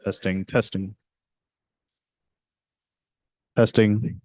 Testing, testing, testing.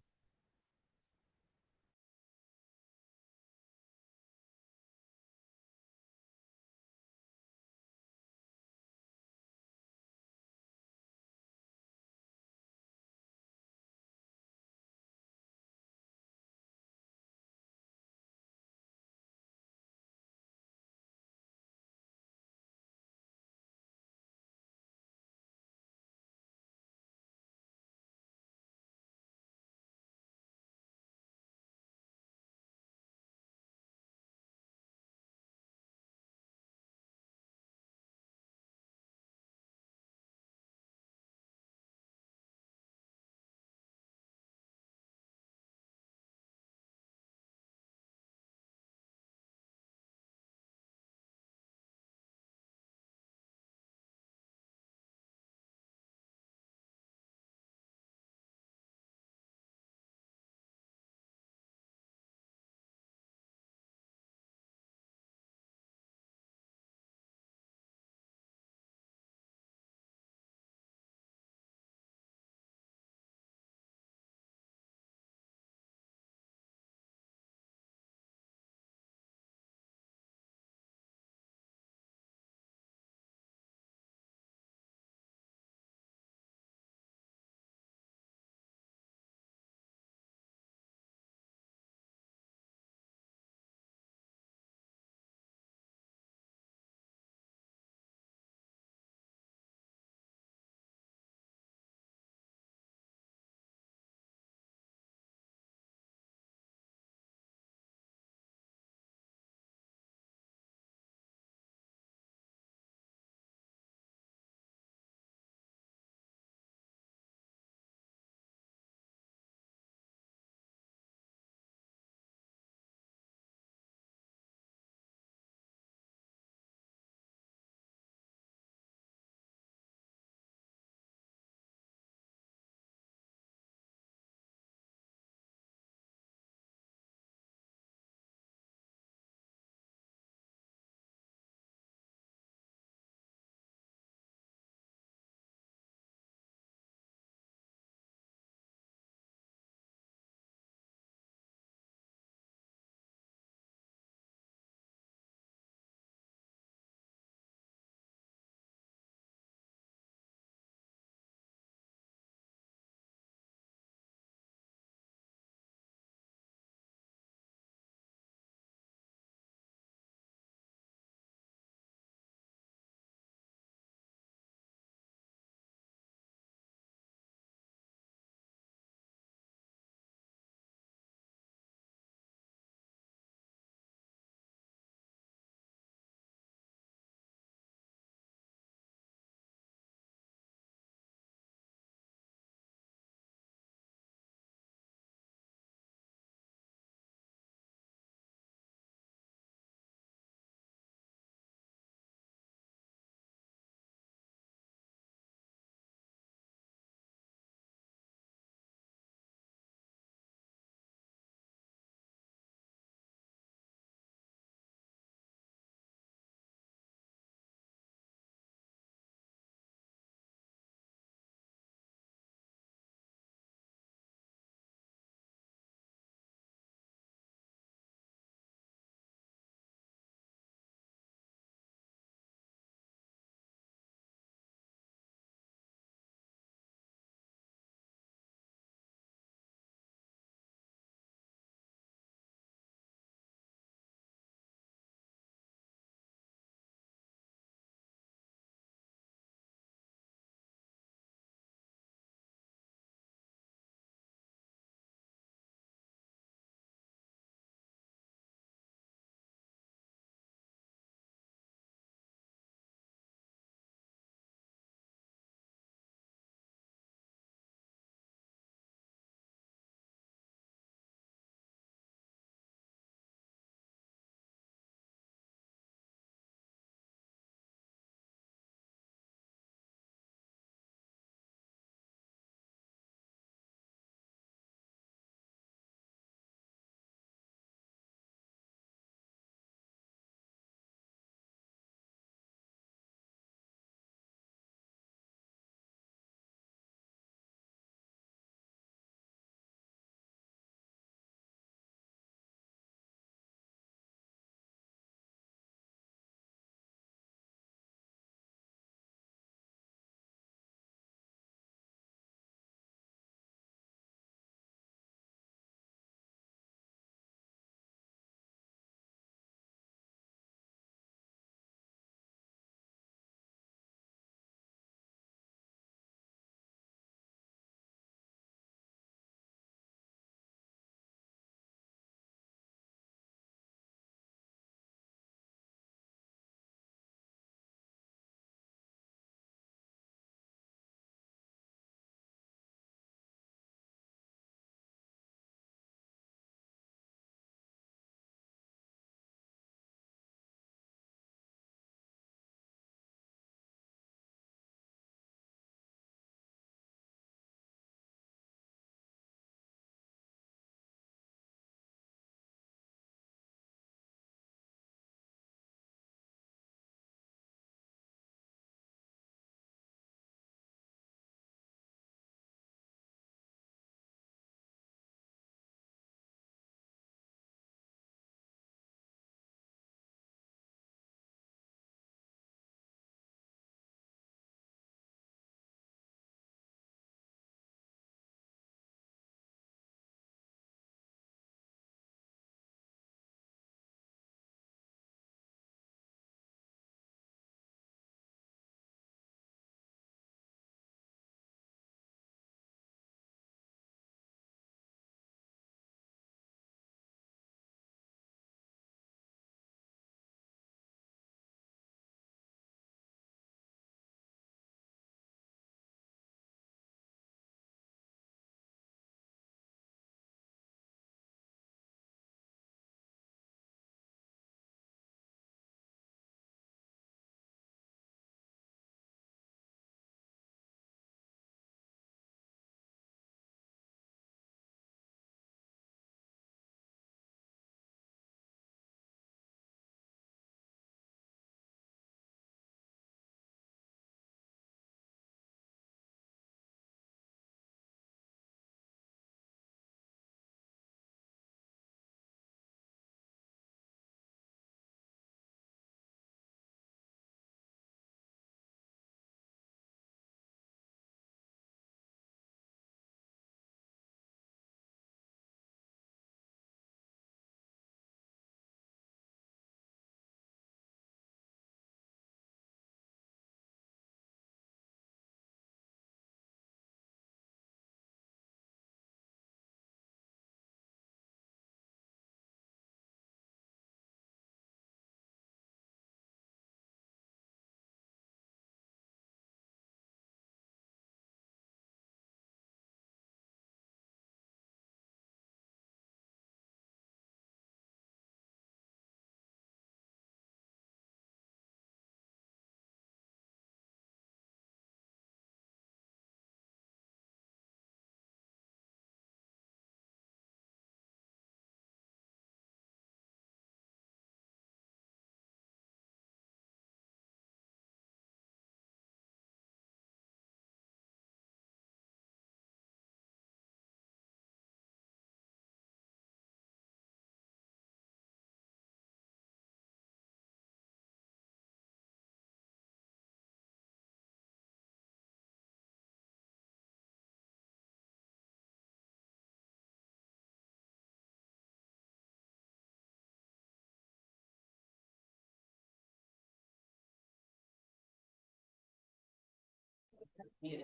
Oh, yeah.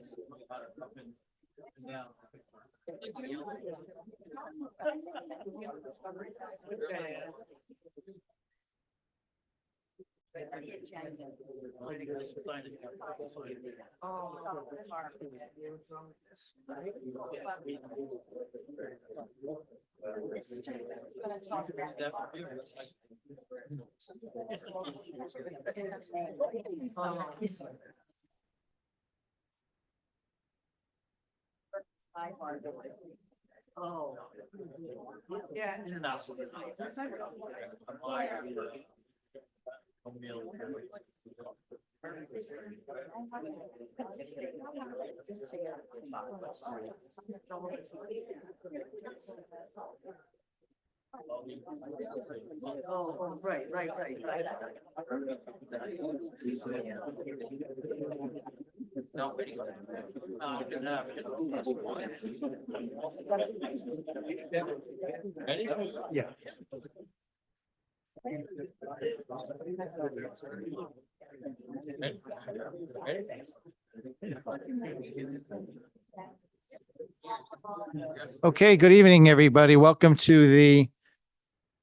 Oh, right. Yeah. Okay, good evening, everybody. Welcome to the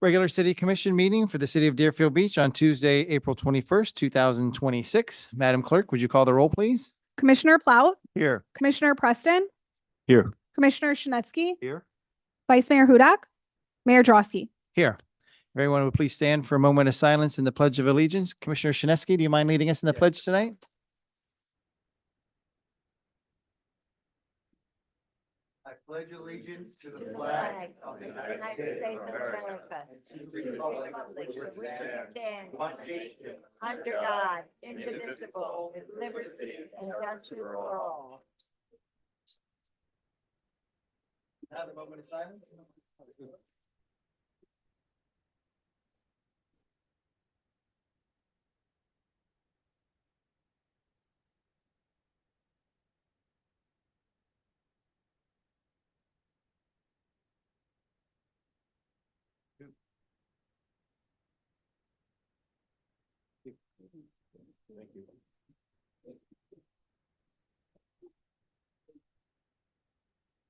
regular city commission meeting for the city of Deerfield Beach on Tuesday, April 21st, 2026. Madam Clerk, would you call the roll, please? Commissioner Plout, Here. Commissioner Preston, Here. Commissioner Shinetsky, Here. Vice Mayor Hudak, Mayor Drosky. Here. Everyone would please stand for a moment of silence in the Pledge of Allegiance. Commissioner Shinetsky, do you mind leading us in the pledge tonight? I pledge allegiance to the flag of the United States of America, and to the republic for which it stands, one nation, under God, indivisible, with liberty and justice for all. Have a moment of silence.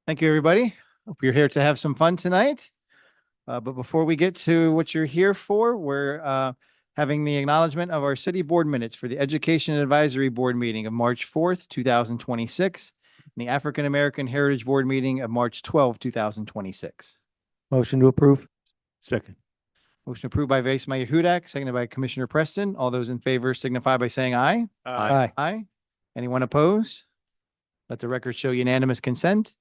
Thank you, everybody. Hope you're here to have some fun tonight. But before we get to what you're here for, we're having the acknowledgement of our city board minutes for the Education Advisory Board meeting of March 4th, 2026, and the African American Heritage Board meeting of March 12th, 2026. Motion to approve. Second. Motion approved by Vice Mayor Hudak, seconded by Commissioner Preston. All those in favor signify by saying aye. Aye. Aye. Anyone opposed? Let the record show unanimous consent.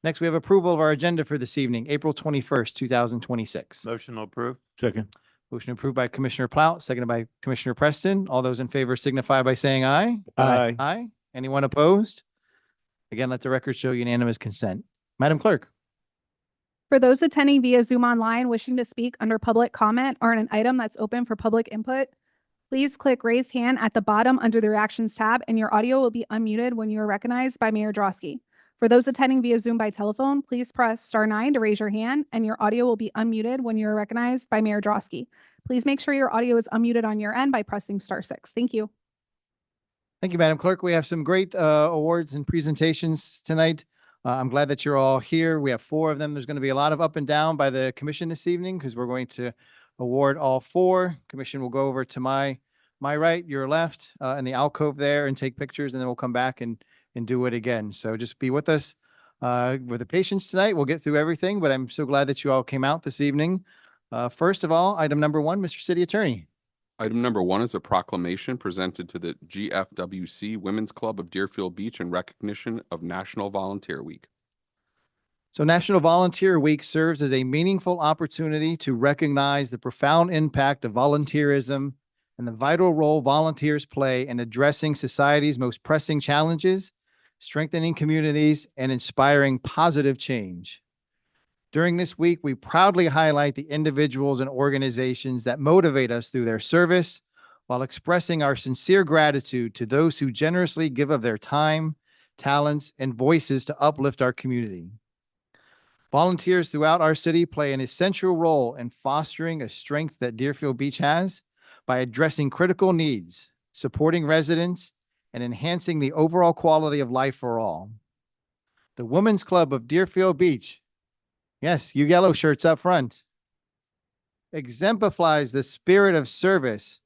Next, we have approval of our agenda for this evening, April 21st, 2026. Motion to approve. Second. Motion approved by Commissioner Plout, seconded by Commissioner Preston. All those in favor signify by saying aye. Aye. Aye. Anyone opposed? Again, let the record show unanimous consent. Madam Clerk. For those attending via Zoom online wishing to speak under public comment or on an item that's open for public input, please click raise hand at the bottom under the reactions tab and your audio will be unmuted when you are recognized by Mayor Drosky. For those attending via Zoom by telephone, please press *9 to raise your hand and your audio will be unmuted when you are recognized by Mayor Drosky. Please make sure your audio is unmuted on your end by pressing *6. Thank you. Thank you, Madam Clerk. We have some great awards and presentations tonight. I'm glad that you're all here. We have 4 of them. There's going to be a lot of up and down by the commission this evening because we're going to award all 4. Commission will go over to my right, your left, in the alcove there and take pictures, and then we'll come back and do it again. So just be with us with the patience tonight. We'll get through everything, but I'm so glad that you all came out this evening. First of all, item number 1, Mr. City Attorney. Item number 1 is a proclamation presented to the GFWC Women's Club of Deerfield Beach in recognition of National Volunteer Week. So National Volunteer Week serves as a meaningful opportunity to recognize the profound impact of volunteerism and the vital role volunteers play in addressing society's most pressing challenges, strengthening communities, and inspiring positive change. During this week, we proudly highlight the individuals and organizations that motivate us through their service while expressing our sincere gratitude to those who generously give of their time, talents, and voices to uplift our community. Volunteers throughout our city play an essential role in fostering a strength that Deerfield Beach has by addressing critical needs, supporting residents, and enhancing the overall quality of life for all. The Women's Club of Deerfield Beach, yes, you yellow shirts up front, exemplifies the spirit of service,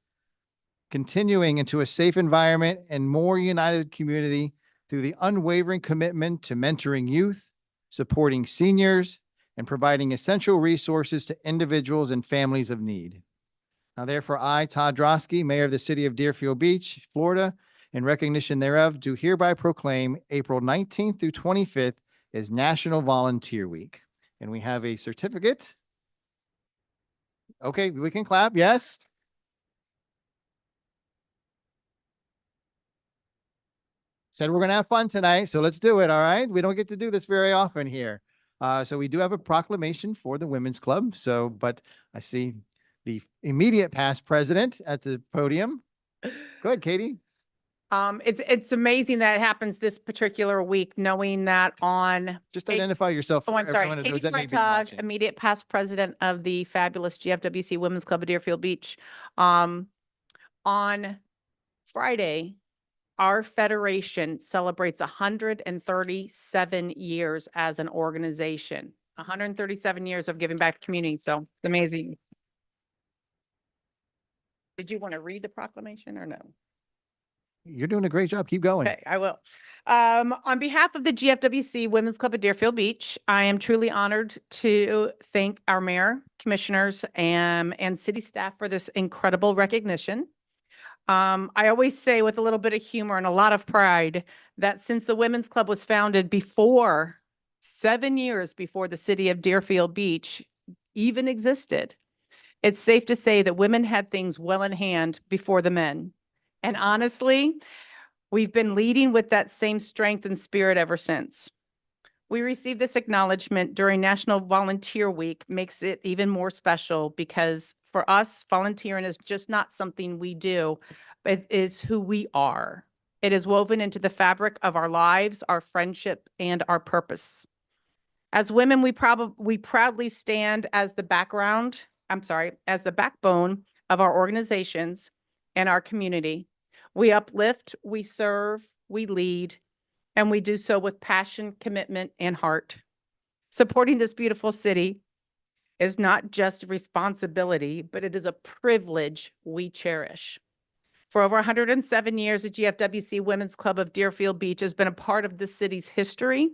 continuing into a safe environment and more united community through the unwavering commitment to mentoring youth, supporting seniors, and providing essential resources to individuals and families of need. Now, therefore, I, Todd Drosky, Mayor of the City of Deerfield Beach, Florida, in recognition thereof, do hereby proclaim April 19th through 25th as National Volunteer Week. And we have a certificate. Okay, we can clap, yes? Said we're gonna have fun tonight, so let's do it, all right? We don't get to do this very often here. So we do have a proclamation for the Women's Club, but I see the immediate past president at the podium. Go ahead, Katie. It's amazing that it happens this particular week, knowing that on, Just Hey- identify yourself. oh, for I'm sorry, everyone Katie that may be Freitag, watching. immediate past president of the fabulous GFWC Women's Club of Deerfield Beach. On Friday, our federation celebrates 137 years as an organization, 137 years of giving back to the community. So it's amazing. Did you want to read the proclamation or no? You're doing a great job. Keep going. Okay, I will. On behalf of the GFWC Women's Club of Deerfield Beach, I am truly honored to thank our mayor, commissioners, and city staff for this incredible recognition. I always say with a little bit of humor and a lot of pride that since the Women's Club was founded 7 years before the city of Deerfield Beach even existed, it's safe to say that women had things well in hand before the men. And honestly, we've been leading with that same strength and spirit ever since. We received this acknowledgement during National Volunteer Week makes it even more special because for us, volunteering is just not something we do, but it is who we are. It is woven into the fabric of our lives, our friendship, and our purpose. As women, we proudly stand as the backbone of our organizations and our community. We uplift, we serve, we lead, and we do so with passion, commitment, and heart. Supporting this beautiful city is not just a responsibility, but it is a privilege we cherish. For over 107 years, the GFWC Women's Club of Deerfield Beach has been a part of the city's history,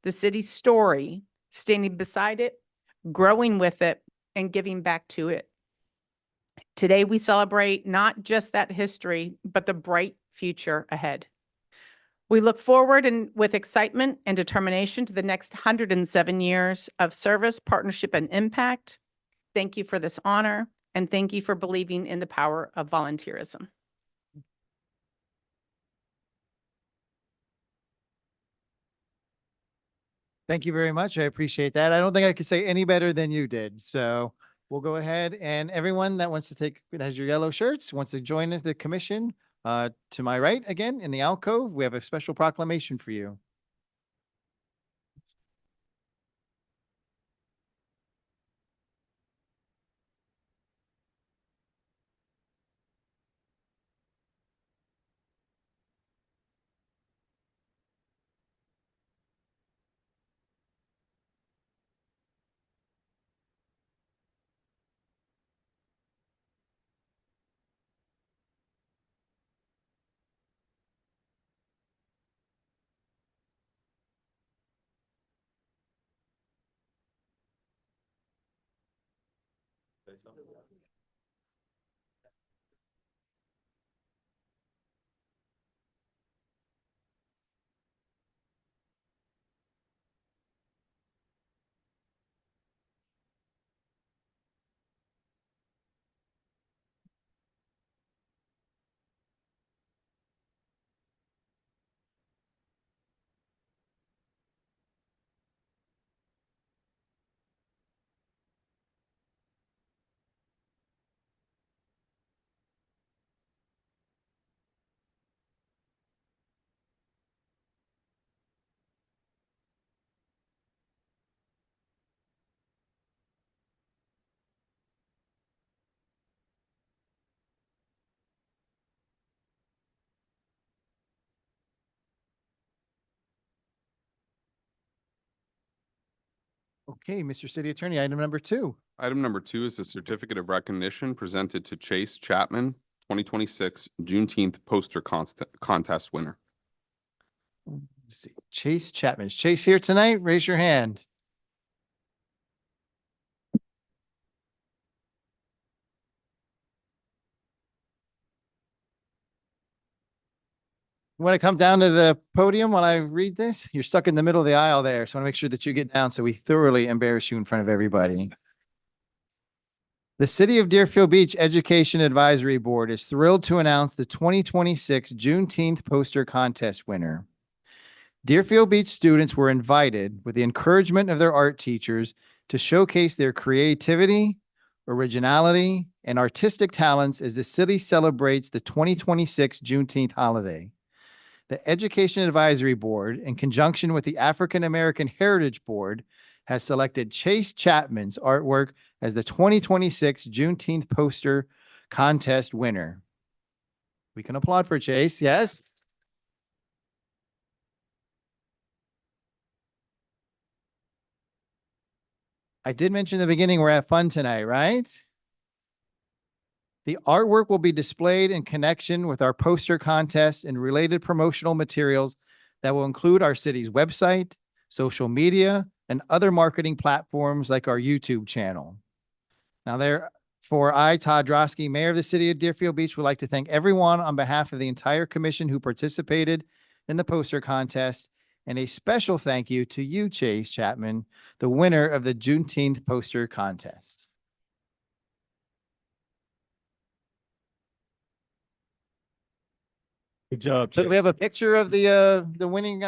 the city's story, standing beside it, growing with it, and giving back to it. Today, we celebrate not just that history, but the bright future ahead. We look forward with excitement and determination to the next 107 years of service, partnership, and impact. Thank you for this honor, and thank you for believing in the power of volunteerism. Thank you very much. I appreciate that. I don't think I could say any better than you did. So we'll go ahead, and everyone that wants to that has your yellow shirts, wants to join us, the commission, to my right again in the alcove, we have a special proclamation for you. Okay, Mr. City Attorney, item number 2. Item number 2 is a certificate of recognition presented to Chase Chapman, 2026 Juneteenth poster contest winner. Let's see. Chase Chapman. Is Chase here tonight? Raise your hand. You want to come down to the podium while I read this? You're stuck in the middle of the aisle there, so I want to make sure that you get down so we thoroughly embarrass you in front of everybody. The City of Deerfield Beach Education Advisory Board is thrilled to announce the 2026 Juneteenth poster contest winner. Deerfield Beach students were invited, with the encouragement of their art teachers, to showcase their creativity, originality, and artistic talents as the city celebrates the 2026 Juneteenth holiday. The Education Advisory Board, in conjunction with the African American Heritage Board, has selected Chase Chapman's artwork as the 2026 Juneteenth poster contest winner. We can applaud for Chase, yes? I did mention in the beginning we're at fun tonight, right? The artwork will be displayed in connection with our poster contest and related promotional materials that will include our city's website, social media, and other marketing platforms like our YouTube channel. Now, therefore, I, Todd Drosky, Mayor of the City of Deerfield Beach, would like to thank everyone on behalf of the entire commission who participated in the poster contest, and a special thank you to you, Chase Chapman, the winner of the Juneteenth poster contest. Good job, So do we Chase. have a picture of the winning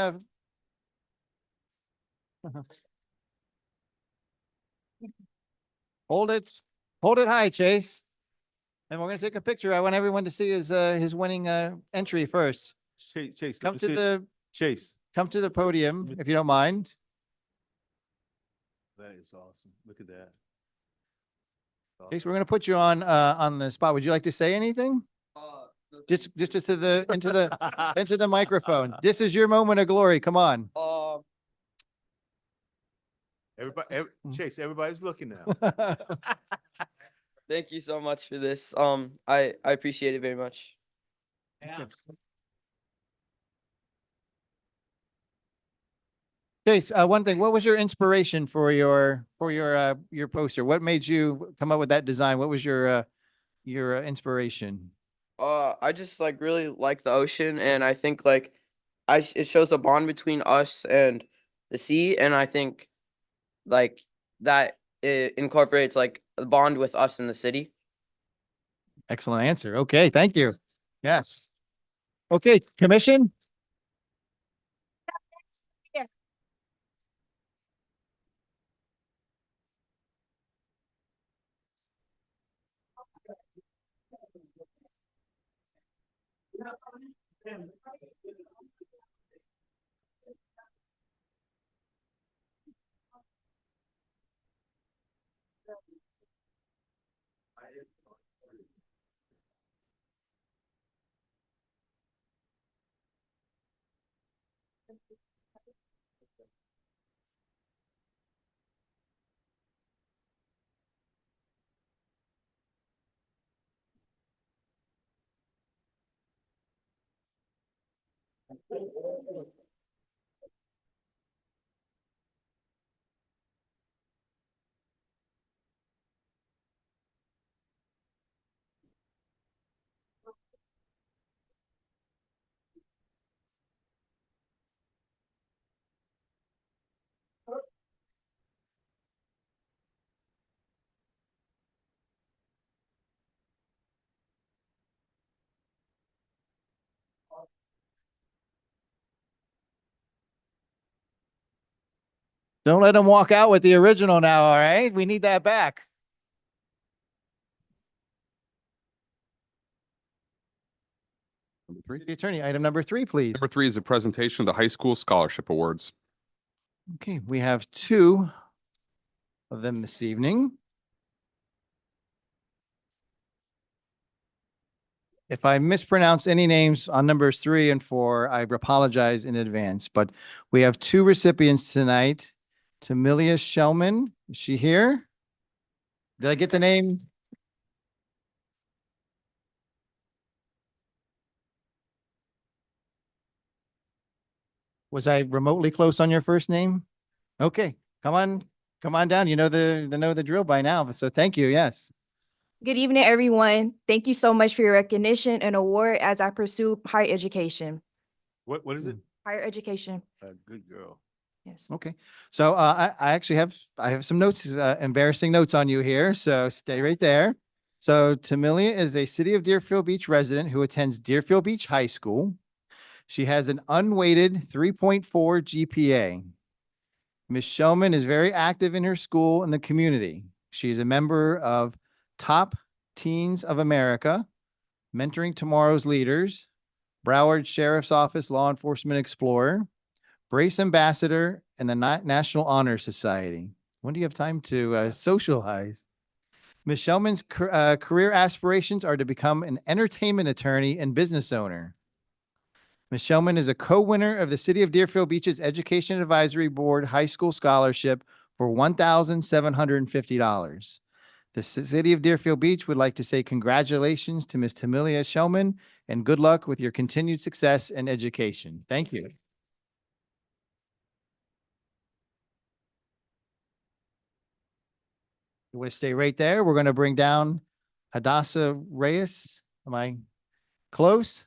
Hold it high, Chase. And we're gonna take a picture. I want everyone to see his winning entry first. Chase, Come let to me see it. Chase. come to the podium if you don't mind. That is awesome. Look at that. Chase, we're gonna put you on the spot. Would you like to say anything? Just to the into the microphone. This is your moment of glory. Come on. Chase, everybody's looking now. Thank you so much for this. I appreciate it very much. Chase, one thing, what was your inspiration for your poster? What made you come up with that design? What was your inspiration? I just like really like the ocean, and I think like it shows a bond between us and the sea, and I think like that it incorporates like a bond with us in the city. Excellent answer. Okay, thank you. Yes. Okay, commission? Don't let them walk out with the original now, all right? We need that back. Number 3. City Attorney, item number 3, please. Number 3 is a presentation of the high school scholarship awards. Okay, we have 2 of them this evening. If I mispronounce any names on numbers 3 and 4, I apologize in advance, but we have 2 recipients tonight. Tamilia Shellman, is she here? Did I get the name? Was I remotely close on your first name? Okay, come on down. You know the drill by now. So thank you. Yes. Good evening, everyone. Thank you so much for your recognition and award as I pursue higher education. What is it? Higher education, A good girl. yes. Okay. So I actually have some notes, embarrassing notes on you here. So stay right there. So Tamilia is a City of Deerfield Beach resident who attends Deerfield Beach High School. She has an unweighted 3.4 GPA. Ms. Shellman is very active in her school and the community. She is a member of Top Teens of America, Mentoring Tomorrow's Leaders, Broward Sheriff's Office Law Enforcement Explorer, Brace Ambassador, and the National Honor Society. When do you have time to socialize? Ms. Shellman's career aspirations are to become an entertainment attorney and business owner. Ms. Shellman is a co-winner of the City of Deerfield Beach's Education Advisory Board High School Scholarship for $1,750. The City of Deerfield Beach would like to say congratulations to Ms. Tamilia Shellman and good luck with your continued success and education. Thank you. You want to stay right there? We're going to bring down Hadassah Reyes. Am I close?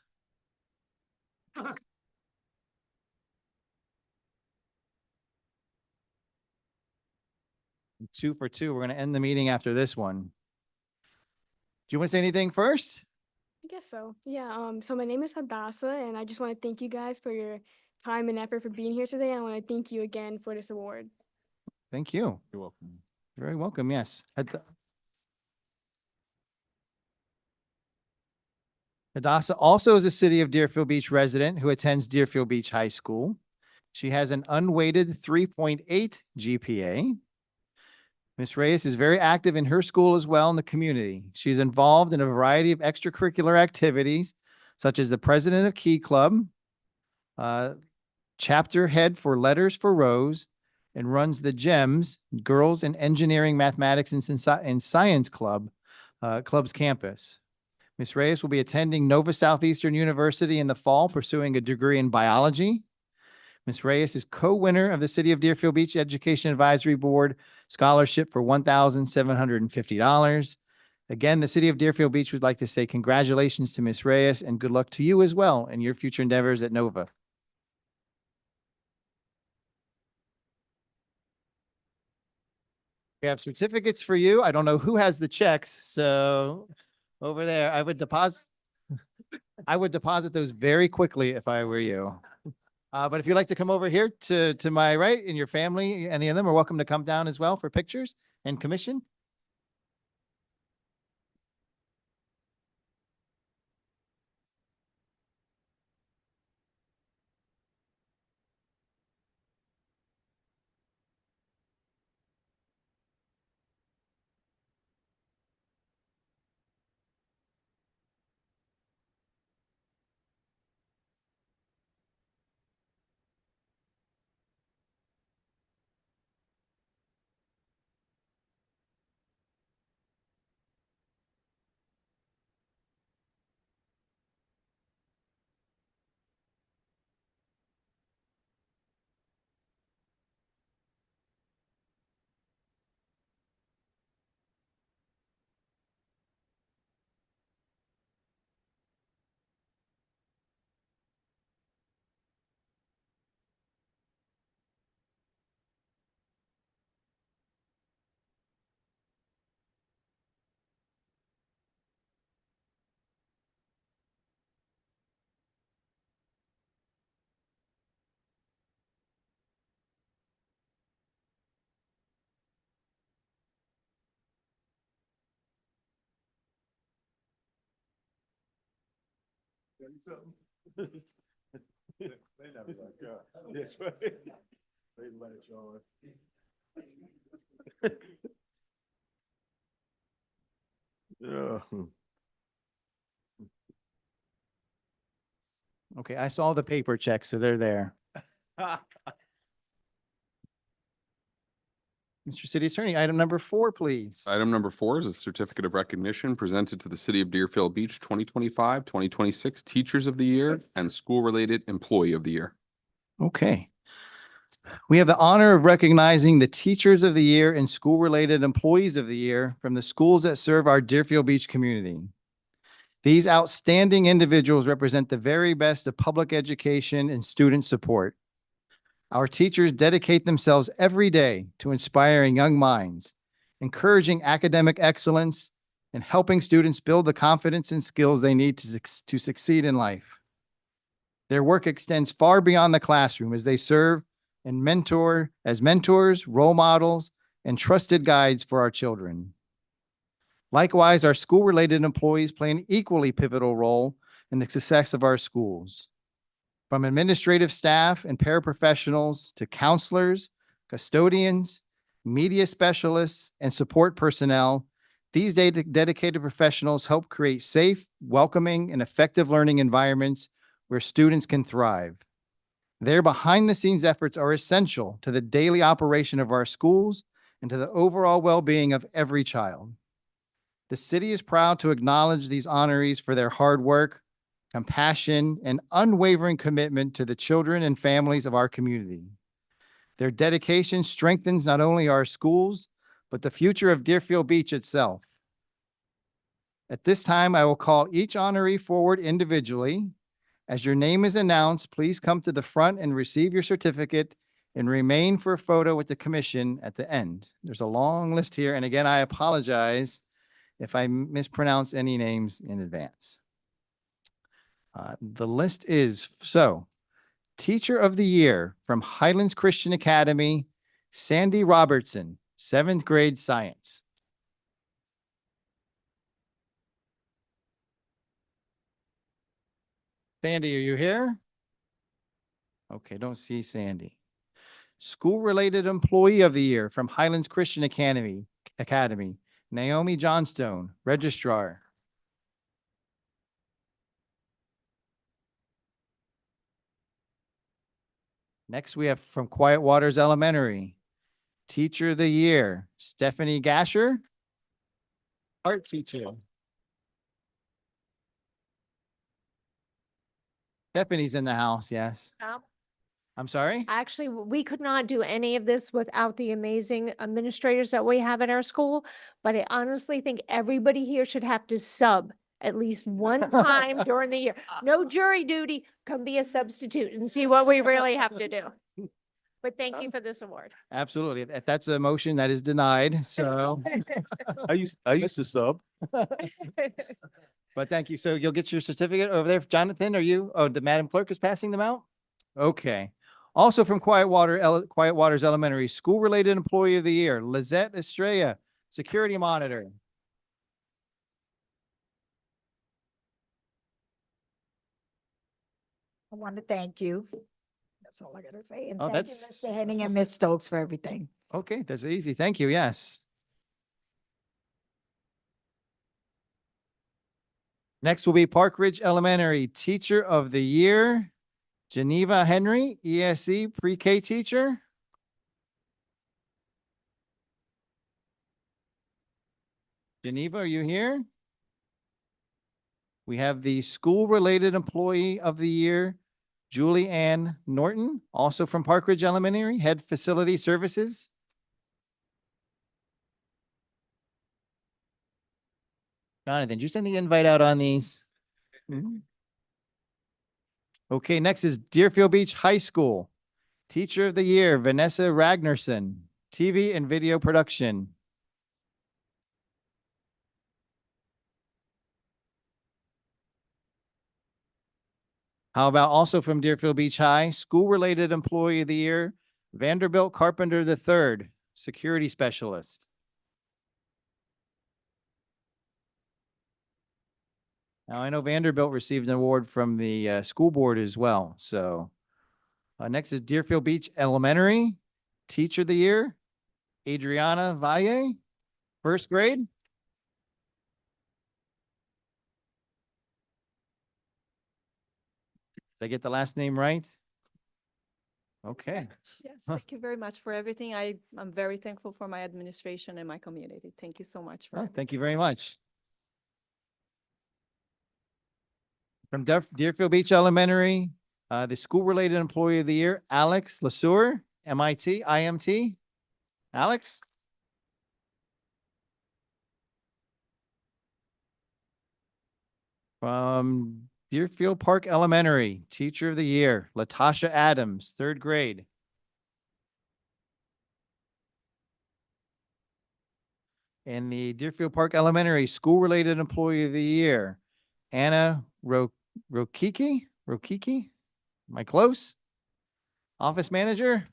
Two for two. We're going to end the meeting after this one. Do you want to say anything first? I guess so. Yeah. So my name is Hadassah, and I just want to thank you guys for your time and effort for being here today. And I want to thank you again for this award. Thank you. You're welcome. You're very welcome. Yes. Hadassah also is a City of Deerfield Beach resident who attends Deerfield Beach High School. She has an unweighted 3.8 GPA. Ms. Reyes is very active in her school as well in the community. She's involved in a variety of extracurricular activities, such as the president of Key Club, chapter head for Letters for Rose, and runs the GEMS, Girls in Engineering, Mathematics, and Science Club, Club's campus. Ms. Reyes will be attending Nova Southeastern University in the fall, pursuing a degree in biology. Ms. Reyes is co-winner of the City of Deerfield Beach Education Advisory Board Scholarship for $1,750. Again, the City of Deerfield Beach would like to say congratulations to Ms. Reyes and good luck to you as well in your future endeavors at Nova. We have certificates for you. I don't know who has the checks, so over there, I would deposit those very quickly if I were you. But if you'd like to come over here to my right and your family, any of them are welcome to come down as well for pictures and commission. They never like that. That's right. They let y'all. Yeah. Okay, I saw the paper checks, so they're there. Mr. City Attorney, item number 4, please. Item number 4 is a certificate of recognition presented to the City of Deerfield Beach 2025-2026 Teachers of the Year and School-Related Employee of the Year. Okay. We have the honor of recognizing the Teachers of the Year and School-Related Employees of the Year from the schools that serve our Deerfield Beach community. These outstanding individuals represent the very best of public education and student support. Our teachers dedicate themselves every day to inspiring young minds, encouraging academic excellence, and helping students build the confidence and skills they need to succeed in life. Their work extends far beyond the classroom as they serve and mentor as mentors, role models, and trusted guides for our children. Likewise, our school-related employees play an equally pivotal role in the success of our schools. From administrative staff and paraprofessionals to counselors, custodians, media specialists, and support personnel, these dedicated professionals help create safe, welcoming, and effective learning environments where students can thrive. Their behind-the-scenes efforts are essential to the daily operation of our schools and to the overall well-being of every child. The city is proud to acknowledge these honorees for their hard work, compassion, and unwavering commitment to the children and families of our community. Their dedication strengthens not only our schools, but the future of Deerfield Beach itself. At this time, I will call each honoree forward individually. As your name is announced, please come to the front and receive your certificate and remain for a photo with the commission at the end. There's a long list here, and again, I apologize if I mispronounce any names in advance. The list is Teacher of the Year from Highlands Christian Academy, Sandy Robertson, 7th grade science. Sandy, are you here? Okay, don't see Sandy. School-related Employee of the Year from Highlands Christian Academy, Naomi Johnstone, registrar. Next, we have from Quiet Waters Elementary, Teacher of the Year, Stephanie Gasher, art teacher. Stephanie's in the house, yes. I'm sorry? Actually, we could not do any of this without the amazing administrators that we have at our school. But I honestly think everybody here should have to sub at least one time during the year. No jury duty, come be a substitute and see what we really have to do. But thank you for this award. Absolutely. If that's a motion, that is denied, so. I used to sub. But thank you. So you'll get your certificate over there. Jonathan, the Madam Clerk is passing them out? Okay. Also from Quiet Waters Elementary, School-Related Employee of the Year, Lizette Estrella, Security Monitor. I want to thank you. That's all I gotta say. And Oh, thank you, that's- Mr. Henning and Ms. Stokes for everything. Okay, that's easy. Thank you. Yes. Next will be Park Ridge Elementary Teacher of the Year, Geneva Henry, ESE Pre-K teacher. Geneva, are you here? We have the School-Related Employee of the Year, Julie Ann Norton, also from Park Ridge Elementary, Head Facility Services. Jonathan, did you send the invite out on these? Okay, next is Deerfield Beach High School. Teacher of the Year, Vanessa Ragnarsson, TV and video production. How about also from Deerfield Beach High, School-Related Employee of the Year, Vanderbilt Carpenter III, Security Specialist. Now, I know Vanderbilt received an award from the school board as well. So next is Deerfield Beach Elementary, Teacher of the Year, Adriana Valle, 1st grade. Did I get the last name right? Okay. Yes, Huh. thank you very much for everything. I'm very thankful for my administration and my community. Thank you so much for Oh, everything. thank you very much. From Deerfield Beach Elementary, the School-Related Employee of the Year, Alex Lasur, MIT, IMT. Alex? From Deerfield Park Elementary, Teacher of the Year, Latasha Adams, third grade. And the Deerfield Park Elementary School-Related Employee of the Year, Anna Rokiki? Am I close? Office Manager?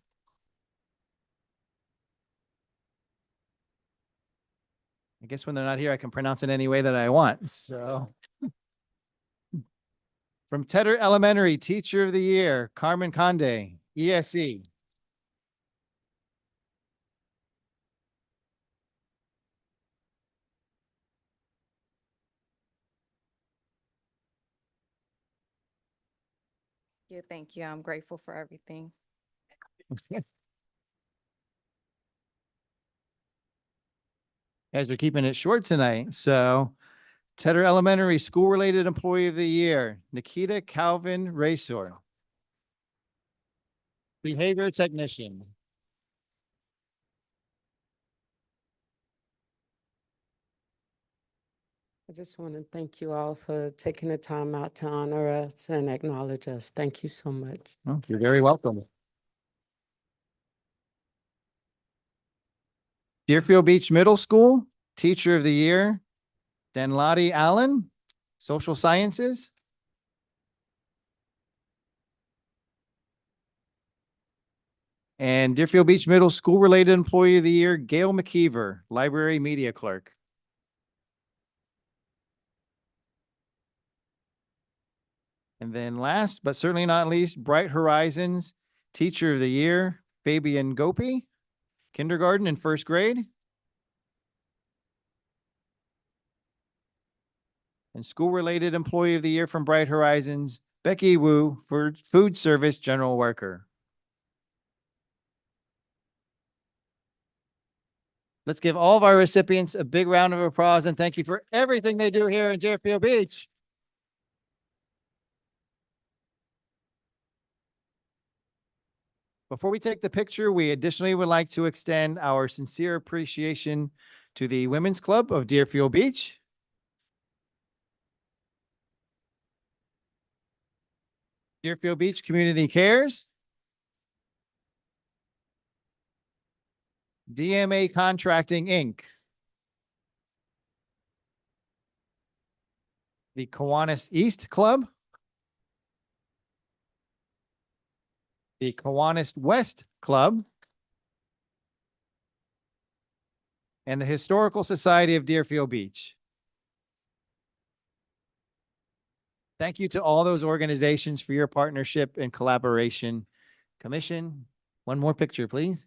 I guess when they're not here, I can pronounce it any way that I want, so. From Tedder Elementary, Teacher of the Year, Carmen Conde, ESE. Yeah, thank you. I'm grateful for everything. Guys are keeping it short tonight, so. Tedder Elementary School-Related Employee of the Year, Nikita Calvin Raysor. Behavior Technician. I just want to thank you all for taking the time out to honor us and acknowledge us. Thank you so much. Oh, you're very welcome. Deerfield Beach Middle School, Teacher of the Year, Danladi Allen, Social Sciences. And Deerfield Beach Middle School-Related Employee of the Year, Gail McKeever, Library Media Clerk. And then last, but certainly not least, Bright Horizons Teacher of the Year, Fabian Gopi, kindergarten and first grade. And School-Related Employee of the Year from Bright Horizons, Becky Wu, for Food Service General Worker. Let's give all of our recipients a big round of applause and thank you for everything they do here in Deerfield Beach. Before we take the picture, we additionally would like to extend our sincere appreciation to the Women's Club of Deerfield Beach, Deerfield Beach Community Cares, DMA Contracting, Inc., the Kiwanis East Club, the Kiwanis West Club, and the Historical Society of Deerfield Beach. Thank you to all those organizations for your partnership and collaboration. Commission, one more picture, please.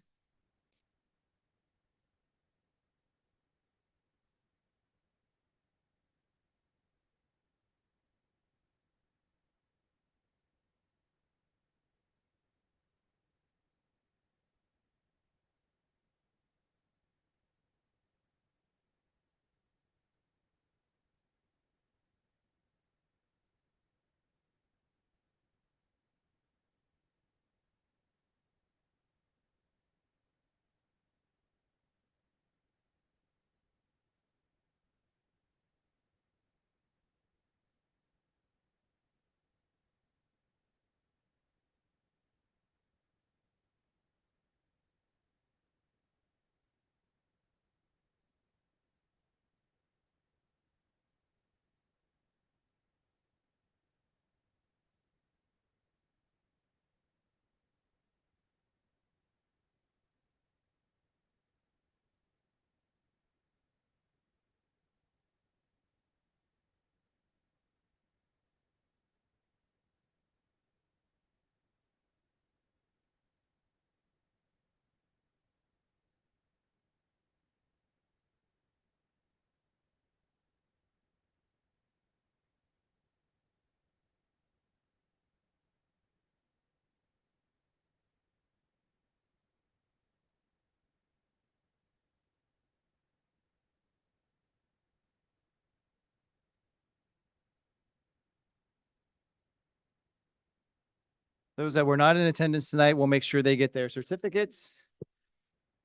Those that were not in attendance tonight, we'll make sure they get their certificates.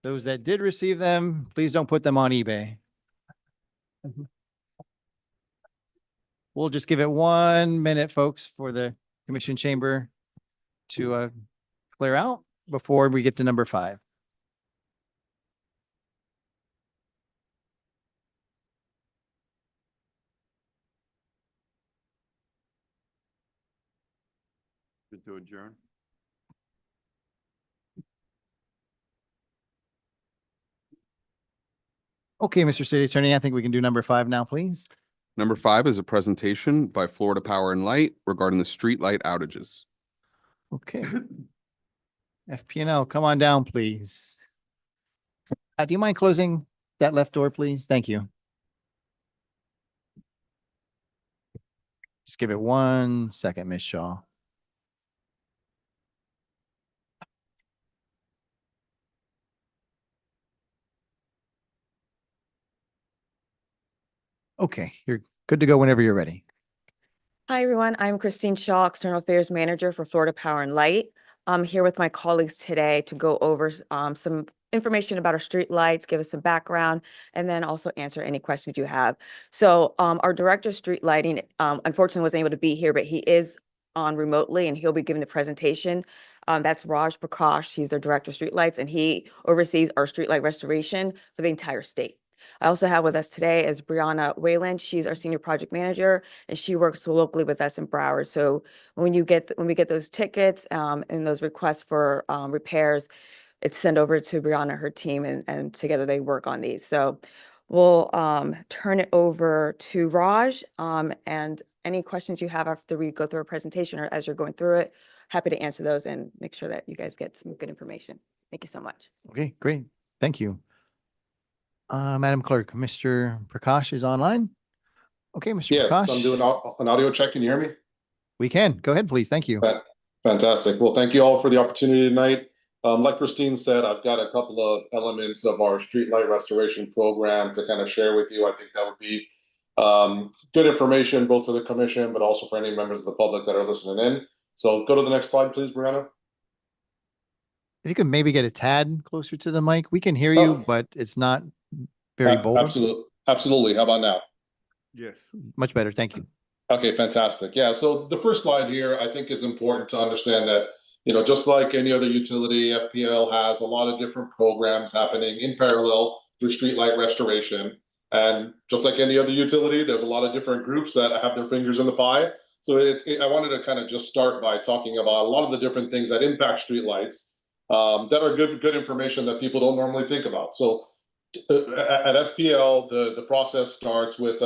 Those that did receive them, please don't put them on eBay. We'll just give it 1 minute, folks, for the commission chamber to clear out before we get to number 5. Good to adjourn. Okay, Mr. City Attorney, I think we can do number 5 now, please. Number 5 is a presentation by Florida Power and Light regarding the street light outages. Okay. FP&L, come on down, please. Do you mind closing that left door, please? Thank you. Just give it 1 second, Ms. Shaw. Okay, you're good to go whenever you're ready. Hi, everyone. I'm Christine Shaw, External Affairs Manager for Florida Power and Light. I'm here with my colleagues today to go over some information about our street lights, give us some background, and then also answer any questions you have. So our Director of Street Lighting, unfortunately wasn't able to be here, but he is on remotely and he'll be giving the presentation. That's Raj Prakash. He's our Director of Street Lights and he oversees our streetlight restoration for the entire state. I also have with us today is Brianna Wayland. She's our Senior Project Manager, and she works locally with us in Broward. So when we get those tickets and those requests for repairs, it's sent over to Brianna and her team, and together they work on these. So we'll turn it over to Raj, and any questions you have after we go through our presentation or as you're going through it, happy to answer those and make sure that you guys get some good information. Thank you so much. Okay, great. Thank you. Madam Clerk, Mr. Prakash is online. Okay, Mr. Yes, Prakash. I'm doing an audio check. Can you hear me? We can. Go ahead, please. Thank you. Fantastic. Well, thank you all for the opportunity tonight. Like Christine said, I've got a couple of elements of our streetlight restoration program to kind of share with you. I think that would be good information both for the commission, but also for any members of the public that are listening in. So go to the next slide, please, Brianna. If you could maybe get a tad closer to the mic, we can hear you, but it's not very bold. Absolutely. How about now? Yes. Much better. Thank you. Okay, fantastic. Yeah, so the first slide here, I think is important to understand that, just like any other utility, FPL has a lot of different programs happening in parallel through streetlight restoration. And just like any other utility, there's a lot of different groups that have their fingers in the pie. So I wanted to kind of just start by talking about a lot of the different things that impact streetlights that are good information that people don't normally think about. So at FPL, the process starts with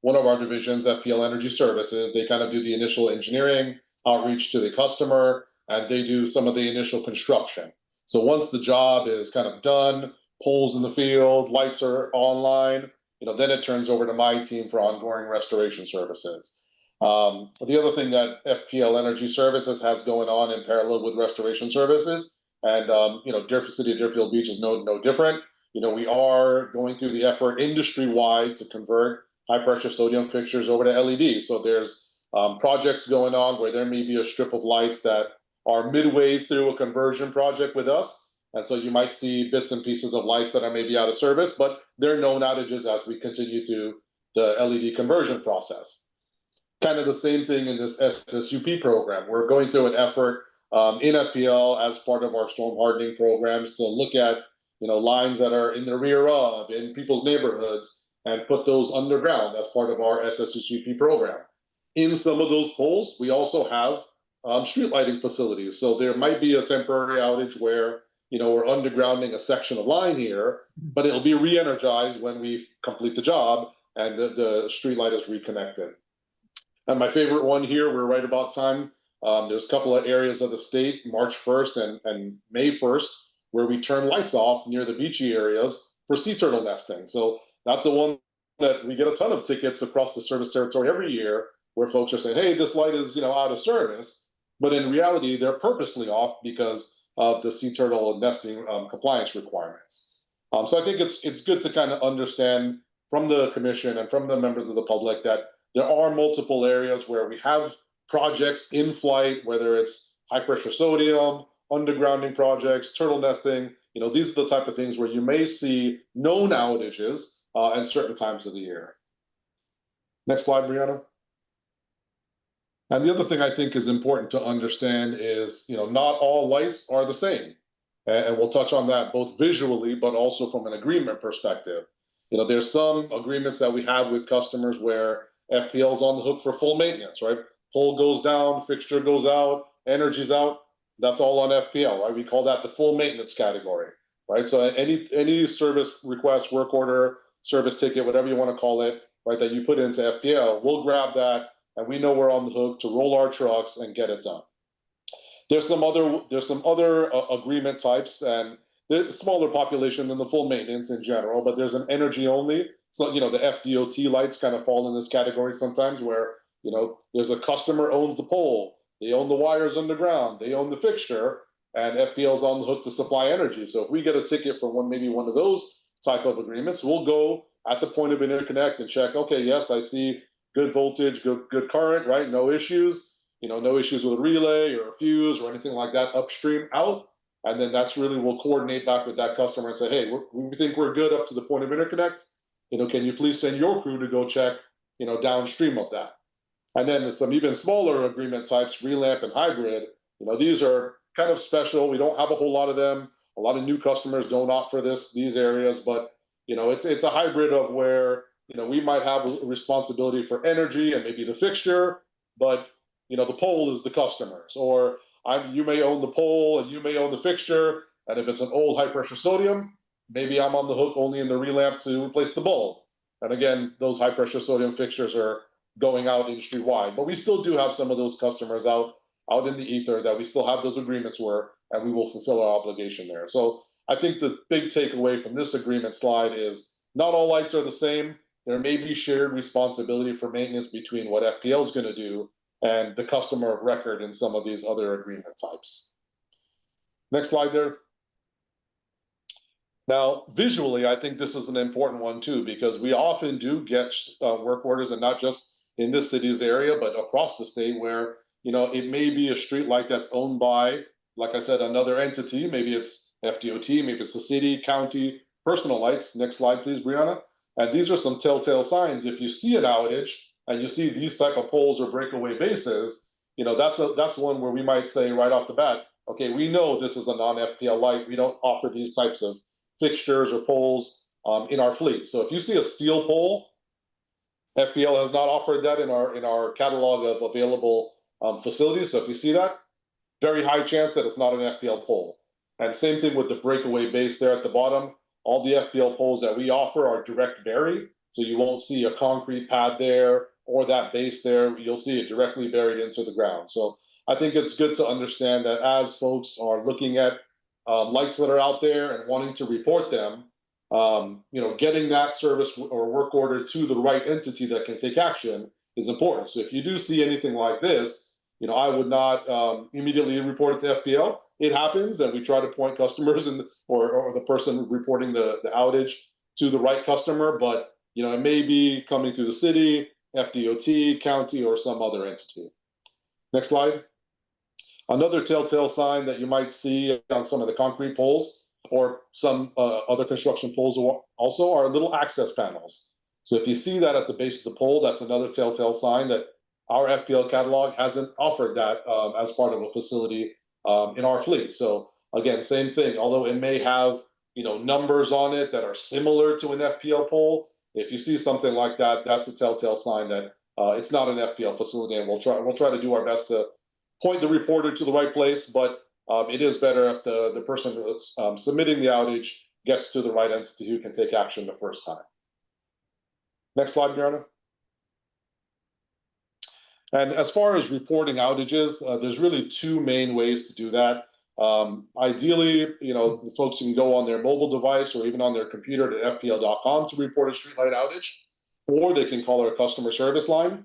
one of our divisions, FPL Energy Services. They kind of do the initial engineering, outreach to the customer, and they do some of the initial construction. So once the job is kind of done, poles in the field, lights are online, then it turns over to my team for ongoing restoration services. The other thing that FPL Energy Services has going on in parallel with restoration services, and City of Deerfield Beach is no different. We are going through the effort industry-wide to convert high-pressure sodium fixtures over to LED. So there's projects going on where there may be a strip of lights that are midway through a conversion project with us. And so you might see bits and pieces of lights that are maybe out of service, but they're known outages as we continue to the LED conversion process. Kind of the same thing in this SSUP program. We're going through an effort in FPL as part of our storm hardening programs to look at lines that are in the rear of, in people's neighborhoods, and put those underground as part of our SSUP program. In some of those poles, we also have street lighting facilities. So there might be a temporary outage where we're undergrounding a section of line here, but it'll be re-energized when we complete the job and the street light is reconnected. And my favorite one here, we're right about time. There's a couple of areas of the state, March 1st and May 1st, where we turn lights off near the beachy areas for sea turtle nesting. So that's the one that we get a ton of tickets across the service territory every year where folks are saying, hey, this light is out of service. But in reality, they're purposely off because of the sea turtle nesting compliance requirements. So I think it's good to kind of understand from the commission and from the members of the public that there are multiple areas where we have projects in flight, whether it's high pressure sodium, undergrounding projects, turtle nesting. These are the type of things where you may see known outages at certain times of the year. Next slide, Brianna. And the other thing I think is important to understand is, not all lights are the same. And we'll touch on that both visually, but also from an agreement perspective. There's some agreements that we have with customers where FPL is on the hook for full maintenance, right? Pole goes down, fixture goes out, energy's out. That's all on FPL, right? We call that the full maintenance category, right? So any service request, work order, service ticket, whatever you want to call it, right, that you put into FPL, we'll grab that, and we know we're on the hook to roll our trucks and get it done. There's some other agreement types, and the smaller population than the full maintenance in general, but there's an energy only. So, the FDOT lights kind of fall in this category sometimes, where, there's a customer owns the pole, they own the wires underground, they own the fixture, and FPL is on the hook to supply energy. So if we get a ticket for maybe one of those type of agreements, we'll go at the point of interconnect and check, okay, yes, I see good voltage, good current, right? No issues. No issues with a relay or a fuse or anything like that upstream out. And then that's really, we'll coordinate back with that customer and say, hey, we think we're good up to the point of interconnect. Can you please send your crew to go check, downstream of that? And then some even smaller agreement types, relamp and hybrid, these are kind of special. We don't have a whole lot of them. A lot of new customers don't opt for these areas, but it's a hybrid of where, we might have a responsibility for energy and maybe the fixture, but the pole is the customer's, or you may own the pole and you may own the fixture. And if it's an old high pressure sodium, maybe I'm on the hook only in the relamp to replace the bulb. And again, those high pressure sodium fixtures are going out industry wide, but we still do have some of those customers out in the ether that we still have those agreements where, and we will fulfill our obligation there. So I think the big takeaway from this agreement slide is not all lights are the same. There may be shared responsibility for maintenance between what FPL is going to do and the customer of record in some of these other agreement types. Next slide there. Now, visually, I think this is an important one too, because we often do get work orders, and not just in this city's area, but across the state where, it may be a street light that's owned by, like I said, another entity. Maybe it's FDOT, maybe it's the city, county, personal lights. Next slide, please, Brianna. And these are some telltale signs. If you see an outage, and you see these type of poles or breakaway bases, that's one where we might say right off the bat, okay, we know this is a non-FPL light. We don't offer these types of fixtures or poles in our fleet. So if you see a steel pole, FPL has not offered that in our catalog of available facilities. So if you see that, very high chance that it's not an FPL pole. And same thing with the breakaway base there at the bottom. All the FPL poles that we offer are direct bury. So you won't see a concrete pad there or that base there. You'll see it directly buried into the ground. So I think it's good to understand that as folks are looking at lights that are out there and wanting to report them, getting that service or work order to the right entity that can take action is important. So if you do see anything like this, I would not immediately report it to FPL. It happens, and we try to point customers or the person reporting the outage to the right customer, but it may be coming through the city, FDOT, county, or some other entity. Next slide. Another telltale sign that you might see on some of the concrete poles or some other construction poles also are little access panels. So if you see that at the base of the pole, that's another telltale sign that our FPL catalog hasn't offered that as part of a facility in our fleet. So again, same thing, although it may have numbers on it that are similar to an FPL pole, if you see something like that, that's a telltale sign that it's not an FPL facility, and we'll try to do our best to point the reporter to the right place, but it is better if the person who's submitting the outage gets to the right entity who can take action the first time. Next slide, Brianna. And as far as reporting outages, there's really two main ways to do that. Ideally, the folks can go on their mobile device or even on their computer to fpl.com to report a streetlight outage, or they can call our customer service line.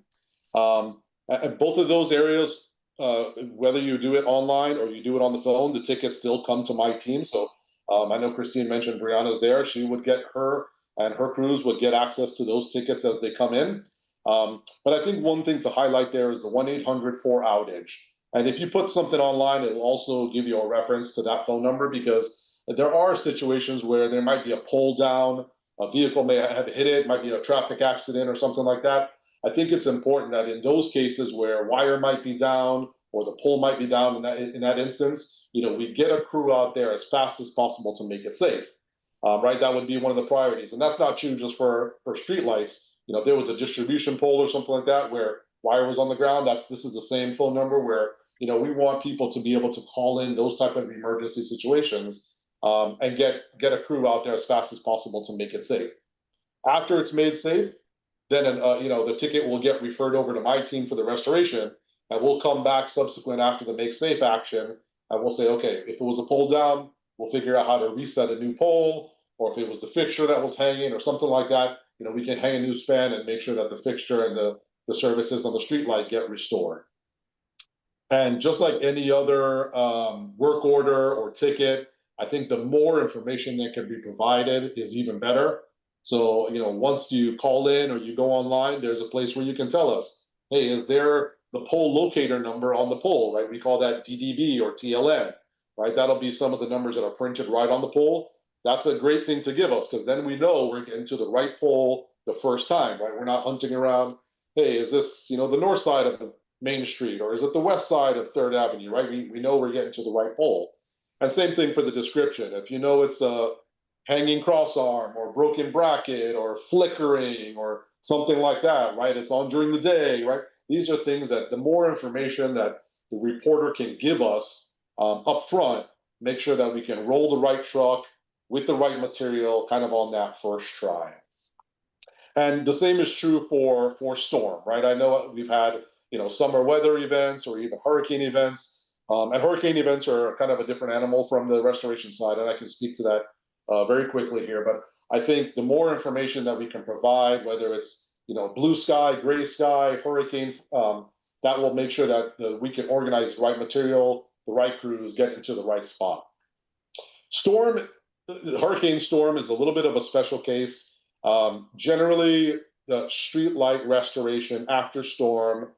And both of those areas, whether you do it online or you do it on the phone, the tickets still come to my team. So I know Christine mentioned Brianna's there. She would get her and her crews would get access to those tickets as they come in. But I think one thing to highlight there is the 1-800-4-outage. And if you put something online, it will also give you a reference to that phone number, because there are situations where there might be a pole down, a vehicle may have hit it, might be a traffic accident or something like that. I think it's important that in those cases where wire might be down or the pole might be down in that instance, we get a crew out there as fast as possible to make it safe. Right, that would be one of the priorities, and that's not true just for streetlights. If there was a distribution pole or something like that where wire was on the ground, this is the same phone number where we want people to be able to call in those type of emergency situations, and get a crew out there as fast as possible to make it safe. After it's made safe, then the ticket will get referred over to my team for the restoration, and we'll come back subsequent after the make safe action, and we'll say, okay, if it was a pole down, we'll figure out how to reset a new pole, or if it was the fixture that was hanging or something like that, we can hang a new span and make sure that the fixture and the services on the street light get restored. And just like any other work order or ticket, I think the more information that can be provided is even better. So, once you call in or you go online, there's a place where you can tell us, hey, is there the pole locator number on the pole, right? We call that DDB or TLN, right? That'll be some of the numbers that are printed right on the pole. That's a great thing to give us, because then we know we're getting to the right pole the first time, right? We're not hunting around, hey, is this, the north side of the Main Street, or is it the west side of 3rd Avenue, right? We know we're getting to the right pole. And same thing for the description. If you know it's a hanging crossarm or broken bracket or flickering or something like that, right? It's on during the day, right? These are things that the more information that the reporter can give us up front, make sure that we can roll the right truck with the right material kind of on that first try. And the same is true for storm, right? I know we've had, summer weather events or even hurricane events. And hurricane events are kind of a different animal from the restoration side, and I can speak to that very quickly here. But I think the more information that we can provide, whether it's blue sky, gray sky, hurricane, that will make sure that we can organize the right material, the right crews, get into the right spot. Hurricane storm is a little bit of a special case. Generally, the street light restoration after storm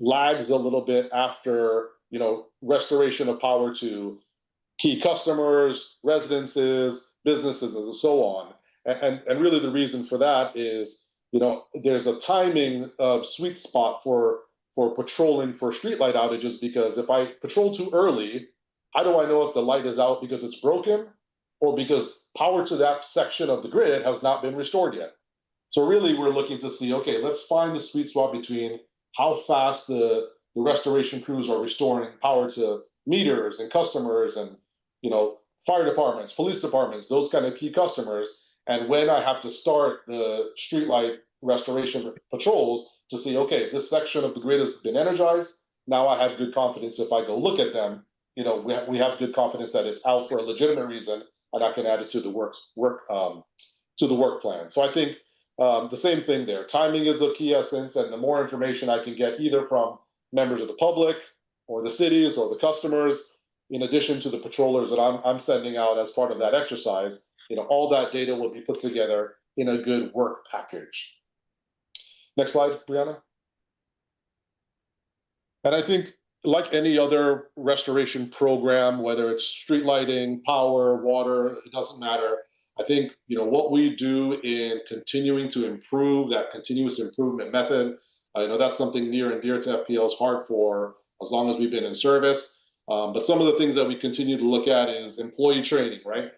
lags a little bit after restoration of power to key customers, residences, businesses, and so on. And really the reason for that is, there's a timing sweet spot for patrolling for streetlight outages, because if I patrol too early, how do I know if the light is out because it's broken or because power to that section of the grid has not been restored yet? So really we're looking to see, okay, let's find the sweet spot between how fast the restoration crews are restoring power to meters and customers and, fire departments, police departments, those kind of key customers, and when I have to start the streetlight restoration patrols to see, okay, this section of the grid has been energized. Now I have good confidence if I go look at them, we have good confidence that it's out for a legitimate reason, and I can add it to the work plan. So I think the same thing there. Timing is the key essence, and the more information I can get either from members of the public or the cities or the customers, in addition to the patrollers that I'm sending out as part of that exercise, all that data will be put together in a good work package. Next slide, Brianna. And I think, like any other restoration program, whether it's street lighting, power, water, it doesn't matter. I think, what we do in continuing to improve that continuous improvement method, I know that's something near and dear to FPL's heart for as long as we've been in service. But some of the things that we continue to look at is employee training, right?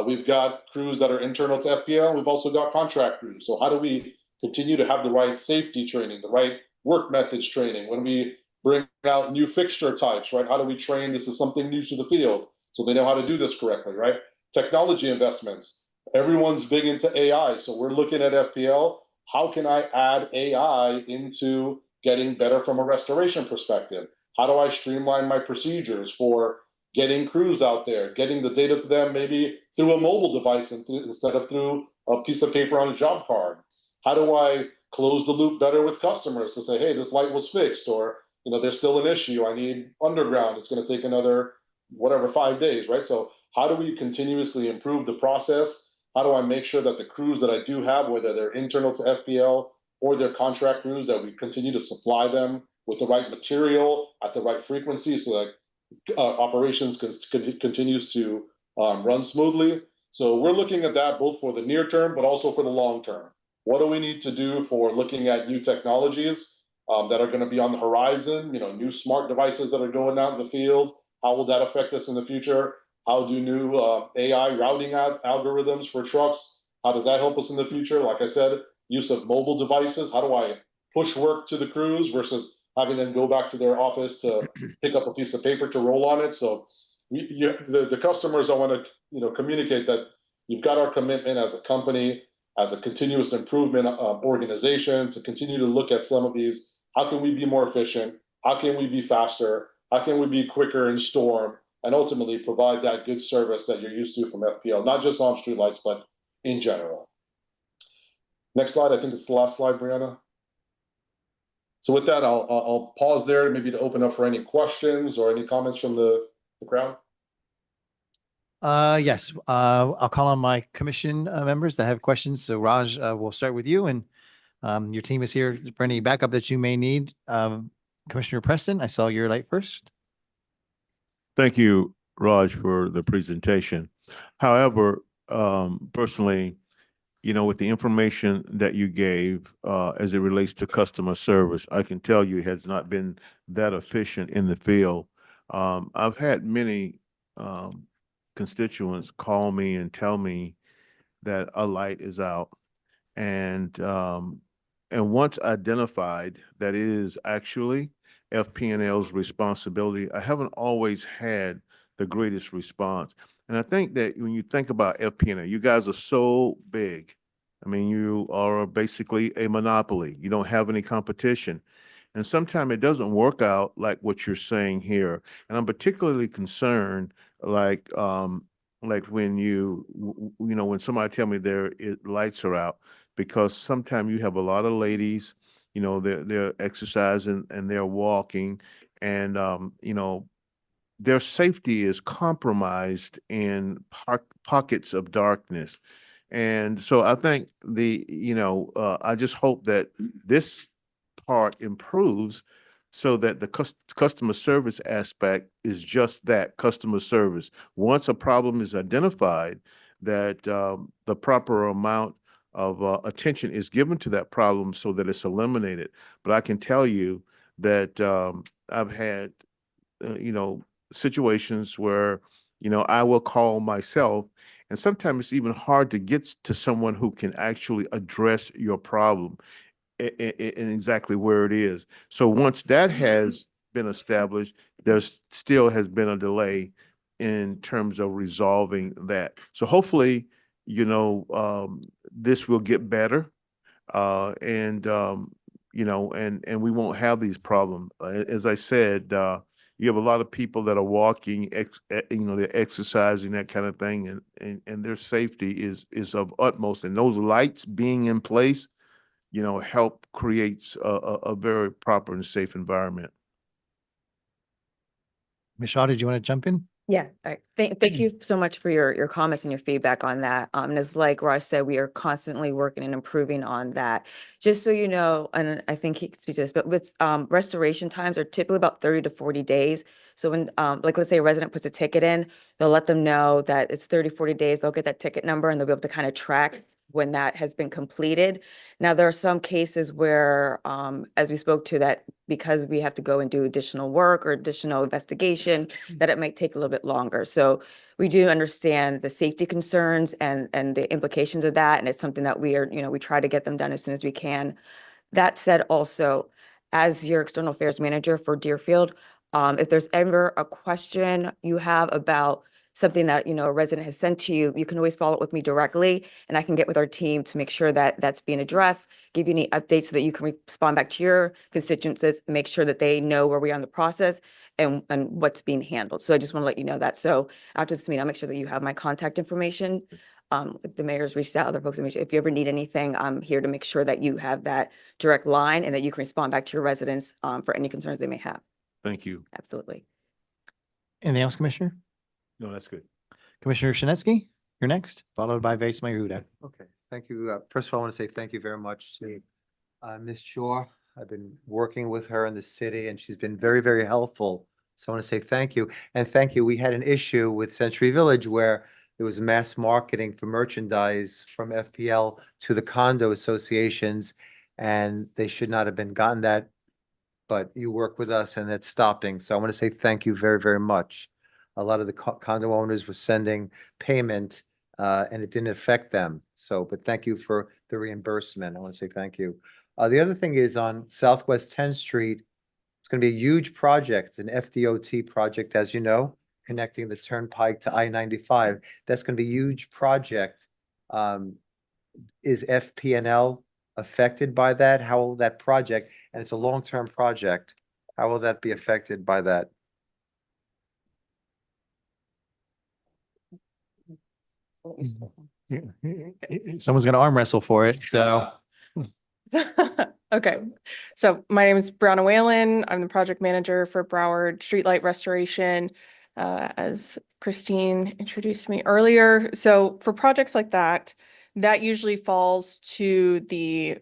We've got crews that are internal to FPL. We've also got contract crews. So how do we continue to have the right safety training, the right work methods training? When we bring out new fixture types, right? How do we train this is something new to the field so they know how to do this correctly, right? Technology investments. Everyone's big into AI. So we're looking at FPL. How can I add AI into getting better from a restoration perspective? How do I streamline my procedures for getting crews out there, getting the data to them maybe through a mobile device instead of through a piece of paper on a job card? How do I close the loop better with customers to say, hey, this light was fixed, or there's still an issue. I need underground. It's going to take another 5 days, right? So how do we continuously improve the process? How do I make sure that the crews that I do have, whether they're internal to FPL or they're contract crews, that we continue to supply them with the right material at the right frequency so that operations continues to run smoothly. So we're looking at that both for the near term, but also for the long term. What do we need to do for looking at new technologies that are going to be on the horizon? New smart devices that are going out in the field. How will that affect us in the future? How do new AI routing algorithms for trucks? How does that help us in the future? Like I said, use of mobile devices. How do I push work to the crews versus having them go back to their office to pick up a piece of paper to roll on it? So the customers, I want to communicate that you've got our commitment as a company, as a continuous improvement organization, to continue to look at some of these. How can we be more efficient? How can we be faster? How can we be quicker in storm? And ultimately provide that good service that you're used to from FPL, not just on streetlights, but in general. Next slide. I think it's the last slide, Brianna. So with that, I'll pause there, maybe to open up for any questions or any comments from the crowd. Yes, I'll call on my commission members that have questions. So Raj, we'll start with you, and your team is here for any backup that you may need. Commissioner Preston, I saw your light first. Thank you, Raj, for the presentation. However, personally, with the information that you gave as it relates to customer service, I can tell you it has not been that efficient in the field. I've had many constituents call me and tell me that a light is out, and once identified that it is actually FP&L's responsibility, I haven't always had the greatest response. And I think that when you think about FP&L, you guys are so big. I mean, you are basically a monopoly. You don't have any competition. And sometimes it doesn't work out like what you're saying here. And I'm particularly concerned, like when when somebody tell me their lights are out, because sometimes you have a lot of ladies, they're exercising and they're walking, and their safety is compromised in pockets of darkness. And so I think I just hope that this part improves so that the customer service aspect is just that, customer service. Once a problem is identified, that the proper amount of attention is given to that problem so that it's eliminated. But I can tell you that I've had, situations where, I will call myself, and sometimes it's even hard to get to someone who can actually address your problem in exactly where it is. So once that has been established, there still has been a delay in terms of resolving that. So hopefully, this will get better, and we won't have these problems. As I said, you have a lot of people that are walking, they're exercising, that kind of thing, and their safety is of utmost. And those lights being in place, help creates a very proper and safe environment. Ms. Shaw, did you want to jump in? Yeah, thank you so much for your comments and your feedback on that. And it's like Raj said, we are constantly working and improving on that. Just so you know, and I think he can speak to this, but with restoration times are typically about 30 to 40 days. So when, let's say a resident puts a ticket in, they'll let them know that it's 30, 40 days. They'll get that ticket number and they'll be able to kind of track when that has been completed. Now, there are some cases where, as we spoke to, that because we have to go and do additional work or additional investigation, that it might take a little bit longer. So we do understand the safety concerns and the implications of that. And it's something that we try to get them done as soon as we can. That said, also, as your external affairs manager for Deerfield, if there's ever a question you have about something that, a resident has sent to you, you can always follow up with me directly, and I can get with our team to make sure that that's being addressed, give you any updates so that you can respond back to your constituents, make sure that they know where we are in the process and what's being handled. So I just want to let you know that. So after this meeting, I'll make sure that you have my contact information. The mayor's reached out, other folks, if you ever need anything, I'm here to make sure that you have that direct line and that you can respond back to your residents for any concerns they may have. Thank you. Absolutely. Anything else, Commissioner? No, that's good. Commissioner Shinetsky, you're next, followed by Vice Mayor Huda. Okay, thank you. First of all, I want to say thank you very much to Ms. Shaw I've been working with her in the city and she's been very, very helpful. So I want to say thank you. And thank you. We had an issue with Century Village where there was mass marketing for merchandise from FPL to the condo associations. And they should not have been gotten that, but you work with us and that's stopping. So I want to say thank you very, very much. A lot of the condo owners were sending payment and it didn't affect them. So, but thank you for the reimbursement. I want to say thank you. The other thing is on Southwest 10th Street, it's going to be a huge project. It's an FDOT project, as you know, connecting the Turnpike to I-95. That's going to be a huge project. Is FPNL affected by that? How will that project, and it's a long-term project, how will that be affected by that? Someone's gonna arm wrestle for it, so. Okay, so my name is Brianna Whalen. I'm the project manager for Broward Streetlight Restoration, as Christine introduced me earlier. So for projects like that, that usually falls to the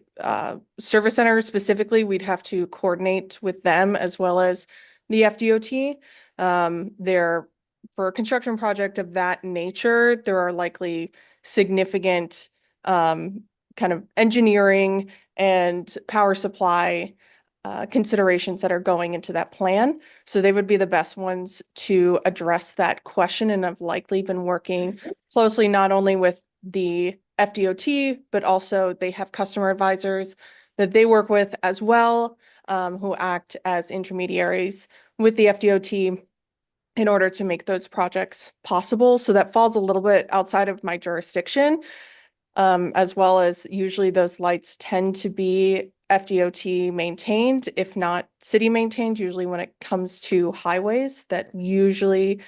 service center specifically. We'd have to coordinate with them as well as the FDOT. For a construction project of that nature, there are likely significant kind of engineering and power supply considerations that are going into that plan. So they would be the best ones to address that question, and I've likely been working closely not only with the FDOT, but also they have customer advisors that they work with as well, who act as intermediaries with the FDOT in order to make those projects possible. So that falls a little bit outside of my jurisdiction, as well as usually those lights tend to be FDOT maintained, if not city maintained. Usually when it comes to highways, that usually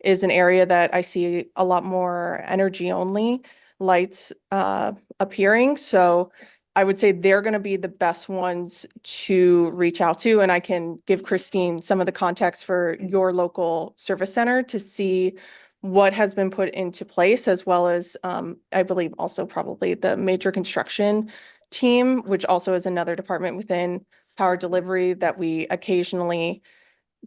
is an area that I see a lot more energy only lights appearing. So I would say they're going to be the best ones to reach out to, and I can give Christine some of the context for your local service center to see what has been put into place, as well as I believe also probably the major construction team, which also is another department within power delivery that we occasionally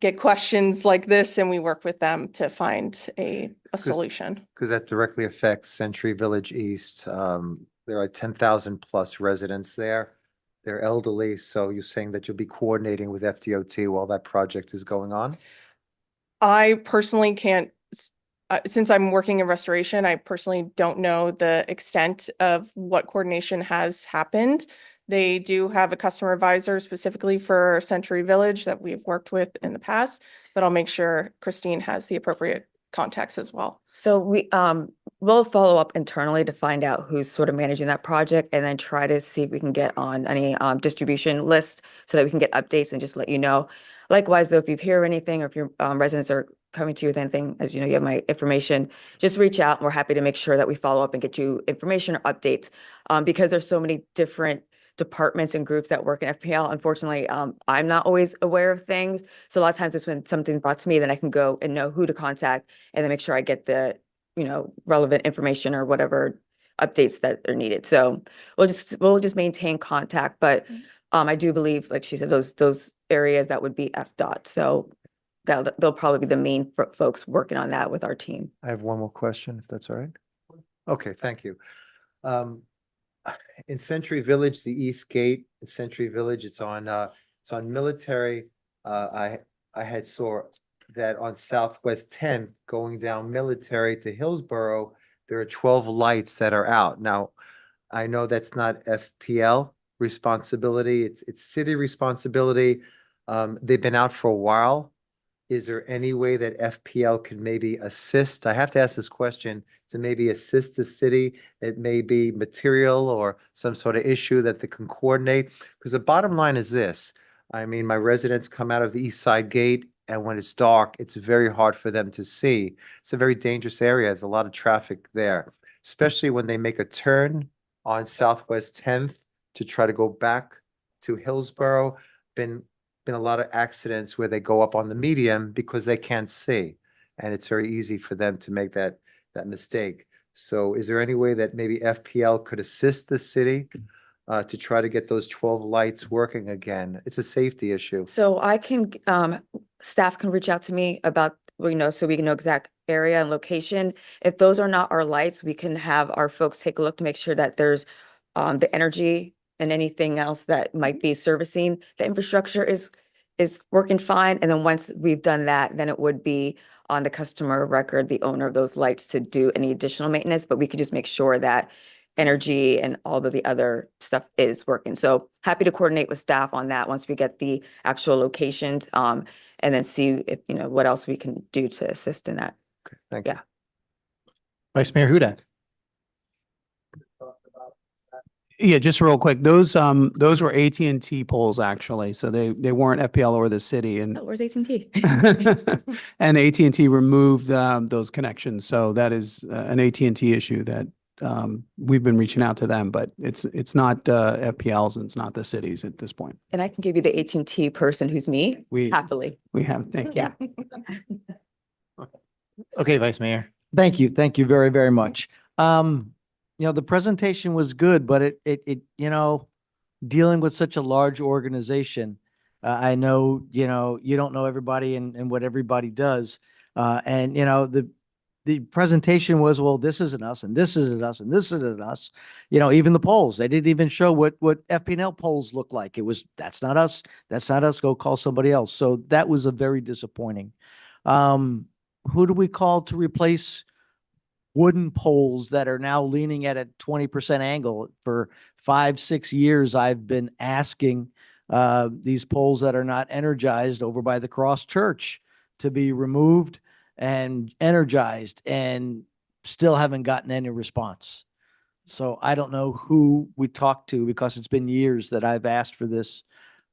get questions like this and we work with them to find a solution. Because that directly affects Century Village East. There are 10,000 plus residents there. They're elderly, so you're saying that you'll be coordinating with FDOT while that project is going on? I personally can't, since I'm working in restoration, I personally don't know the extent of what coordination has happened. They do have a customer advisor specifically for Century Village that we've worked with in the past, but I'll make sure Christine has the appropriate contacts as well. So we'll follow up internally to find out who's sort of managing that project and then try to see if we can get on any distribution list so that we can get updates and just let you know. Likewise, though, if you hear anything or if your residents are coming to you with anything, as you know, you have my information, just reach out. We're happy to make sure that we follow up and get you information or updates because there's so many different departments and groups that work in FPL. Unfortunately, I'm not always aware of things. So a lot of times it's when something's brought to me, then I can go and know who to contact and then make sure I get the, relevant information or whatever updates that are needed. So we'll just maintain contact. But I do believe, like she said, those areas that would be FDOT. So they'll probably be the main folks working on that with our team. I have one more question, if that's all right. Okay, thank you. In Century Village, the East Gate, Century Village, it's on Military. I had saw that on Southwest 10th going down Military to Hillsborough, there are 12 lights that are out. Now, I know that's not FPL responsibility, it's city responsibility. They've been out for a while. Is there any way that FPL can maybe assist? I have to ask this question to maybe assist the city. It may be material or some sort of issue that they can coordinate. Because the bottom line is this. I mean, my residents come out of the East Side Gate, and when it's dark, it's very hard for them to see. It's a very dangerous area. There's a lot of traffic there, especially when they make a turn on Southwest 10th to try to go back to Hillsborough. Been a lot of accidents where they go up on the median because they can't see, and it's very easy for them to make that mistake. So is there any way that maybe FPL could assist the city to try to get those 12 lights working again? It's a safety issue. So I can, staff can reach out to me about, so we can know exact area and location. If those are not our lights, we can have our folks take a look to make sure that there's the energy and anything else that might be servicing the infrastructure is working fine. And then once we've done that, then it would be on the customer record, the owner of those lights, to do any additional maintenance, but we could just make sure that energy and all of the other stuff is working. So happy to coordinate with staff on that once we get the actual locations, and then see if, what else we can do to assist in that. Okay, thank you. Yeah. Vice Mayor Hudak. Yeah, just real quick, those were AT&T poles actually, so they weren't FPL or the city, and Oh, where's AT&T? and AT&T removed those connections, so that is an AT&T issue that we've been reaching out to them, but it's not FPLs and it's not the cities at this point. And I can give you the AT&T person who's me, happily. We have, thank you. Yeah. Okay, Vice Mayor. Thank you. Thank you very, very much. The presentation was good, but it dealing with such a large organization, I know, you don't know everybody and what everybody does. And the presentation was, well, this isn't us and this isn't us and this isn't us. Even the polls, they didn't even show what FP&L polls look like. It was, that's not us. That's not us. Go call somebody else. So that was a very disappointing. Who do we call to replace wooden poles that are now leaning at a 20% angle? For 5-6 years, I've been asking these poles that are not energized over by the Cross Church to be removed and energized, and still haven't gotten any response. So I don't know who we talked to, because it's been years that I've asked for this.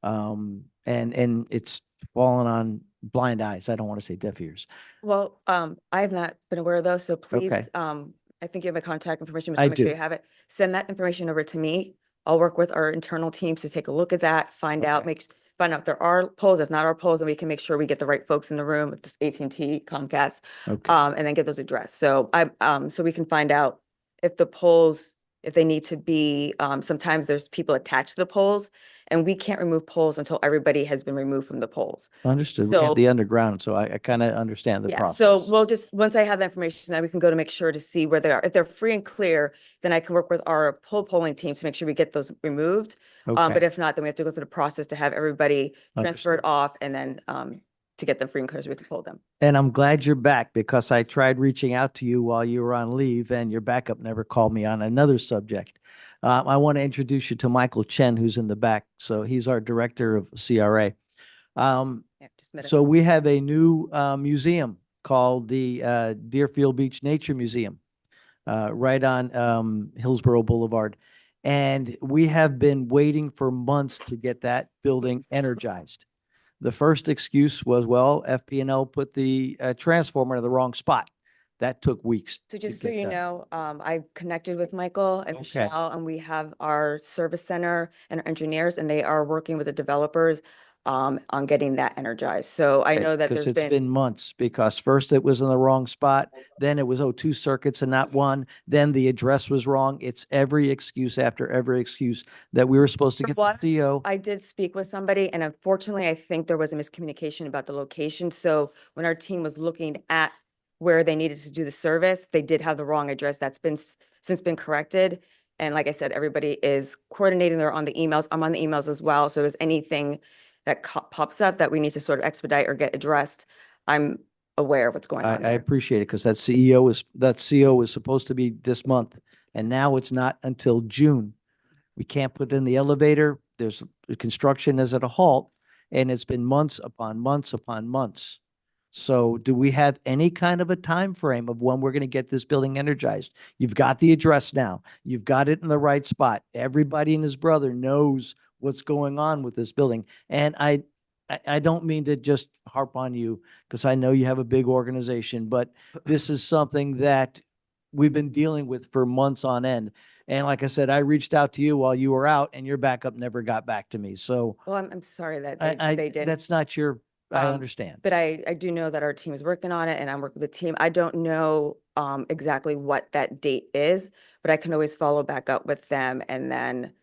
And it's fallen on blind eyes. I don't want to say deaf ears. Well, I have not been aware of those, so please, Okay. I think you have my contact information, I but make sure do. you have it. Send that information over to me. I'll work with our internal teams to take a look at that, find out if there are polls. If not our polls, then we can make sure we get the right folks in the room with this AT&T, Comcast, Okay. and then get those addressed. So so we can find out if the polls, if they need to be, sometimes there's people attached to the polls, and we can't remove polls until everybody has been removed from the polls. Understood. We So- have the underground, so I kind of understand the Yeah, process. so we'll just, once I have the information, then we can go to make sure to see where they are. If they're free and clear, then I can work with our polling team to make sure we get those removed. But Okay. if not, then we have to go through the process to have everybody transferred off, and then to get them free and clear so we can pull them. And I'm glad you're back, because I tried reaching out to you while you were on leave and your backup never called me on another subject. I want to introduce you to Michael Chen, who's in the back. So he's our director of CRA. Yeah, just a minute. So we have a new museum called the Deerfield Beach Nature Museum, right on Hillsborough Boulevard. And we have been waiting for months to get that building energized. The first excuse was, well, FP&L put the transformer in the wrong spot. That took weeks. So to just so get you done. know, I connected with Michael and Okay. Michelle, and we have our service center and our engineers, and they are working with the developers on getting that energized. So I know that Because there's it's been months, because first it was in the wrong spot, then it was, 2 circuits and not one, then the address was wrong. It's every excuse after every excuse that we were supposed to There get was- the CO. I did speak with somebody, and unfortunately, I think there was a miscommunication about the location. So when our team was looking at where they needed to do the service, they did have the wrong address. That's been since been corrected. And like I said, everybody is coordinating. They're on the emails. I'm on the emails as well. So if there's anything that pops up that we need to sort of expedite or get addressed, I'm aware of what's going on I there. appreciate it, because that CO was supposed to be this month, and now it's not until June. We can't put in the elevator. The construction is at a halt, and it's been months upon months upon months. So do we have any kind of a time frame of when we're going to get this building energized? You've got the address now. You've got it in the right spot. Everybody and his brother knows what's going on with this building. And I don't mean to just harp on you, because I know you have a big organization, but this is something that we've been dealing with for months on end. And like I said, I reached out to you while you were out, and your backup never got back to me. So Well, I'm sorry that they did. that's not your, I Um, understand. But I do know that our team is working on it, and I'm working with the team. I don't know exactly what that date is, but I can always follow back up with them and then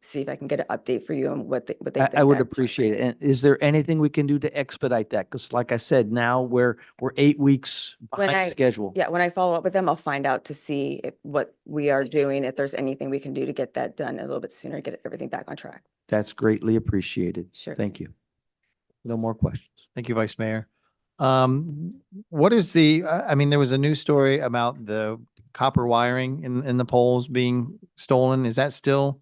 see if I can get an update for you on what they think. I would that- appreciate it. And is there anything we can do to expedite that? Because like I said, now we're 8 weeks When behind schedule. Yeah, when I follow up with them, I'll find out to see what we are doing, if there's anything we can do to get that done a little bit sooner, get everything back on track. That's greatly appreciated. Sure. Thank you. No more questions. Thank you, Vice Mayor. What is I mean, there was a news story about the copper wiring in the poles being stolen. Is that still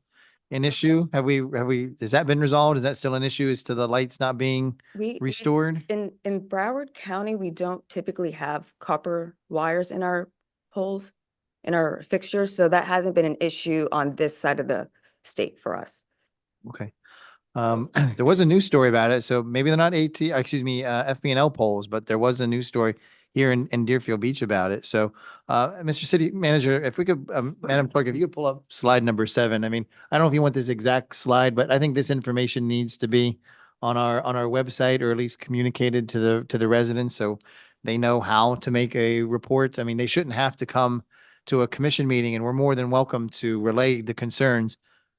an issue? Has that been resolved? Is that still an issue as to the lights not being restored? In Broward County, we don't typically have copper wires in our poles, in our fixtures, so that hasn't been an issue on this side of the state for us. Okay. There was a news story about it, so maybe they're not FB&L polls, but there was a news story here in Deerfield Beach about it. So, Mr. City Manager, if we could, Madam Clerk, if you could pull up slide number 7. I mean, I don't know if you want this exact slide, but I think this information needs to be on our website, or at least communicated to the residents so they know how to make a report. I mean, they shouldn't have to come to a commission meeting, and we're more than welcome to relay the concerns.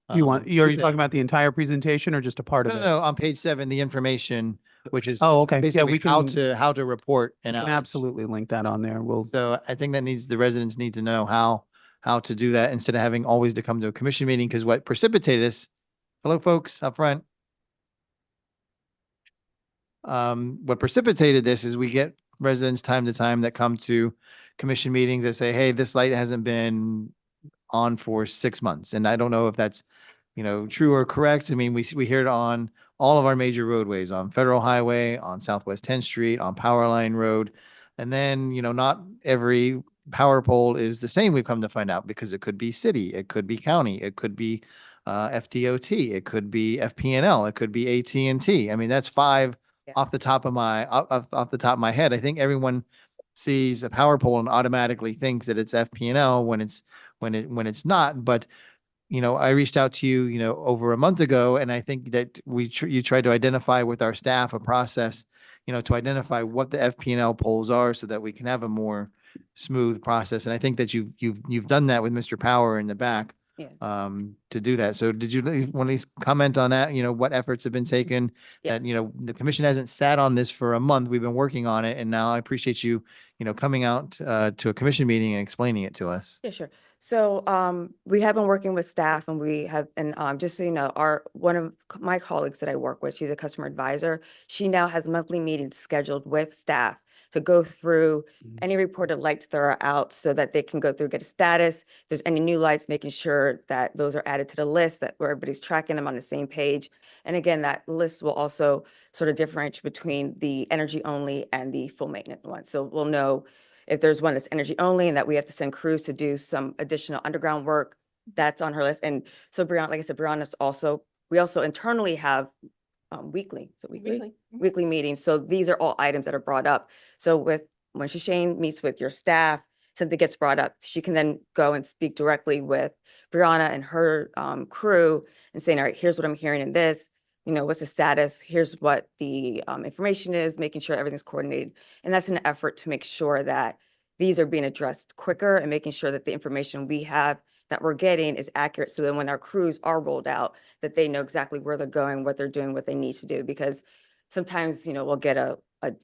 Are you talking about the entire presentation or just a part of it? No, on page 7, the information, which is Oh, okay. Yeah, basically we can, how to report we and can absolutely link that on there. So I think the residents need to know how to do that instead of having always to come to a commission meeting, because what precipitated this, hello, folks up front. What precipitated this is we get residents time to time that come to commission meetings that say, hey, this light hasn't been on for 6 months. And I don't know if that's, true or correct. I mean, we hear it on all of our major roadways, on Federal Highway, on Southwest 10th Street, on Power Line Road. And then, not every power pole is the same, we've come to find out, because it could be city, it could be county, it could be FDOT, it could be FP&L, it could be AT&T. I mean, that's 5 off the top of my head. I think everyone sees a power pole and automatically thinks that it's FP&L when it's not. But I reached out to you, over a month ago, and I think that you tried to identify with our staff a process, to identify what the FP&L poles are so that we can have a more smooth process. And I think that you've done that with Mr. Power in the back. Yeah. To do that. So did you want to at least comment on that? What efforts have been taken? Yeah. That, the commission hasn't sat on this for a month. We've been working on it. And now I appreciate you, coming out to a commission meeting and explaining it to us. Yeah, sure. So we have been working with staff, and just so you know, one of my colleagues that I work with, she's a customer advisor. She now has monthly meetings scheduled with staff to go through any reported lights that are out so that they can go through, get a status. If there's any new lights, making sure that those are added to the list, that where everybody's tracking them on the same page. And again, that list will also sort of differentiate between the energy only and the full maintenance one. So we'll know if there's one that's energy only and that we have to send crews to do some additional underground work, that's on her list. And so Brianna, like I said, we also internally have weekly meetings. So these are all items that are brought up. So when Shane meets with your staff, something gets brought up, she can then go and speak directly with Brianna and her crew and saying, all right, here's what I'm hearing in this, what's the status? Here's what the information is, making sure everything's coordinated. And that's an effort to make sure that these are being addressed quicker and making sure that the information we have that we're getting is accurate. So then when our crews are rolled out, that they know exactly where they're going, what they're doing, what they need to do. Because sometimes, we'll get a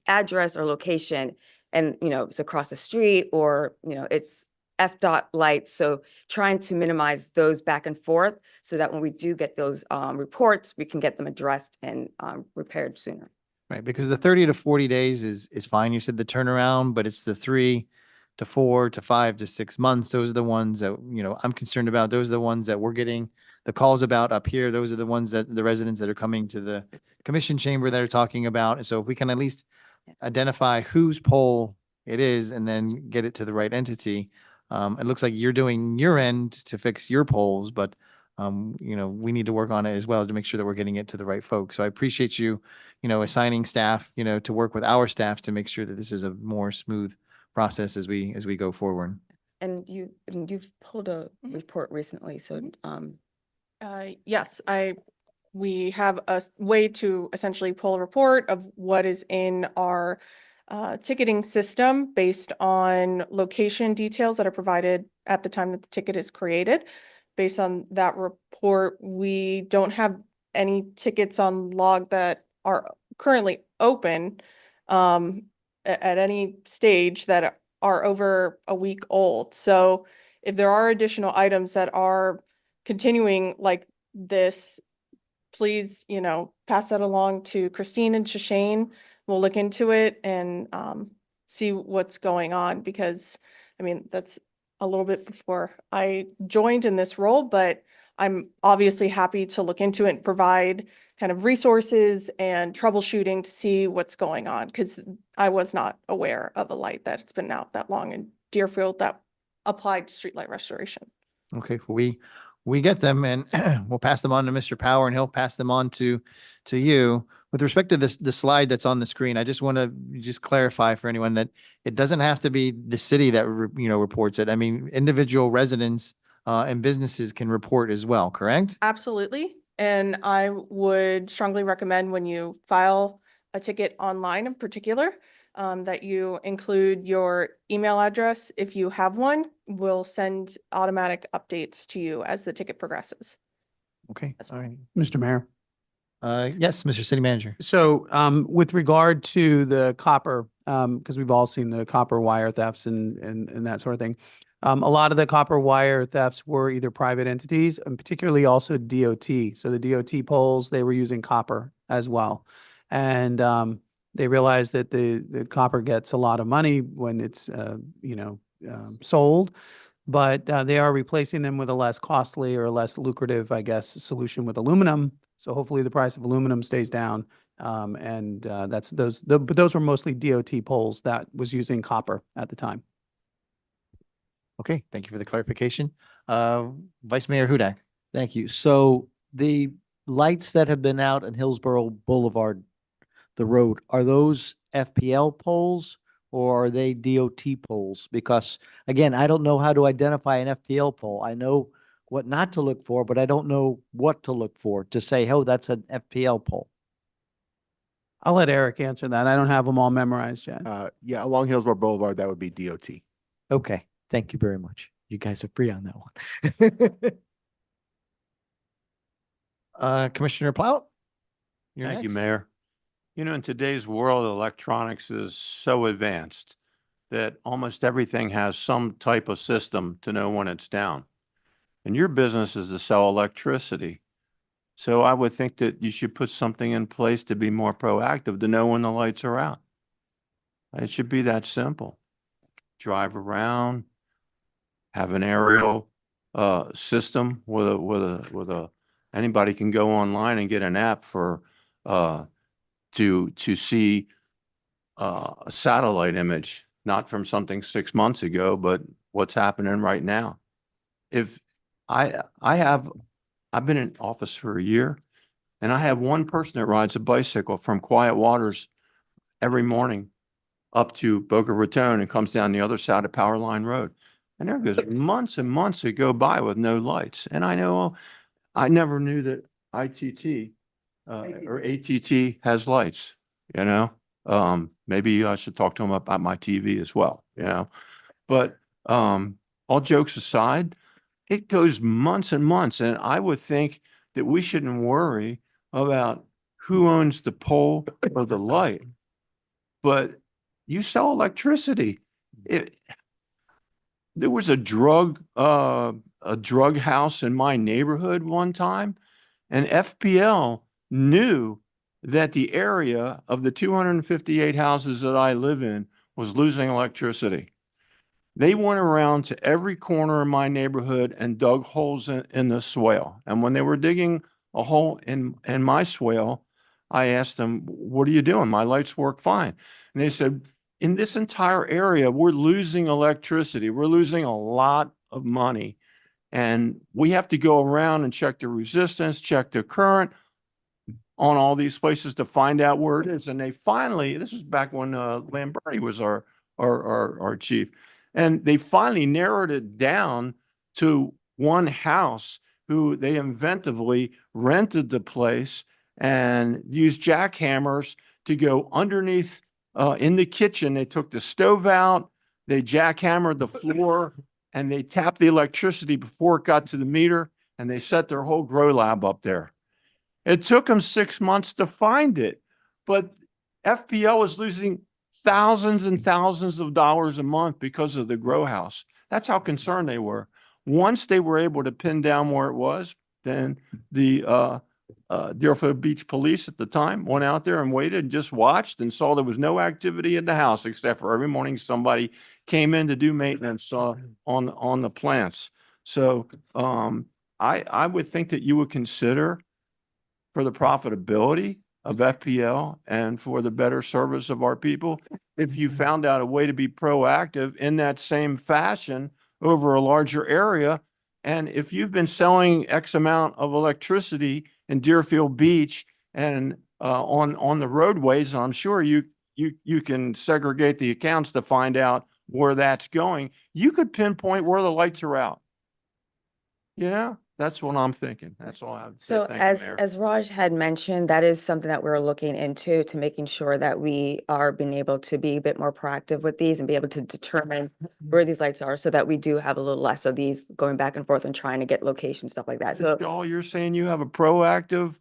address or location and, it's across the street, or, it's FDOT lights. So trying to minimize those back and forth so that when we do get those reports, we can get them addressed and repaired sooner. Right, because the 30 to 40 days is fine. You said the turnaround, but it's the 3 to 4 to 5 to 6 months. Those are the ones that, I'm concerned about. Those are the ones that we're getting the calls about up here. Those are the ones that the residents that are coming to the commission chamber that are talking about. And so if we can at least identify whose pole it is and then get it to the right entity. It looks like you're doing your end to fix your poles, but we need to work on it as well to make sure that we're getting it to the right folks. So I appreciate you, assigning staff, to work with our staff to make sure that this is a more smooth process as we go forward. And you've pulled a report recently, so Yes, we have a way to essentially pull a report of what is in our ticketing system based on location details that are provided at the time that the ticket is created. based on that report, we don't have any tickets on log that are currently open at any stage that are over a week old. So if there are additional items that are continuing like this, please, pass that along to Christine and Shashane. We'll look into it and see what's going on, because that's a little bit before I joined in this role, but I'm obviously happy to look into it and provide kind of resources and troubleshooting to see what's going on, because I was not aware of a light that's been out that long in Deerfield that applied to streetlight restoration. Okay, we get them and we'll pass them on to Mr. Power and he'll pass them on to you. With respect to the slide that's on the screen, I just want to just clarify for anyone that it doesn't have to be the city that, reports it. I mean, individual residents and businesses can report as well, correct? Absolutely. And I would strongly recommend when you file a ticket online in particular, that you include your email address. If you have one, we'll send automatic updates to you as the ticket progresses. Okay, all right. Mr. Mayor. Yes, Mr. City Manager. So with regard to the copper, because we've all seen the copper wire thefts and that sort of thing. A lot of the copper wire thefts were either private entities and particularly also DOT. So the DOT poles, they were using copper as well. And they realized that the copper gets a lot of money when it's, sold. But they are replacing them with a less costly or less lucrative, I guess, solution with aluminum. So hopefully the price of aluminum stays down. But those were mostly DOT poles that was using copper at the time. Okay, thank you for the clarification. Vice Mayor Hudak. Thank you. So the lights that have been out on Hillsborough Boulevard, the road, are those FPL poles or are they DOT poles? Because again, I don't know how to identify an FPL pole. I know what not to look for, but I don't know what to look for to say, oh, that's an FPL pole. I'll let Eric answer that. I don't have them all memorized yet. Yeah, along Hillsborough Boulevard, that would be DOT. Okay, thank you very much. You guys are free on that one. Commissioner Plout? You're Thank you, next. Mayor. In today's world, electronics is so advanced that almost everything has some type of system to know when it's down. And your business is to sell electricity. So I would think that you should put something in place to be more proactive, to know when the lights are out. It should be that simple. Drive around, have an aerial system anybody can go online and get an app for to see a satellite image, not from something 6 months ago, but what's happening right now. If I've been in office for a year, and I have one person that rides a bicycle from Quiet Waters every morning up to Boca Raton and comes down the other side of Power Line Road. And there goes months and months that go by with no lights. And I never knew that ITT or ATT has lights, maybe I should talk to them about my TV as well, but all jokes aside, it goes months and months. And I would think that we shouldn't worry about who owns the pole or the light, but you sell electricity. There was a drug house in my neighborhood one time, and FPL knew that the area of the 258 houses that I live in was losing electricity. They went around to every corner of my neighborhood and dug holes in the swale. And when they were digging a hole in my swale, I asked them, what are you doing? My lights work fine. And they said, in this entire area, we're losing electricity. We're losing a lot of money. And we have to go around and check the resistance, check the current on all these places to find out where it is. And they finally, this is back when Lamberti was our chief, and they finally narrowed it down to one house who they inventively rented the place and used jackhammers to go underneath in the kitchen. They took the stove out, they jackhammered the floor and they tapped the electricity before it got to the meter, and they set their whole grow lab up there. It took them 6 months to find it, but FPL was losing thousands and thousands of dollars a month because of the grow house. That's how concerned they were. Once they were able to pin down where it was, then the Deerfield Beach Police at the time went out there and waited and just watched and saw there was no activity in the house, except for every morning somebody came in to do maintenance on the plants. So I would think that you would consider, for the profitability of FPL and for the better service of our people, if you found out a way to be proactive in that same fashion over a larger area. And if you've been selling X amount of electricity in Deerfield Beach and on the roadways, I'm sure you can segregate the accounts to find out where that's going. You could pinpoint where the lights are out. You know, that's what I'm thinking. That's all I have to say. So Thank you, Mayor. as Raj had mentioned, that is something that we're looking into, to making sure that we are being able to be a bit more proactive with these and be able to determine where these lights are, so that we do have a little less of these going back and forth and trying to get locations, stuff like that. So All you're saying you have a proactive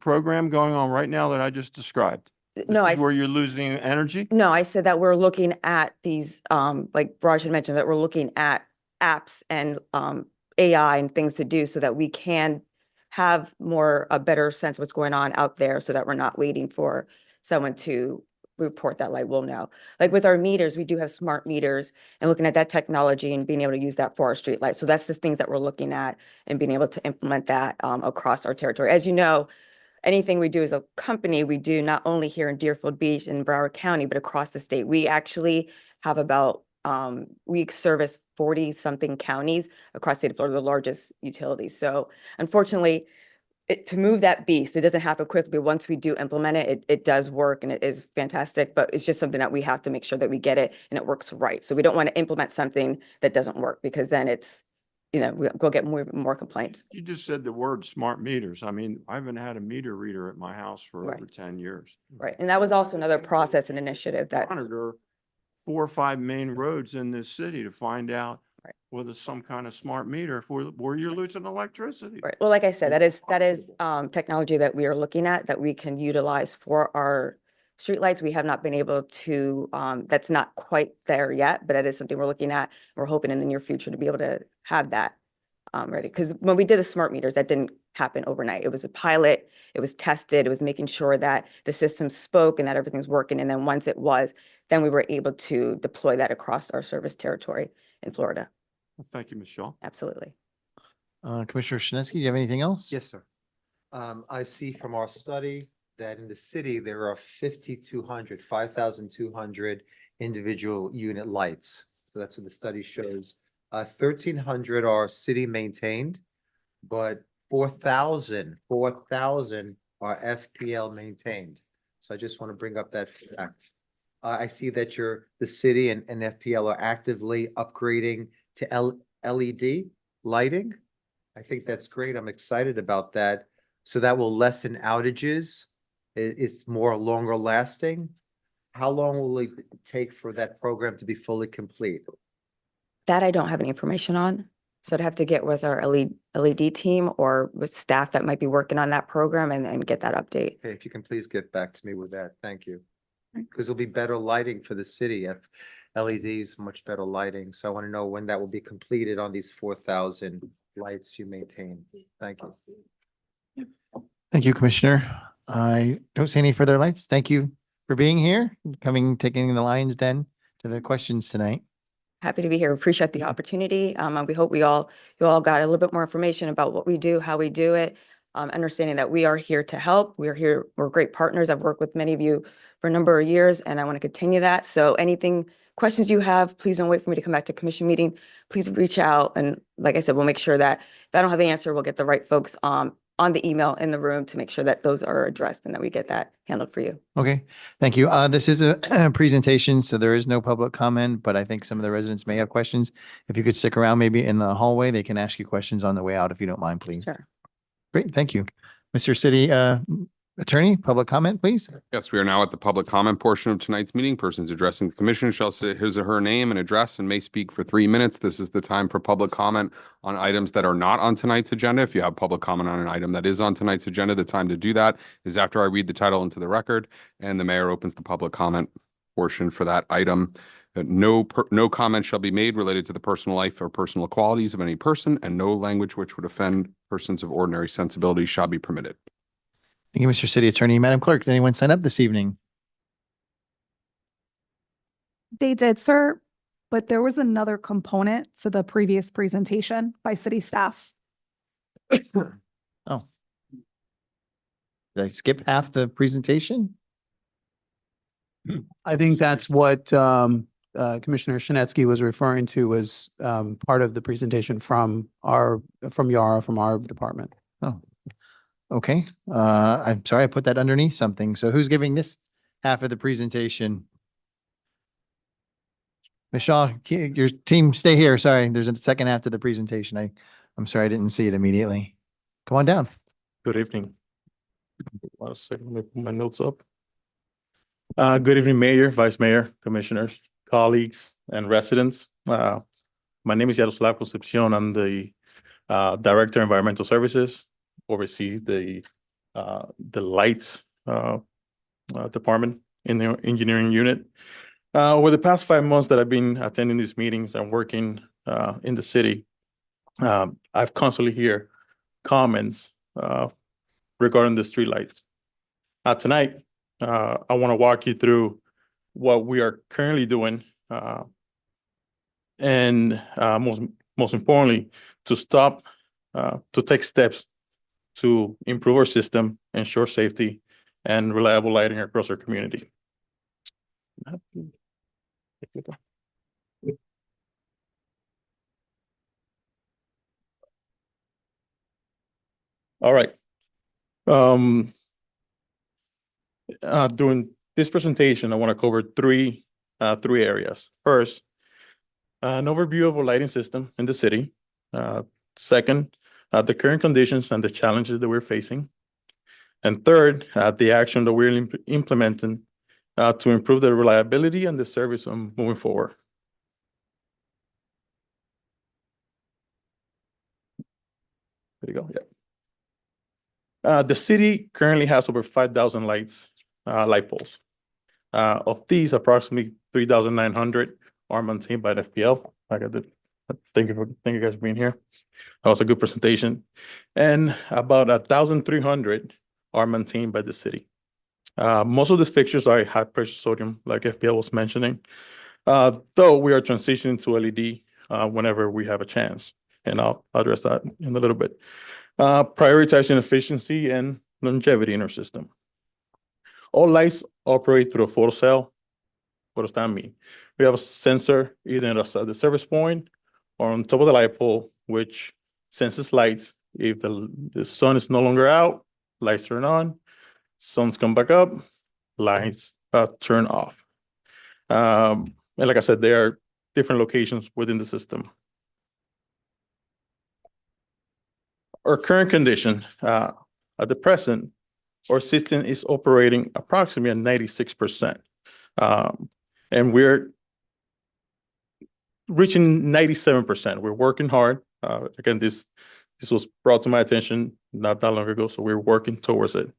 program going on right now that I just described. no, This is where you're losing energy? no, I said that we're looking at these, like Raj had mentioned, that we're looking at apps and AI and things to do so that we can have a better sense of what's going on out there, so that we're not waiting for someone to report that light. We'll know. Like with our meters, we do have smart meters, and looking at that technology and being able to use that for our street lights. So that's the things that we're looking at and being able to implement that across our territory. As you know, anything we do as a company, we do not only here in Deerfield Beach and Broward County, but across the state. We actually have about we service 40-something counties across the state of Florida, the largest utilities. So unfortunately, to move that beast, it doesn't happen quickly. Once we do implement it, it does work, and it is fantastic, but it's just something that we have to make sure that we get it and it works right. So we don't want to implement something that doesn't work, because then it's, we'll get more complaints. You just said the word smart meters. I mean, I haven't had a meter reader at my house for Right. over 10 years. Right. And that was also another process and initiative that, Monitor 4 or 5 main roads in this city to find out Right. whether some kind of smart meter where you're losing electricity. right. Well, like I said, that is technology that we are looking at, that we can utilize for our streetlights. We have not been able to, that's not quite there yet, but that is something we're looking at. We're hoping in the near future to be able to have that ready. Because when we did the smart meters, that didn't happen overnight. It was a pilot, it was tested, it was making sure that the system spoke and that everything's working. And then once it was, then we were able to deploy that across our service territory in Florida. Well, thank you, Ms. Shaw. Absolutely. Commissioner Shinesky, do you have anything else? Yes, sir. I see from our study that in the city, there are 5,200 individual unit lights. So that's what the study shows. 1,300 are city maintained, but 4,000 are FPL maintained. So I just want to bring up that fact. I see that the city and FPL are actively upgrading to LED lighting. I think that's great. I'm excited about that. So that will lessen outages. It's more longer lasting. How long will it take for that program to be fully complete? That I don't have any information on. So I'd have to get with our LED team or with staff that might be working on that program and get that update. Okay, if you can please get back to me with that. Thank you. Because there'll be better lighting for the city. LEDs, much better lighting. So I want to know when that will be completed on these 4,000 lights you maintain. Thank you. Thank you, Commissioner. I don't see any further lights. Thank you for being here, taking the Lions Den to the questions tonight. Happy to be here. Appreciate the opportunity. We hope you all got a little bit more information about what we do, how we do it, understanding that we are here to help. We're great partners. I've worked with many of you for a number of years, and I want to continue that. So questions you have, please don't wait for me to come back to commission meeting. Please reach out. And like I said, we'll make sure that if I don't have the answer, we'll get the right folks on the email in the room to make sure that those are addressed and that we get that handled for you. Okay, thank you. This is a presentation, so there is no public comment, but I think some of the residents may have questions. If you could stick around maybe in the hallway, they can ask you questions on the way out if you don't mind, please. Sure. Great, thank you. Mr. City Attorney, public comment, please. Yes, we are now at the public comment portion of tonight's meeting. Persons addressing the commission shall say his or her name and address and may speak for 3 minutes. This is the time for public comment on items that are not on tonight's agenda. If you have public comment on an item that is on tonight's agenda, the time to do that is after I read the title into the record and the mayor opens the public comment portion for that item. No comment shall be made related to the personal life or personal qualities of any person, and no language which would offend persons of ordinary sensibility shall be permitted. Thank you, Mr. City Attorney. Madam Clerk, did anyone sign up this evening? They did, sir, but there was another component to the previous presentation by city staff. Oh. Did I skip half the presentation? I think that's what Commissioner Shinetsky was referring to was part of the presentation from Yara, from our department. Oh, okay. I'm sorry, I put that underneath something. So who's giving this half of the presentation? Ms. Shaw, your team, stay here. Sorry, there's a second half to the presentation. I'm sorry, I didn't see it immediately. Come on down. Good evening. 1 second, let me put my notes up. Good evening, Mayor, Vice Mayor, Commissioners, colleagues, and residents. My name is Yaroslav Concepcion. I'm the Director of Environmental Services, oversee the lights department in the engineering unit. Over the past 5 months that I've been attending these meetings and working in the city, I've constantly hear comments regarding the streetlights. Tonight, I want to walk you through what we are currently doing, and most importantly, to take steps to improve our system, ensure safety, and reliable lighting across our community. All right. During this presentation, I want to cover three areas. First, an overview of our lighting system in the city. Second, the current conditions and the challenges that we're facing. And third, the action that we're implementing to improve the reliability and the service moving forward. There you go. Yeah. The city currently has over 5,000 light poles. Of these, approximately 3,900 are maintained by the FPL. Thank you guys for being here. That was a good presentation. And about 1,300 are maintained by the city. Most of these fixtures are high pressure sodium, like FPL was mentioning, though we are transitioning to LED whenever we have a chance. And I'll address that in a little bit. Prioritizing efficiency and longevity in our system. All lights operate through a photocell. What does that mean? We have a sensor either at the service point or on top of the light pole, which senses lights. If the sun is no longer out, lights turn on. Suns come back up, lights turn off. And like I said, there are different locations within the system. Our current condition, at the present, our system is operating approximately at 96%. And we're reaching 97%. We're working hard. Again, this was brought to my attention not that long ago, so we're working towards it.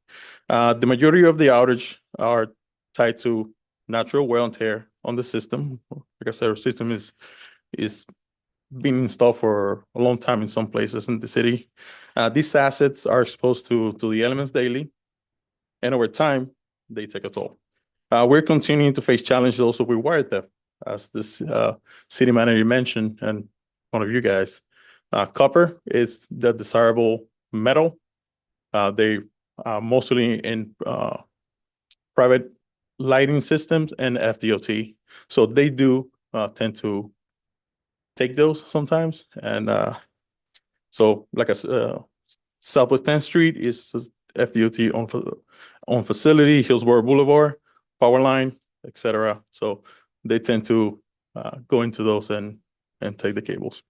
The majority of the outage are tied to natural wear and tear on the system. Like I said, our system is been installed for a long time in some places in the city. These assets are exposed to the elements daily, and over time, they take a toll. We're continuing to face challenges also with wire theft, as this city manager mentioned, and one of you guys. Copper is the desirable metal. They mostly in private lighting systems and FDOT. So they do tend to take those sometimes. And so like I said, Southwest 10th Street is FDOT on facility, Hillsborough Boulevard, power line, etc. So they tend to go into those and take the cables.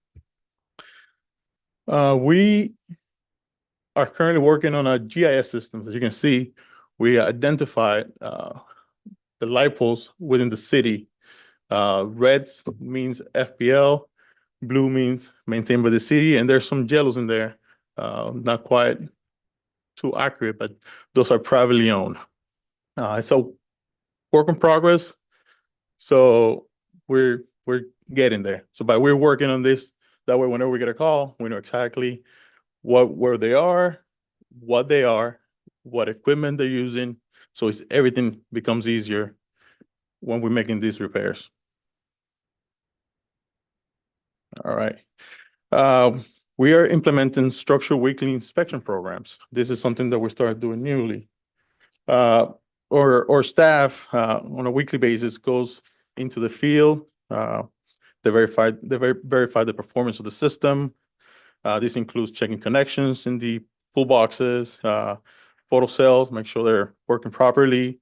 We are currently working on a GIS system. As you can see, we identified the light poles within the city. Reds means FPL, blue means maintained by the city, and there's some yellows in there. Not quite too accurate, but those are privately owned. It's a work in progress. So we're getting there. So by we're working on this, that way whenever we get a call, we know exactly where they are, what equipment they're using. So everything becomes easier when we're making these repairs. All right. We are implementing structural weekly inspection programs. This is something that we started doing newly. Or staff on a weekly basis goes into the field. They verify the performance of the system. This includes checking connections in the pool boxes, photo cells, make sure they're working properly,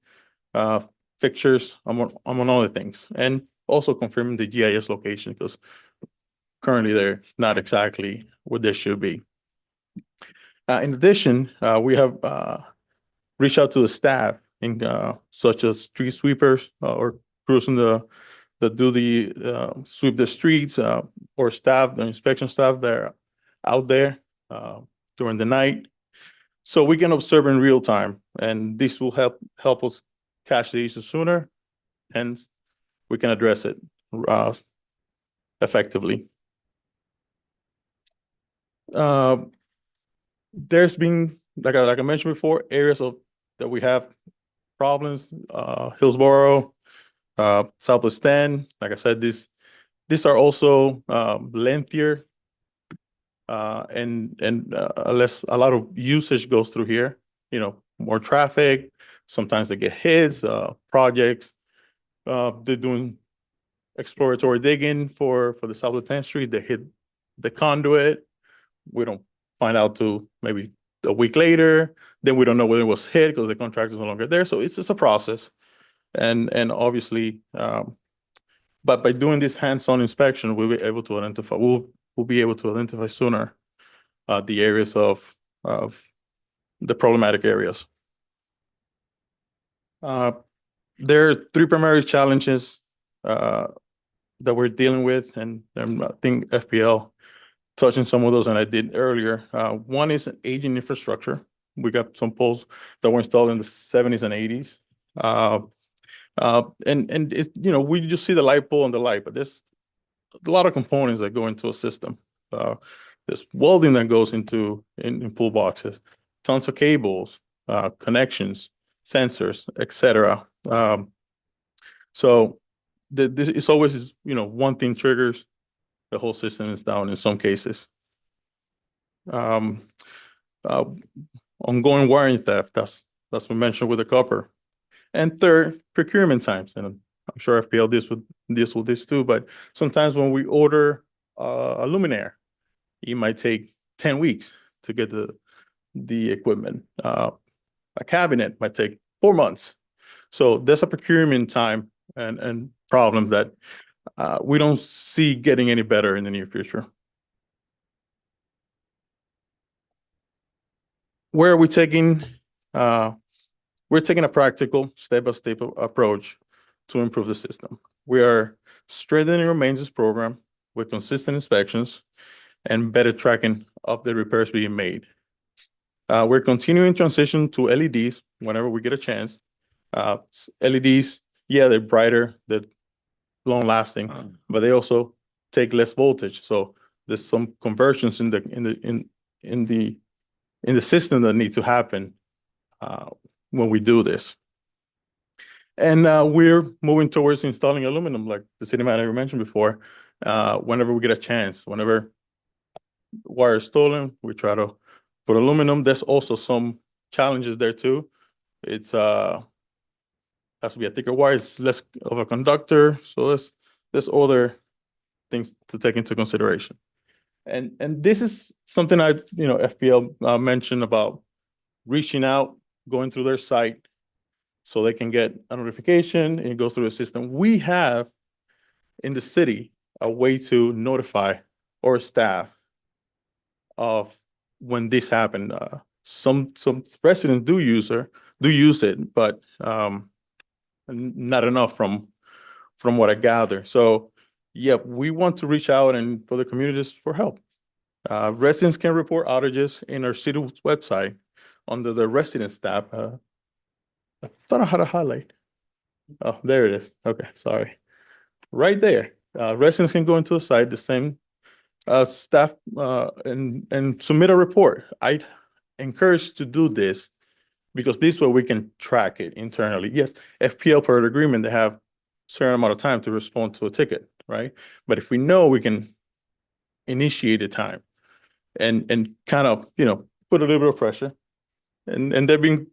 fixtures, among other things, and also confirming the GIS location because currently they're not exactly what they should be. In addition, we have reached out to the staff, such as street sweepers or crews that do the sweep the streets, or staff, the inspection staff that are out there during the night. So we can observe in real time, and this will help us catch the issue sooner, and we can address it effectively. There's been, like I mentioned before, areas that we have problems. Hillsborough, Southwest 10. Like I said, these are also lengthier, and less, a lot of usage goes through here. More traffic. Sometimes they get hits. Projects. They're doing exploratory digging for the Southwest 10th Street. They hit the conduit. We don't find out till maybe a week later. Then we don't know whether it was hit because the contractor is no longer there. So it's just a process. And obviously, but by doing this hands-on inspection, we'll be able to identify. We'll be able to identify sooner the areas of the problematic areas. There are three primary challenges that we're dealing with, and I think FPL touching some of those, and I did earlier. One is an aging infrastructure. We got some poles that were installed in the 70s and 80s. And it's, we just see the light pole and the light, but there's a lot of components that go into a system. There's welding that goes into in pool boxes, tons of cables, connections, sensors, etc. So this is always, one thing triggers, the whole system is down in some cases. Ongoing wiring theft, that's what mentioned with the copper. And third, procurement times. And I'm sure FPL deals with this too, but sometimes when we order a luminaire, it might take 10 weeks to get the equipment. A cabinet might take 4 months. So there's a procurement time and problem that we don't see getting any better in the near future. Where are we taking? We're taking a practical, step-by-step approach to improve the system. We are strengthening our maintenance program with consistent inspections and better tracking of the repairs being made. We're continuing transition to LEDs whenever we get a chance. LEDs, yeah, they're brighter, they're long-lasting, but they also take less voltage. So there's some conversions in the system that need to happen when we do this. And we're moving towards installing aluminum, like the city manager mentioned before. Whenever we get a chance, whenever wire is stolen, we try to put aluminum. There's also some challenges there too. It's has to be a thicker wire, it's less of a conductor. So there's other things to take into consideration. And this is something FPL mentioned about reaching out, going through their site so they can get a notification and go through the system. We have in the city a way to notify our staff of when this happened. Some residents do use do use it, but not enough from what I gather. So, yeah, we want to reach out and for the communities for help. Residents can report outages in our city's website under the residents tab. I thought I had a highlight. Oh, there it is. Okay, sorry. Right there, residents can go into the site, the same staff, and submit a report. I encourage to do this because this way we can track it internally. Yes, FPL per agreement, they have certain amount of time to respond to a ticket, right? But if we know, we can initiate the time and kind of, put a little bit of pressure. And they've been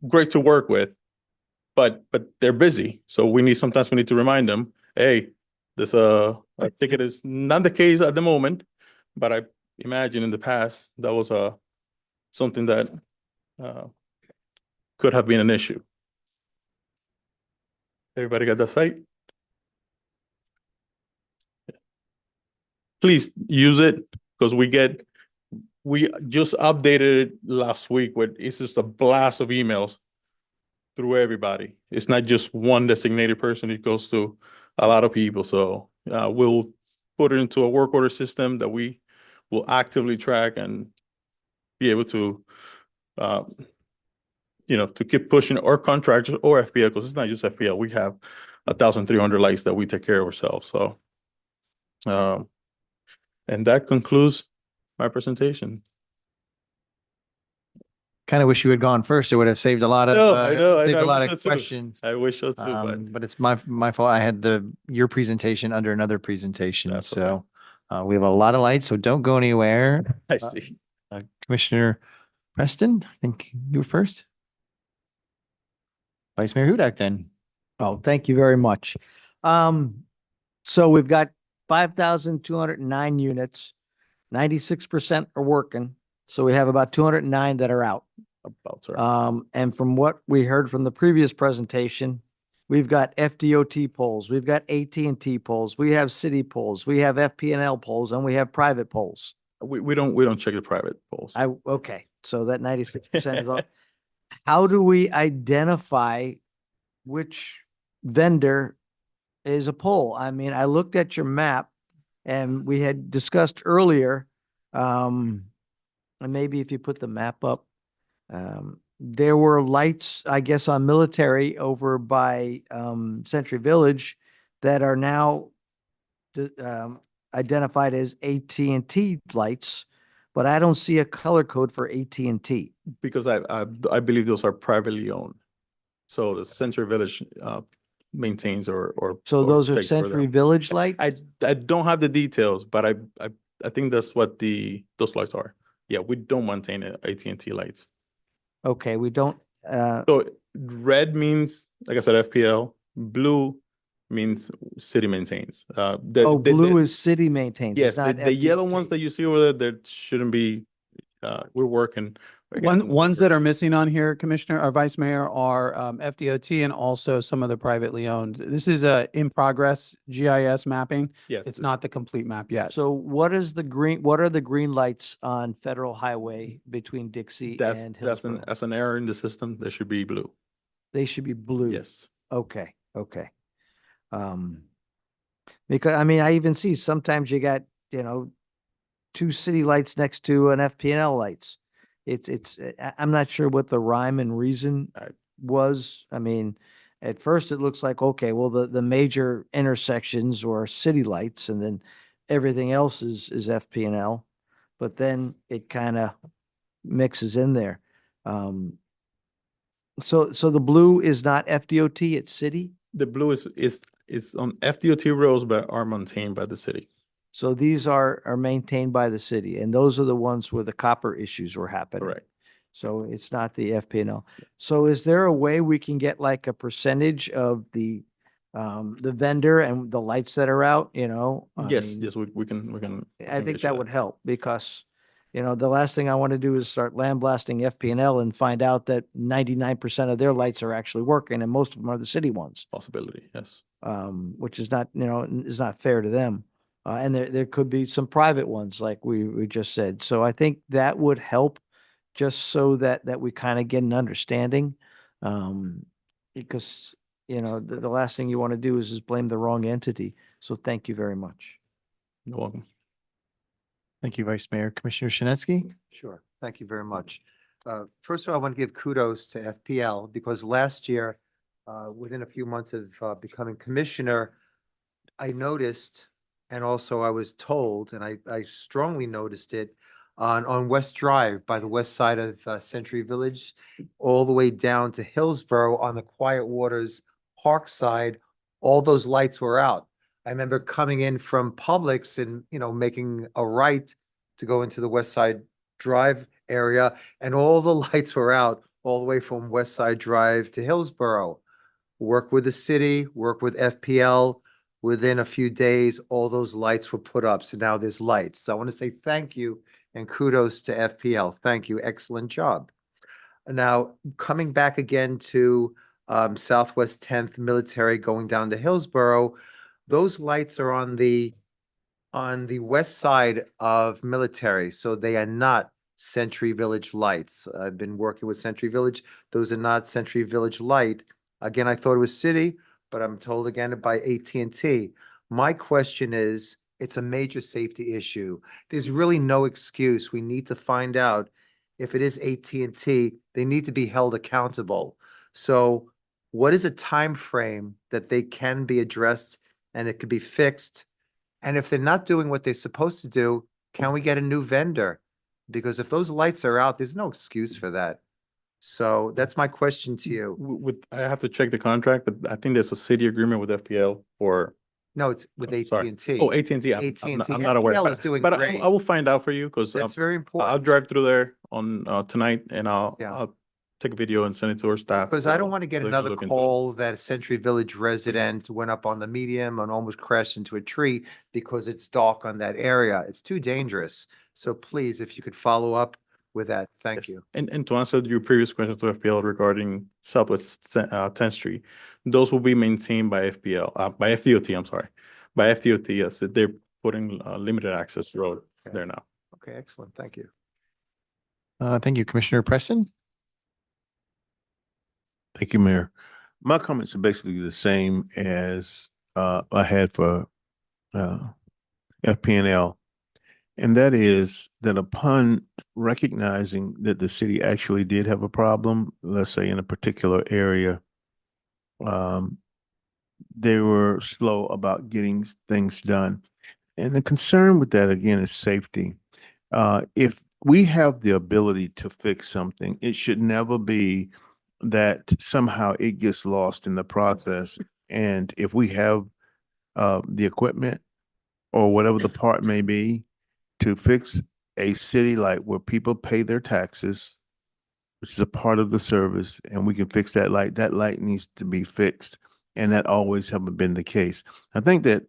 great to work with, but they're busy. So sometimes we need to remind them, hey, this I think it is not the case at the moment, but I imagine in the past that was something that could have been an issue. Everybody got that site? Please use it because we just updated it last week it's just a blast of emails through everybody. It's not just one designated person, it goes to a lot of people. So we'll put it into a work order system that we will actively track and be able to to keep pushing our contractors or FPL, because it's not just FPL. We have 1,300 lights that we take care of ourselves. So and that concludes my presentation. Kind of wish you had gone first. It would have saved a lot of, I know. saved a I lot wish of so too. questions. I wish so too, But it's my fault. I had your presentation under another presentation. That's So we have a lot of lights, so don't go anywhere. I see. Commissioner Preston, I think you were first. Vice Mayor Hudak then. Oh, thank you very much. So we've got 5,209 units, 96% are working. So we have about 209 that are out. About, sorry. And from what we heard from the previous presentation, we've got FDOT poles, we've got AT&T poles, we have city poles, we have FP&L poles, and we have private poles. We don't check the private polls. Okay, so that 96% is all. How do we identify which vendor is a pole? I mean, I looked at your map and we had discussed earlier, and maybe if you put the map up, there were lights, I guess, on Military over by Century Village that are now identified as AT&T lights, but I don't see a color code for AT&T. Because I believe those are privately owned. So the Century Village maintains or So those are takes for them. Century Village lights? I don't have the details, but I think that's what those lights are. Yeah, we don't maintain AT&T lights. Okay, we don't. So red means, like I said, FPL. Blue means city maintains. Blue is city maintains. Yes, It's not the yellow FDOT. ones that you see over there shouldn't be. We're working. Ones that are missing on here, Commissioner or Vice Mayor, are FDOT and also some of the privately owned. This is a in progress GIS mapping. Yes, It's not the complete map yet. So what are the green lights on Federal Highway between Dixie and Hillsborough? That's an error in the system. They should be blue. They should be blue. Yes. Okay. Because I mean, I even see sometimes you got, two city lights next to an FP&L lights. I'm not sure what the rhyme and reason was. I mean, at first it looks like, okay, well, the major intersections or city lights and then everything else is FP&L, but then it kind of mixes in there. So the blue is not FDOT, it's city? The blue is on FDOT roads, but are maintained by the city. So these are maintained by the city, and those are the ones where the copper issues were happening. Correct. So it's not the FP&L. So is there a way we can get like a percentage of the vendor and the lights that are out, Yes, we can. I think that would help because, the last thing I want to do is start lambasting FP&L and find out that 99% of their lights are actually working and most of them are the city ones. Possibility, yes. Which is not, is not fair to them. And there could be some private ones like we just said. So I think that would help just so that we kind of get an understanding. Because, the last thing you want to do is just blame the wrong entity. So thank you very much. You're welcome. Thank you, Vice Mayor. Commissioner Shinesky? Sure. Thank you very much. First of all, I want to give kudos to FPL because last year, within a few months of becoming commissioner, I noticed, and also I was told, and I strongly noticed it on West Drive by the west side of Century Village, all the way down to Hillsborough on the Quiet Waters Park side, all those lights were out. I remember coming in from Publix and, making a right to go into the West Side Drive area, and all the lights were out all the way from West Side Drive to Hillsborough. Work with the city, work with FPL. Within a few days, all those lights were put up. So now there's lights. So I want to say thank you and kudos to FPL. Thank you. Excellent job. Now, coming back again to Southwest 10th Military going down to Hillsborough, those lights are on the west side of Military, so they are not Century Village lights. I've been working with Century Village. Those are not Century Village light. Again, I thought it was city, but I'm told again by AT&T. My question is, it's a major safety issue. There's really no excuse. We need to find out if it is AT&T, they need to be held accountable. So what is a time frame that they can be addressed and it could be fixed? And if they're not doing what they're supposed to do, can we get a new vendor? Because if those lights are out, there's no excuse for that. So that's my question to you. I have to check the contract, but I think there's a city agreement with FPL for. No, it's with Sorry. AT&T. Oh, AT&T. I'm not aware. FPL is doing But great. I will find out for you because That's very I'll important. drive through there on tonight and Yeah. I'll take a video and send it to our staff. Because I don't want to get so they can another look into it. call that a Century Village resident went up on the medium and almost crashed into a tree because it's dark on that area. It's too dangerous. So please, if you could follow up with that, thank you. And to answer your previous question to FPL regarding Southwest 10th Street, those will be maintained by FPL, by FDOT, I'm sorry. By FDOT, yes, they're putting limited access road there now. Okay, excellent. Thank you. Thank you, Commissioner Preston. Thank you, Mayor. My comments are basically the same as I had for FP&L. And that is that upon recognizing that the city actually did have a problem, let's say in a particular area, they were slow about getting things done. And the concern with that, again, is safety. If we have the ability to fix something, it should never be that somehow it gets lost in the process. And if we have the equipment or whatever the part may be to fix a city light where people pay their taxes, which is a part of the service, and we can fix that light needs to be fixed. And that always haven't been the case. I think that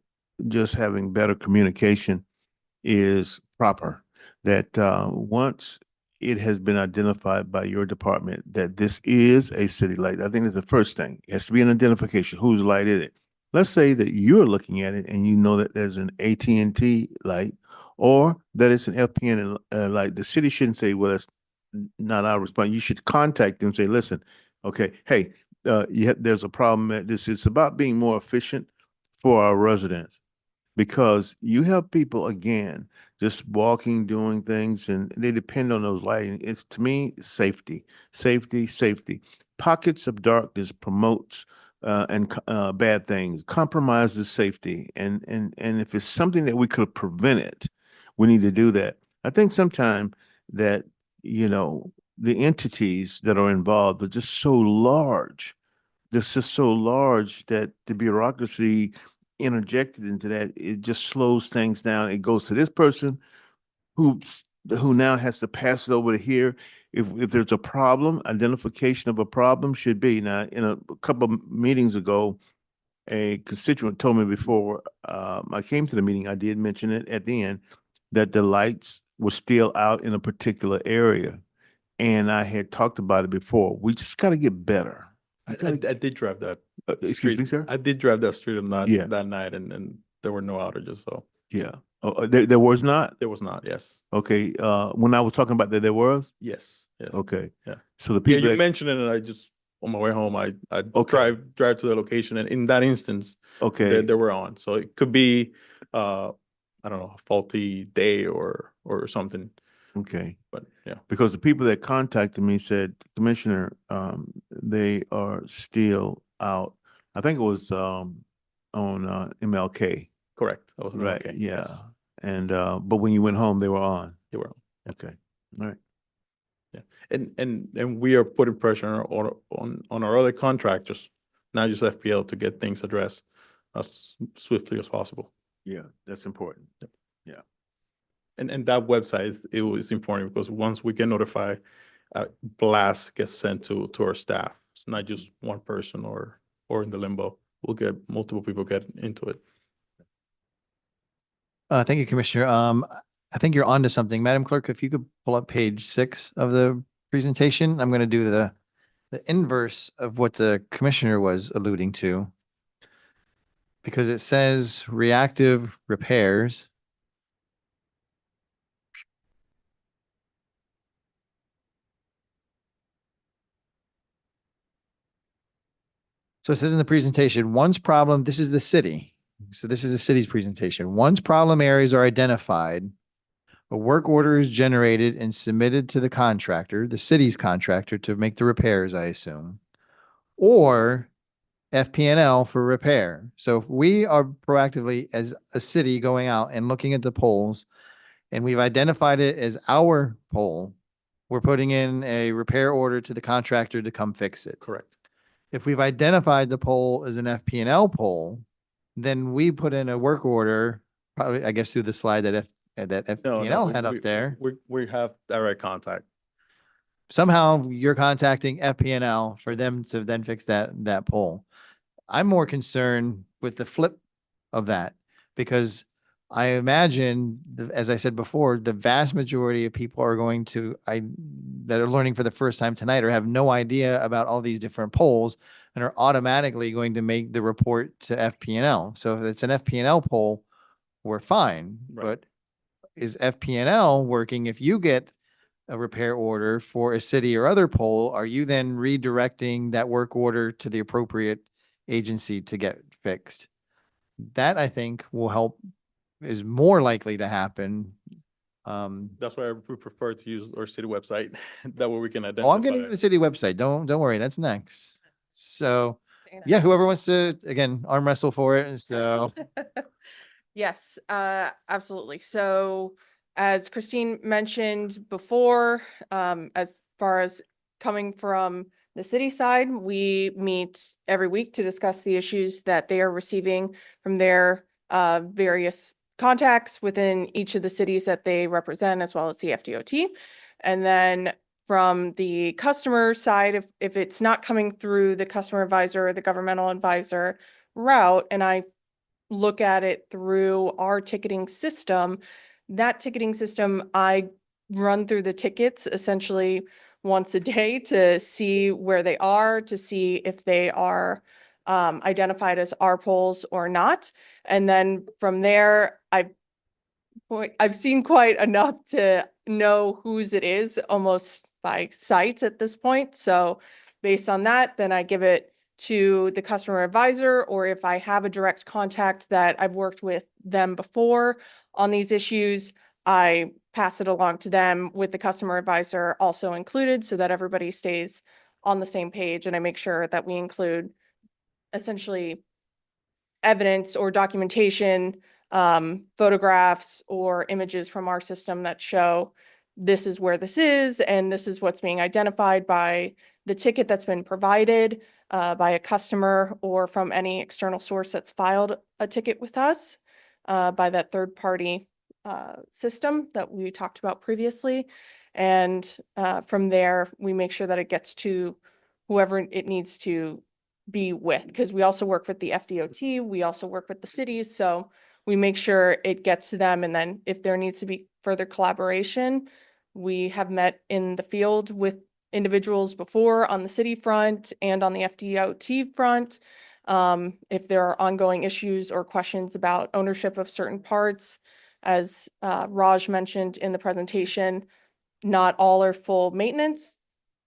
just having better communication is proper. That once it has been identified by your department that this is a city light, I think that's the first thing. It has to be an identification. Whose light is it? Let's say that you're looking at it and you know that there's an AT&T light or that it's an FPN light. The city shouldn't say, well, that's not our response. You should contact them and say, listen, okay, hey, there's a problem. This is about being more efficient for our residents because you have people, again, just walking, doing things, and they depend on those lighting. It's, to me, safety, safety, safety. Pockets of darkness promotes bad things, compromises safety. And if it's something that we could prevent it, we need to do that. I think sometimes that, the entities that are involved are just so large. It's just so large that the bureaucracy interjected into that, it just slows things down. It goes to this person who now has to pass it over to here. If there's a problem, identification of a problem should be. Now, in a couple of meetings ago, a constituent told me before I came to the meeting, I did mention it at the end, that the lights were still out in a particular area. And I had talked about it before. We just got to get better. I did drive that. Excuse me, sir? I did drive that street Yeah. that night and there were no outages, so. Yeah. Oh, there was not? There was not, yes. Okay. When I was talking about that, there was? Yes, yes. Okay. Yeah. So the people Yeah, you that- mentioned it and I just on my way home, I Okay. drive to the location, and in that instance, Okay. they were on. So it could be, I don't know, a faulty day or something. Okay. But yeah, Because the people that contacted me said, Commissioner, they are still out. I think it was on MLK. correct. That was Right. okay. Yeah. Yes, And but when you went home, they were on. they were on. Okay. All right. Yeah, and we are putting pressure on our other contractors, not just FPL, to get things addressed as swiftly as possible. Yeah, that's important. Yeah. And that website it was important because once we get notified, blast gets sent to our staff. It's not just one person or in the limbo. We'll get multiple people get into it. Thank you, Commissioner. I think you're onto something. Madam Clerk, if you could pull up page 6 of the presentation, I'm going to do the inverse of what the commissioner was alluding to. Because it says reactive repairs. So it says in the presentation, once problem, this is the city. So this is the city's presentation. Once problem areas are identified, a work order is generated and submitted to the contractor, the city's contractor, to make the repairs, I assume, or FP&L for repair. So if we are proactively as a city going out and looking at the poles and we've identified it as our pole, we're putting in a repair order to the contractor to come fix it. Correct. If we've identified the pole as an FP&L pole, then we put in a work order, probably, I guess, through the slide that FP&L had up there. We have direct contact. Somehow you're contacting FP&L for them to then fix that pole. I'm more concerned with the flip of that because I imagine, as I said before, the vast majority of people are going to, that are learning for the first time tonight or have no idea about all these different polls and are automatically going to make the report to FP&L. So if it's an FP&L poll, we're fine. Right. But is FP&L working? If you get a repair order for a city or other pole, are you then redirecting that work order to the appropriate agency to get fixed? That I think will help, is more likely to happen. That's why we prefer to use our city website. That way we can identify. Oh, I'm getting to the city website. Don't worry. That's next. So yeah, whoever wants to, again, arm wrestle for it. And so Yes, absolutely. So as Christine mentioned before, as far as coming from the city side, we meet every week to discuss the issues that they are receiving from their various contacts within each of the cities that they represent, as well as the FDOT. And then from the customer side, if it's not coming through the customer advisor or the governmental advisor route, and I look at it through our ticketing system, that ticketing system, I run through the tickets essentially once a day to see where they are, to see if they are identified as our polls or not. And then from there, I've seen quite enough to know whose it is almost by sight at this point. So based on that, then I give it to the customer advisor, or if I have a direct contact that I've worked with them before on these issues, I pass it along to them with the customer advisor also included so that everybody stays on the same page. And I make sure that we include essentially evidence or documentation, photographs or images from our system that show this is where this is and this is what's being identified by the ticket that's been provided by a customer or from any external source that's filed a ticket with us by that third party system that we talked about previously. And from there, we make sure that it gets to whoever it needs to be with, because we also work with the FDOT, we also work with the cities, so we make sure it gets to them. And then if there needs to be further collaboration, we have met in the field with individuals before on the city front and on the FDOT front. If there are ongoing issues or questions about ownership of certain parts, as Raj mentioned in the presentation, not all are full maintenance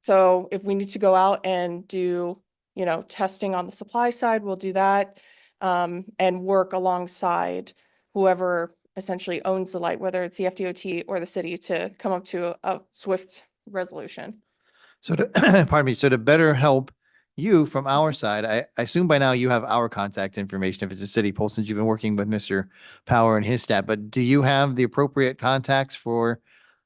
So if we need to go out and do, testing on the supply side, we'll do that. And work alongside whoever essentially owns the light, whether it's the FDOT or the city, to come up to a swift resolution. So to, pardon me, so to better help you from our side, I assume by now you have our contact information if it's a city poll, since you've been working with Mr. Power and his staff, but do you have the appropriate contacts for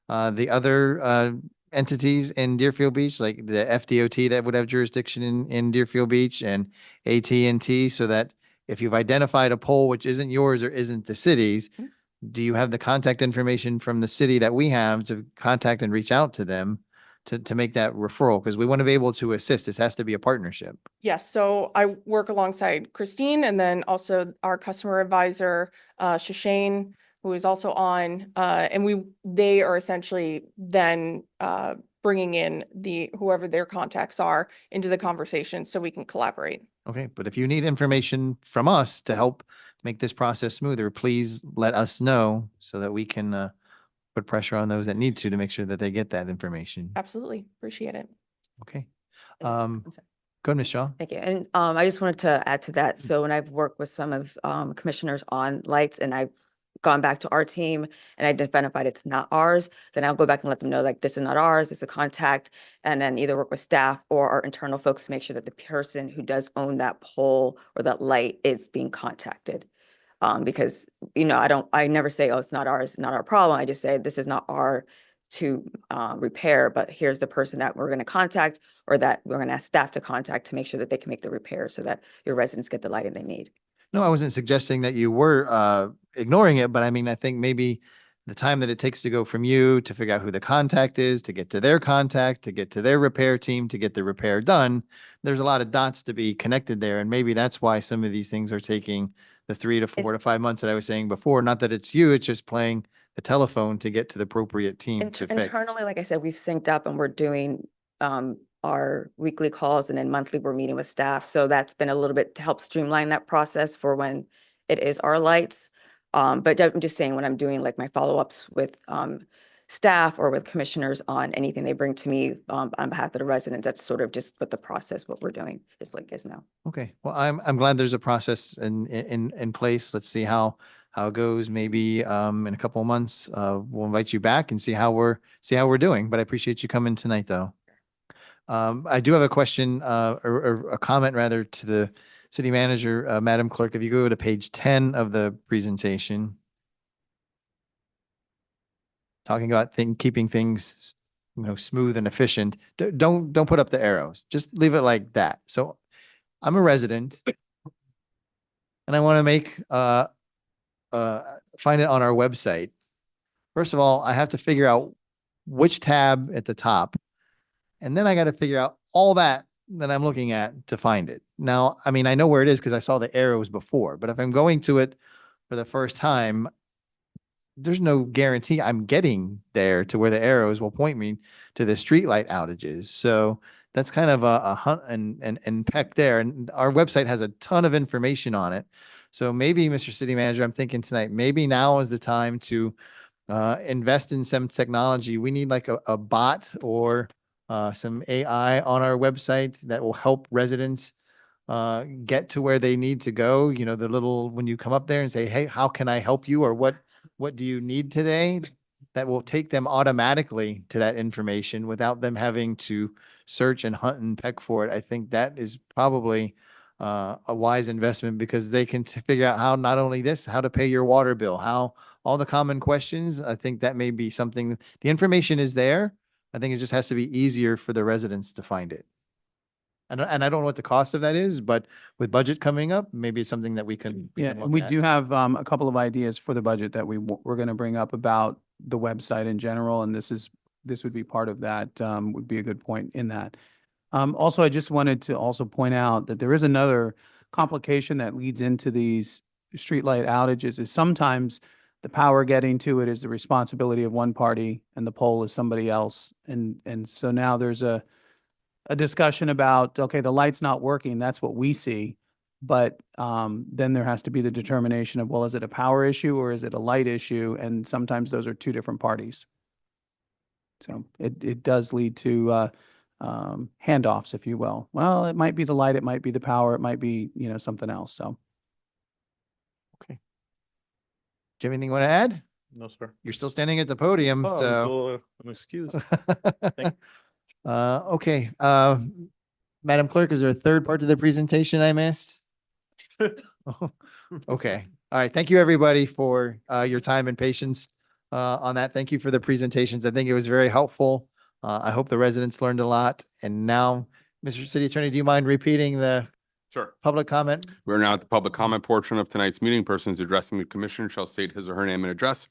the other entities in Deerfield Beach, like the FDOT that would have jurisdiction in Deerfield Beach and AT&T, so that if you've identified a poll which isn't yours or isn't the city's, do you have the contact information from the city that we have to contact and reach out to them to make that referral? Because we want to be able to assist. This has to be a partnership. Yes, so I work alongside Christine and then also our customer advisor, Shashane, who is also on, and they are essentially then bringing in whoever their contacts are into the conversation so we can collaborate. Okay, but if you need information from us to help make this process smoother, please let us know so that we can put pressure on those that need to make sure that they get that information. Absolutely, appreciate it. Okay. I'm Go ahead, Ms. Shaw. Thank you. And I just wanted to add to that. So when I've worked with some of commissioners on lights and I've gone back to our team and identified it's not ours, then I'll go back and let them know, like, this is not ours, this is a contact, and then either work with staff or our internal folks to make sure that the person who does own that pole or that light is being contacted. Because, I never say, oh, it's not ours, not our problem. I just say, this is not our to repair, but here's the person that we're going to contact or that we're going to ask staff to contact to make sure that they can make the repair so that your residents get the lighting they need. No, I wasn't suggesting that you were ignoring it, but I mean, I think maybe the time that it takes to go from you to figure out who the contact is, to get to their contact, to get to their repair team, to get the repair done, there's a lot of dots to be connected there. And maybe that's why some of these things are taking the 3 to 4 to 5 months that I was saying before. Not that it's you, it's just playing the telephone to get to the appropriate team to fix. Internally, like I said, we've synced up and we're doing our weekly calls, and then monthly we're meeting with staff. So that's been a little bit to help streamline that process for when it is our lights. But I'm just saying, when I'm doing like my follow-ups with staff or with commissioners on anything they bring to me on behalf of the residents, that's sort of just what the process, what we're doing is like is now. Okay, well, I'm glad there's a process in place. Let's see how it goes. Maybe in a couple of months, we'll invite you back and see how we're doing. But I appreciate you coming tonight, though. I do have a question or a comment rather to the city manager, Madam Clerk. If you go to page 10 of the presentation, talking about keeping things smooth and efficient. Don't put up the arrows. Just leave it like that. So I'm a resident and I want to make find it on our website. First of all, I have to figure out which tab at the top, and then I got to figure out all that I'm looking at to find it. Now, I mean, I know where it is because I saw the arrows before, but if I'm going to it for the first time, there's no guarantee I'm getting there to where the arrows will point me to the streetlight outages. So that's kind of a hunt and peck there. And our website has a ton of information on it. So maybe, Mr. City Manager, I'm thinking tonight, maybe now is the time to invest in some technology. We need like a bot or some AI on our website that will help residents get to where they need to go. The little, when you come up there and say, hey, how can I help you? Or what do you need today? That will take them automatically to that information without them having to search and hunt and peck for it. I think that is probably a wise investment because they can figure out how, not only this, how to pay your water bill, how all the common questions. I think that may be something, the information is there. I think it just has to be easier for the residents to find it. And I don't know what the cost of that is, but with budget coming up, maybe it's something that we can. Yeah, and we do have a couple of ideas for the budget that we're going to bring up about the website in general, and this would be part of that. Would be a good point in that. Also, I just wanted to also point out that there is another complication that leads into these streetlight outages. Is sometimes the power getting to it is the responsibility of one party, and the pole is somebody else, and so now there's a discussion about, okay, the light's not working, that's what we see. But then there has to be the determination of, well, is it a power issue or is it a light issue? And sometimes those are two different parties. So it does lead to handoffs, if you will. Well, it might be the light, it might be the power, it might be, something else. So. Do you have anything you want to add? No, sir. You're still standing at the podium, Oh, so. I'm excused. Okay, Madam Clerk, is there a third part to the presentation I missed? Okay, all right. Thank you, everybody, for your time and patience on that. Thank you for the presentations. I think it was very helpful. I hope the residents learned a lot. And now, Mr. City Attorney, do you mind repeating the Sure. public comment? We're now at the public comment portion of tonight's meeting. Persons addressing the commission shall state his or her name and address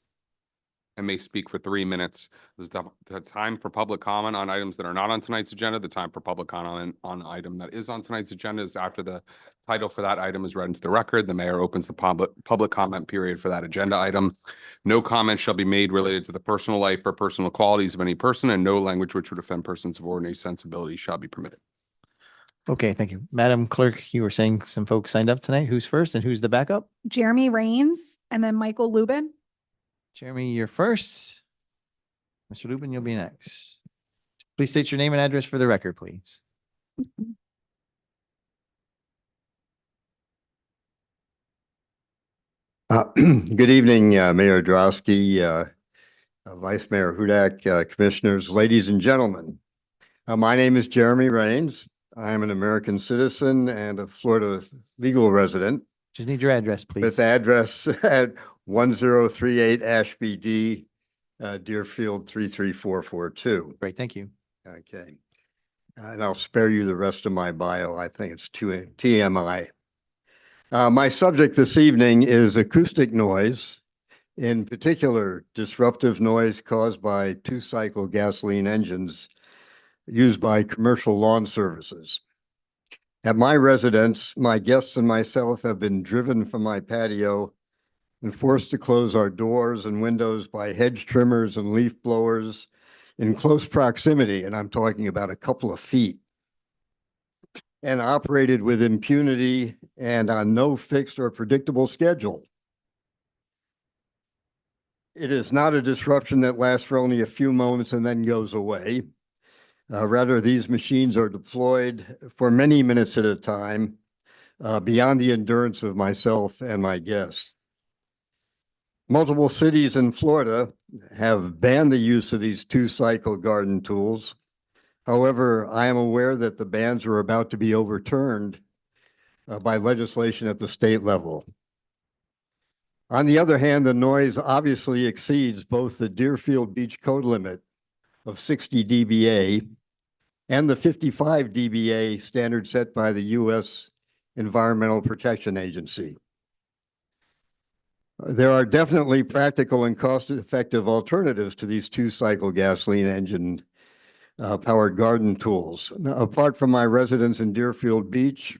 and may speak for 3 minutes. This is the time for public comment on items that are not on tonight's agenda. The time for public comment on item that is on tonight's agenda is after the title for that item is read into the record. The mayor opens the public comment period for that agenda item. No comment shall be made related to the personal life or personal qualities of any person, and no language which would offend persons of ordinary sensibility shall be permitted. Okay, thank you. Madam Clerk, you were saying some folks signed up tonight. Who's first and who's the backup? Jeremy Rains and then Michael Lubin. Jeremy, you're first. Mr. Lubin, you'll be next. Please state your name and address for the record, please. Good evening, Mayor Drosky, Vice Mayor Hudak, Commissioners, ladies and gentlemen. My name is Jeremy Rains. I am an American citizen and a Florida legal resident. Just need your address, please. With address at 1038 Ashby D, Deerfield 33442. Great, thank you. Okay. And I'll spare you the rest of my bio. I think it's too TMI. My subject this evening is acoustic noise, in particular disruptive noise caused by two-cycle gasoline engines used by commercial lawn services. At my residence, my guests and myself have been driven from my patio and forced to close our doors and windows by hedge trimmers and leaf blowers in close proximity, and I'm talking about a couple of feet, and operated with impunity and on no fixed or predictable schedule. It is not a disruption that lasts for only a few moments and then goes away. Rather, these machines are deployed for many minutes at a time, beyond the endurance of myself and my guests. Multiple cities in Florida have banned the use of these two-cycle garden tools. However, I am aware that the bans are about to be overturned by legislation at the state level. On the other hand, the noise obviously exceeds both the Deerfield Beach code limit of 60 dBA and the 55 dBA standard set by the U.S. Environmental Protection Agency. There are definitely practical and cost-effective alternatives to these two-cycle gasoline engine powered garden tools. Now, apart from my residence in Deerfield Beach,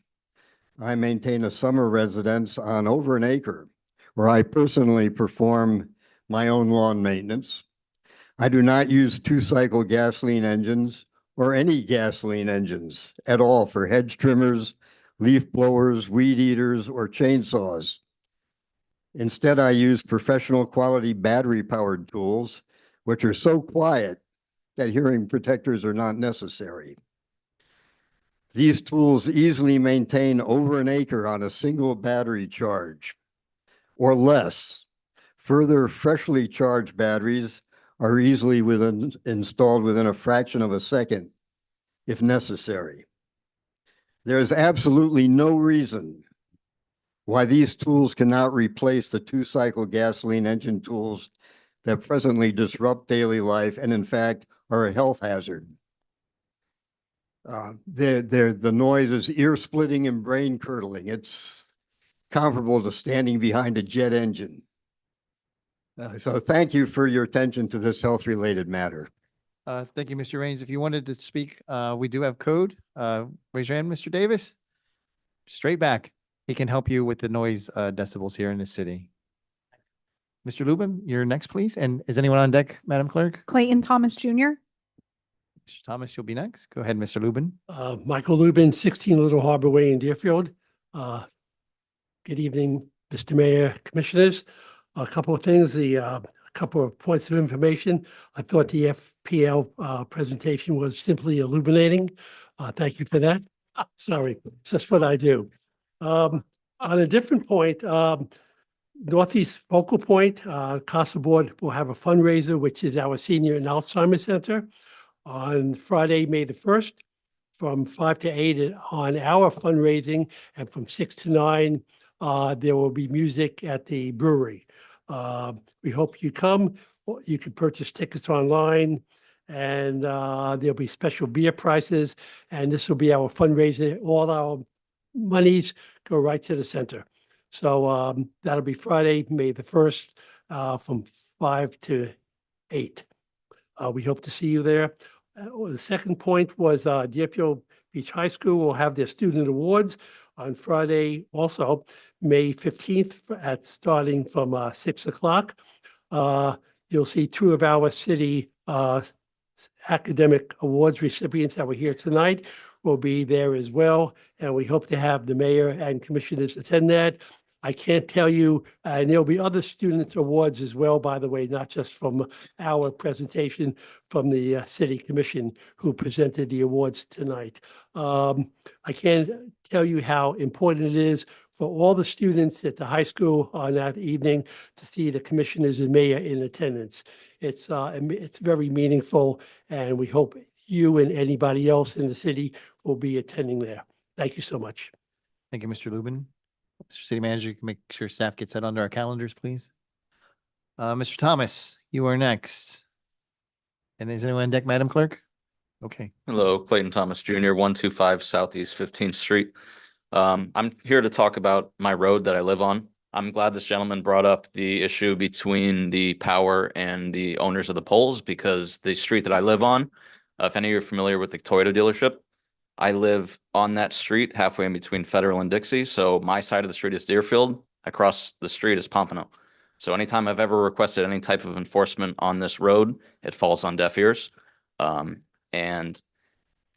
I maintain a summer residence on over an acre where I personally perform my own lawn maintenance. I do not use two-cycle gasoline engines or any gasoline engines at all for hedge trimmers, leaf blowers, weed eaters, or chainsaws. Instead, I use professional quality battery-powered tools, which are so quiet that hearing protectors are not necessary. These tools easily maintain over an acre on a single battery charge or less. Further, freshly charged batteries are easily installed within a fraction of a second if necessary. There is absolutely no reason why these tools cannot replace the two-cycle gasoline engine tools that presently disrupt daily life and in fact are a health hazard. The noise is ear-splitting and brain-curdling. It's comparable to standing behind a jet engine. So thank you for your attention to this health-related matter. Thank you, Mr. Rains. If you wanted to speak, we do have code. Raise your hand, Mr. Davis. Straight back. He can help you with the noise decibels here in the city. Mr. Lubin, you're next, please. And is anyone on deck, Madam Clerk? Clayton Thomas Jr. Mr. Thomas, you'll be next. Go ahead, Mr. Lubin. Michael Lubin, 16 Little Harbor Way in Deerfield. Good evening, Mr. Mayor, Commissioners. A couple of things. The couple of points of information. I thought the FPL presentation was simply illuminating. Thank you for that. Sorry, it's just what I do. On a different point, Northeast Focal Point, Casa Board will have a fundraiser, which is our Senior and Alzheimer's Center, on Friday, May the 1st, from 5 to 8 on our fundraising, and from 6 to 9, there will be music at the brewery. We hope you come. You can purchase tickets online, and there'll be special beer prices, and this will be our fundraiser. All our monies go right to the center. So that'll be Friday, May the 1st, from 5 to 8. We hope to see you there. The second point was Deerfield Beach High School will have their student awards on Friday, also May 15th, starting from 6 o'clock. You'll see 2 of our city academic awards recipients that were here tonight will be there as well. And we hope to have the mayor and commissioners attend that. I can't tell you, and there'll be other students' awards as well, by the way, not just from our presentation, from the city commission who presented the awards tonight. I can't tell you how important it is for all the students at the high school on that evening to see the commissioners and mayor in attendance. It's very meaningful, and we hope you and anybody else in the city will be attending there. Thank you so much. Thank you, Mr. Lubin. Mr. City Manager, you can make sure staff gets that under our calendars, please. Mr. Thomas, you are next. And is anyone on deck, Madam Clerk? Okay. Hello, Clayton Thomas Jr., 125 Southeast 15th Street. I'm here to talk about my road that I live on. I'm glad this gentleman brought up the issue between the power and the owners of the poles, because the street that I live on, if any of you are familiar with the Toyota dealership, I live on that street halfway in between Federal and Dixie. So my side of the street is Deerfield. Across the street is Pompano. So anytime I've ever requested any type of enforcement on this road, it falls on deaf ears. And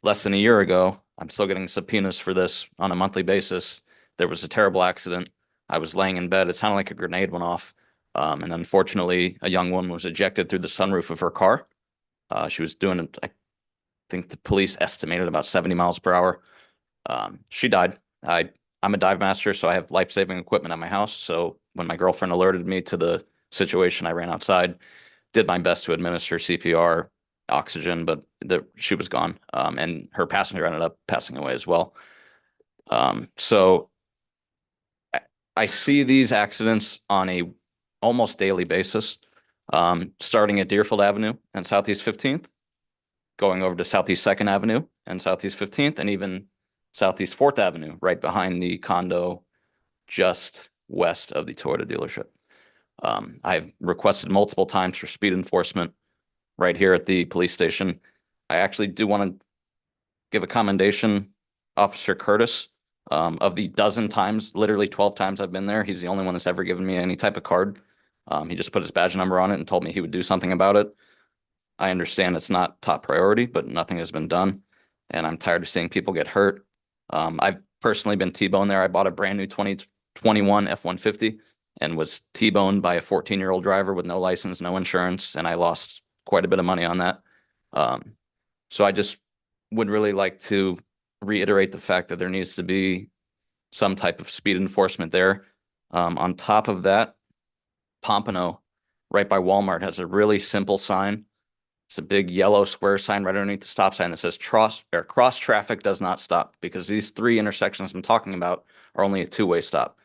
less than a year ago, I'm still getting subpoenas for this on a monthly basis. There was a terrible accident. I was laying in bed. It sounded like a grenade went off. And unfortunately, a young woman was ejected through the sunroof of her car. She was doing, I think the police estimated about 70 miles per hour. She died. I'm a dive master, so I have life-saving equipment at my house. So when my girlfriend alerted me to the situation, I ran outside, did my best to administer CPR, oxygen, but she was gone. And her passenger ended up passing away as well. So I see these accidents on a almost daily basis, starting at Deerfield Avenue and Southeast 15th, going over to Southeast 2nd Avenue and Southeast 15th, and even Southeast 4th Avenue, right behind the condo just west of the Toyota dealership. I've requested multiple times for speed enforcement right here at the police station. I actually do want to give a commendation, Officer Curtis. Of the dozen times, literally 12 times I've been there, he's the only one that's ever given me any type of card. He just put his badge number on it and told me he would do something about it. I understand it's not top priority, but nothing has been done. And I'm tired of seeing people get hurt. I've personally been T-boned there. I bought a brand new 2021 F-150 and was T-boned by a 14-year-old driver with no license, no insurance, and I lost quite a bit of money on that. So I just would really like to reiterate the fact that there needs to be some type of speed enforcement there. On top of that, Pompano, right by Walmart, has a really simple sign. It's a big yellow square sign right underneath the stop sign that says cross traffic does not stop, because these 3 intersections I'm talking about are only a 2-way stop.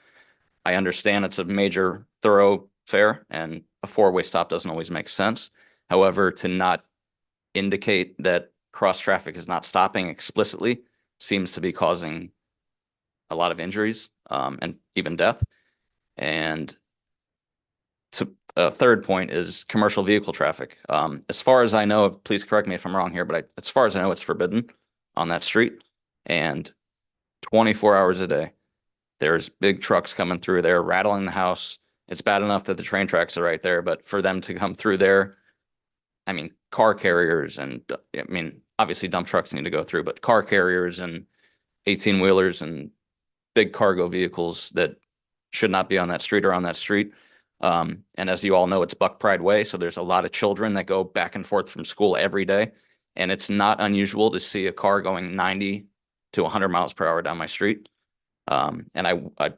I understand it's a major thoroughfare and a 4-way stop doesn't always make sense. However, to not indicate that cross traffic is not stopping explicitly seems to be causing a lot of injuries and even death. And to a third point is commercial vehicle traffic. As far as I know, please correct me if I'm wrong here, but as far as I know, it's forbidden on that street. And 24 hours a day, there's big trucks coming through there, rattling the house. It's bad enough that the train tracks are right there, but for them to come through there, I mean, car carriers and, I mean, obviously dump trucks need to go through, but car carriers and 18-wheelers and big cargo vehicles that should not be on that street or on that street. And as you all know, it's Buck Pride Way, so there's a lot of children that go back and forth from school every day. And it's not unusual to see a car going 90 to 100 miles per hour down my street. And I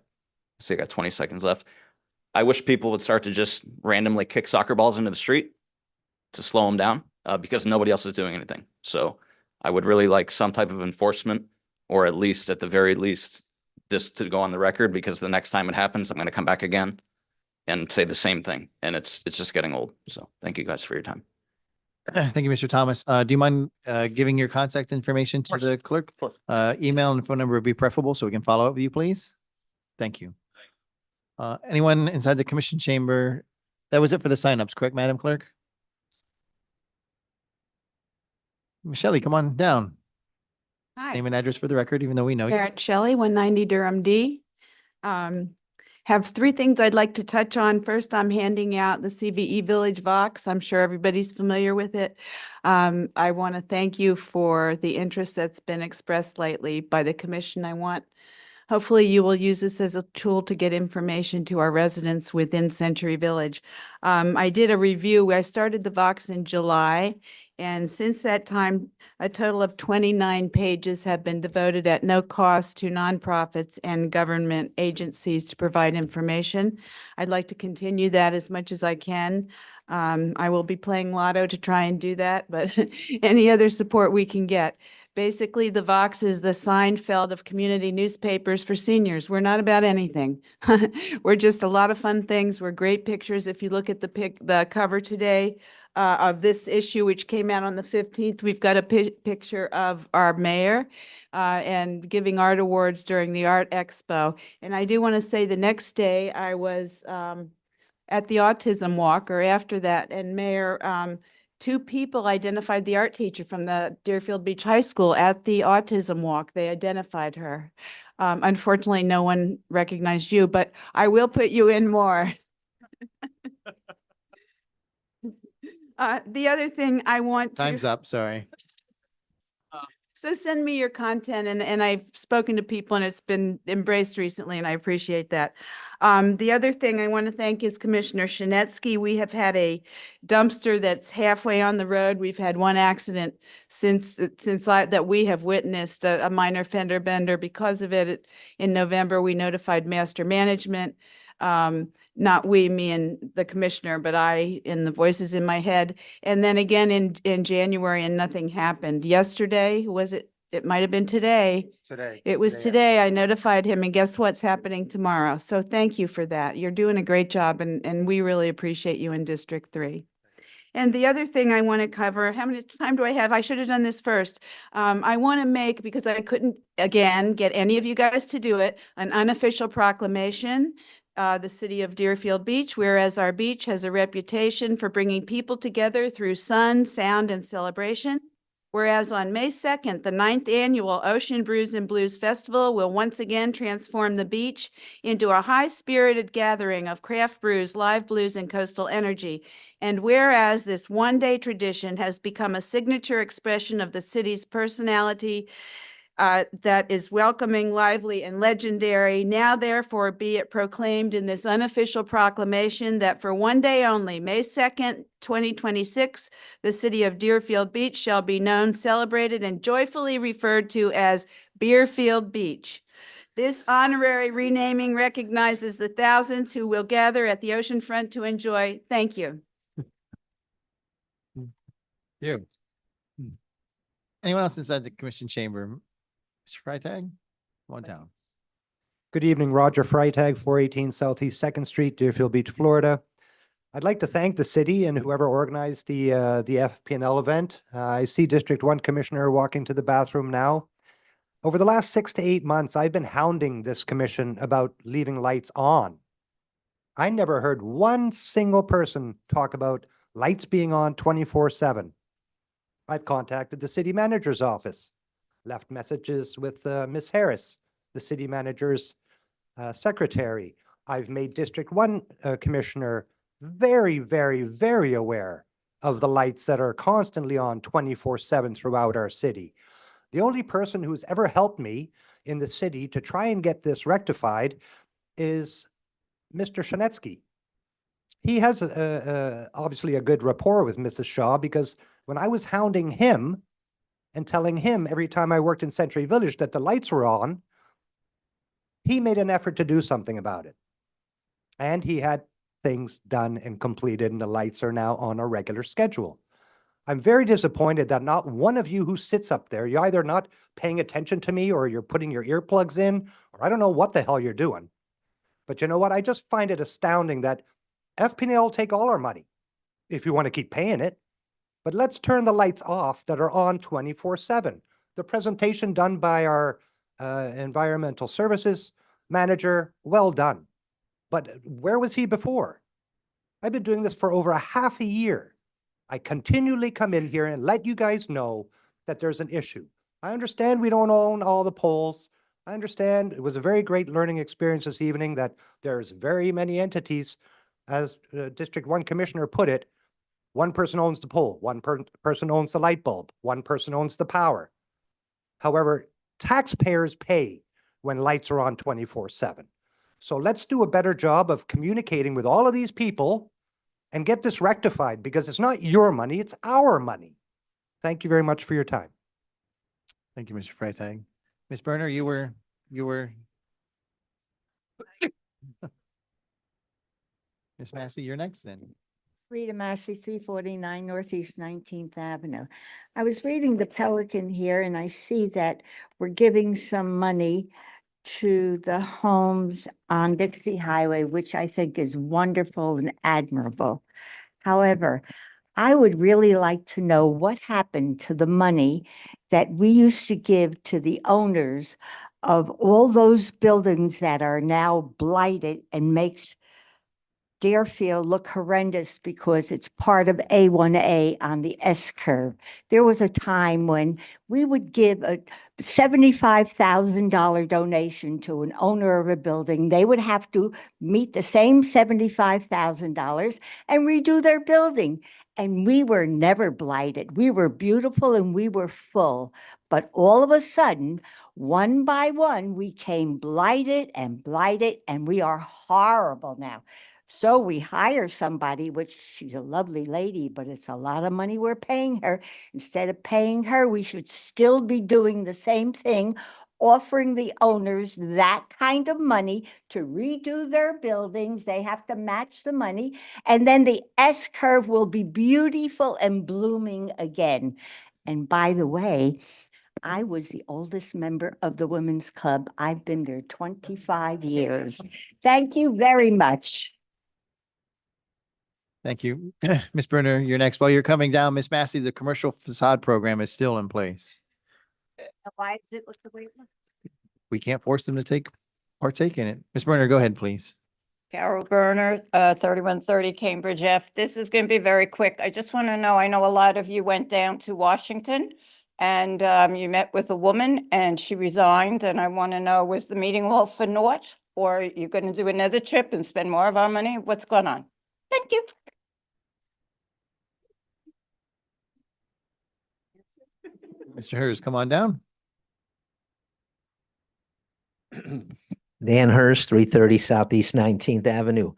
see I got 20 seconds left. I wish people would start to just randomly kick soccer balls into the street to slow them down, because nobody else is doing anything. So I would really like some type of enforcement, or at least at the very least, this to go on the record, because the next time it happens, I'm going to come back again and say the same thing. And it's just getting old. So thank you guys for your time. Thank you, Mr. Thomas. Do you mind giving your contact information to the clerk? Email and phone number would be preferable so we can follow up with you, please. Thank you. Anyone inside the commission chamber? That was it for the signups, correct, Madam Clerk? Michelle, come on down. Hi, Name and address for the record, even though we know you. Karen Shelley, 190 Durham D. Have three things I'd like to touch on. First, I'm handing out the CVE Village Vox. I'm sure everybody's familiar with it. I want to thank you for the interest that's been expressed lately by the commission. Hopefully you will use this as a tool to get information to our residents within Century Village. I did a review. I started the Vox in July, and since that time, a total of 29 pages have been devoted at no cost to nonprofits and government agencies to provide information. I'd like to continue that as much as I can. I will be playing lotto to try and do that, but any other support we can get. Basically, the Vox is the Seinfeld of community newspapers for seniors. We're not about anything. We're just a lot of fun things. We're great pictures. If you look at the cover today of this issue, which came out on the 15th, we've got a picture of our mayor and giving art awards during the Art Expo. And I do want to say the next day I was at the Autism Walk, or after that, and Mayor, two people identified the art teacher from the Deerfield Beach High School at the Autism Walk. They identified her. Unfortunately, no one recognized you, but I will put you in more. The other thing I want to. Time's up, sorry. So send me your content, and I've spoken to people and it's been embraced recently, and I appreciate that. The other thing I want to thank is Commissioner Shinetsky. We have had a dumpster that's halfway on the road. We've had one accident since that we have witnessed, a minor fender bender. Because of it, in November, we notified Master Management. Not we, me and the commissioner, but I and the voices in my head. And then again in January, and nothing happened. Yesterday, was it? It might have been today. Today. It was today. I notified him, and guess what's happening tomorrow? So thank you for that. You're doing a great job, and we really appreciate you in District 3. And the other thing I want to cover, how much time do I have? I should have done this first. I want to make, because I couldn't, again, get any of you guys to do it, an unofficial proclamation. The city of Deerfield Beach, whereas our beach has a reputation for bringing people together through sun, sound, and celebration. Whereas on May 2nd, the 9th annual Ocean Brews and Blues Festival will once again transform the beach into a high-spirited gathering of craft brews, live blues, and coastal energy. And whereas this one-day tradition has become a signature expression of the city's personality, that is welcoming, lively, and legendary. Now, therefore, be it proclaimed in this unofficial proclamation that for one day only, May 2nd, 2026, the city of Deerfield Beach shall be known, celebrated, and joyfully referred to as Beerfield Beach. This honorary renaming recognizes the thousands who will gather at the oceanfront to enjoy. Thank you. You. Anyone else inside the commission chamber? Mr. Freitag, one down. Good evening, Roger Freitag, 418 Southeast 2nd Street, Deerfield Beach, Florida. I'd like to thank the city and whoever organized the FP&L event. I see District 1 Commissioner walking to the bathroom now. Over the last 6 to 8 months, I've been hounding this commission about leaving lights on. I never heard one single person talk about lights being on 24/7. I've contacted the city manager's office, left messages with Ms. Harris, the city manager's secretary. I've made District 1 Commissioner very, very, very aware of the lights that are constantly on 24/7 throughout our city. The only person who's ever helped me in the city to try and get this rectified is Mr. Shinetsky. he has obviously a good rapport with Mrs. Shaw, because when I was hounding him and telling him every time I worked in Century Village that the lights were on, he made an effort to do something about it. And he had things done and completed, and the lights are now on a regular schedule. I'm very disappointed that not one of you who sits up there, you're either not paying attention to me, or you're putting your earplugs in, or I don't know what the hell you're doing. But you know what? I just find it astounding that FPL will take all our money if you want to keep paying it. But let's turn the lights off that are on 24/7. The presentation done by our environmental services manager, well done. But where was he before? I've been doing this for over a half a year. I continually come in here and let you guys know that there's an issue. I understand we don't own all the poles. I understand it was a very great learning experience this evening that there's very many entities, as District 1 Commissioner put it. One person owns the pole, one person owns the light bulb, one person owns the power. However, taxpayers pay when lights are on 24/7. So let's do a better job of communicating with all of these people and get this rectified, because it's not your money, it's our money. Thank you very much for your time. Thank you, Mr. Freitag. Ms. Berner, you were. Ms. Massey, you're next then. Rita Massey, 349 Northeast 19th Avenue. I was reading the Pelican here, and I see that we're giving some money to the homes on Dixie Highway, which I think is wonderful and admirable. However, I would really like to know what happened to the money that we used to give to the owners of all those buildings that are now blighted and makes Deerfield look horrendous because it's part of A1A on the S curve. There was a time when we would give a $75,000 donation to an owner of a building. They would have to meet the same $75,000 and redo their building. And we were never blighted. We were beautiful and we were full. But all of a sudden, one by one, we came blighted, and we are horrible now. So we hire somebody, which she's a lovely lady, but it's a lot of money we're paying her. Instead of paying her, we should still be doing the same thing, offering the owners that kind of money to redo their buildings. They have to match the money, and then the S curve will be beautiful and blooming again. And by the way, I was the oldest member of the Women's Club. I've been there 25 years. Thank you very much. Thank you. Ms. Berner, you're next. While you're coming down, Ms. Massey, the commercial facade program is still in place. Why does it look the way it looks? We can't force them to partake in it. Ms. Berner, go ahead, please. Carol Berner, 3130 Cambridge F. This is going to be very quick. I just want to know, I know a lot of you went down to Washington and you met with a woman and she resigned. And I want to know, was the meeting all for naught? Or are you going to do another trip and spend more of our money? What's going on? Thank you. Mr. Hers, come on down. Dan Hurst, 330 Southeast 19th Avenue.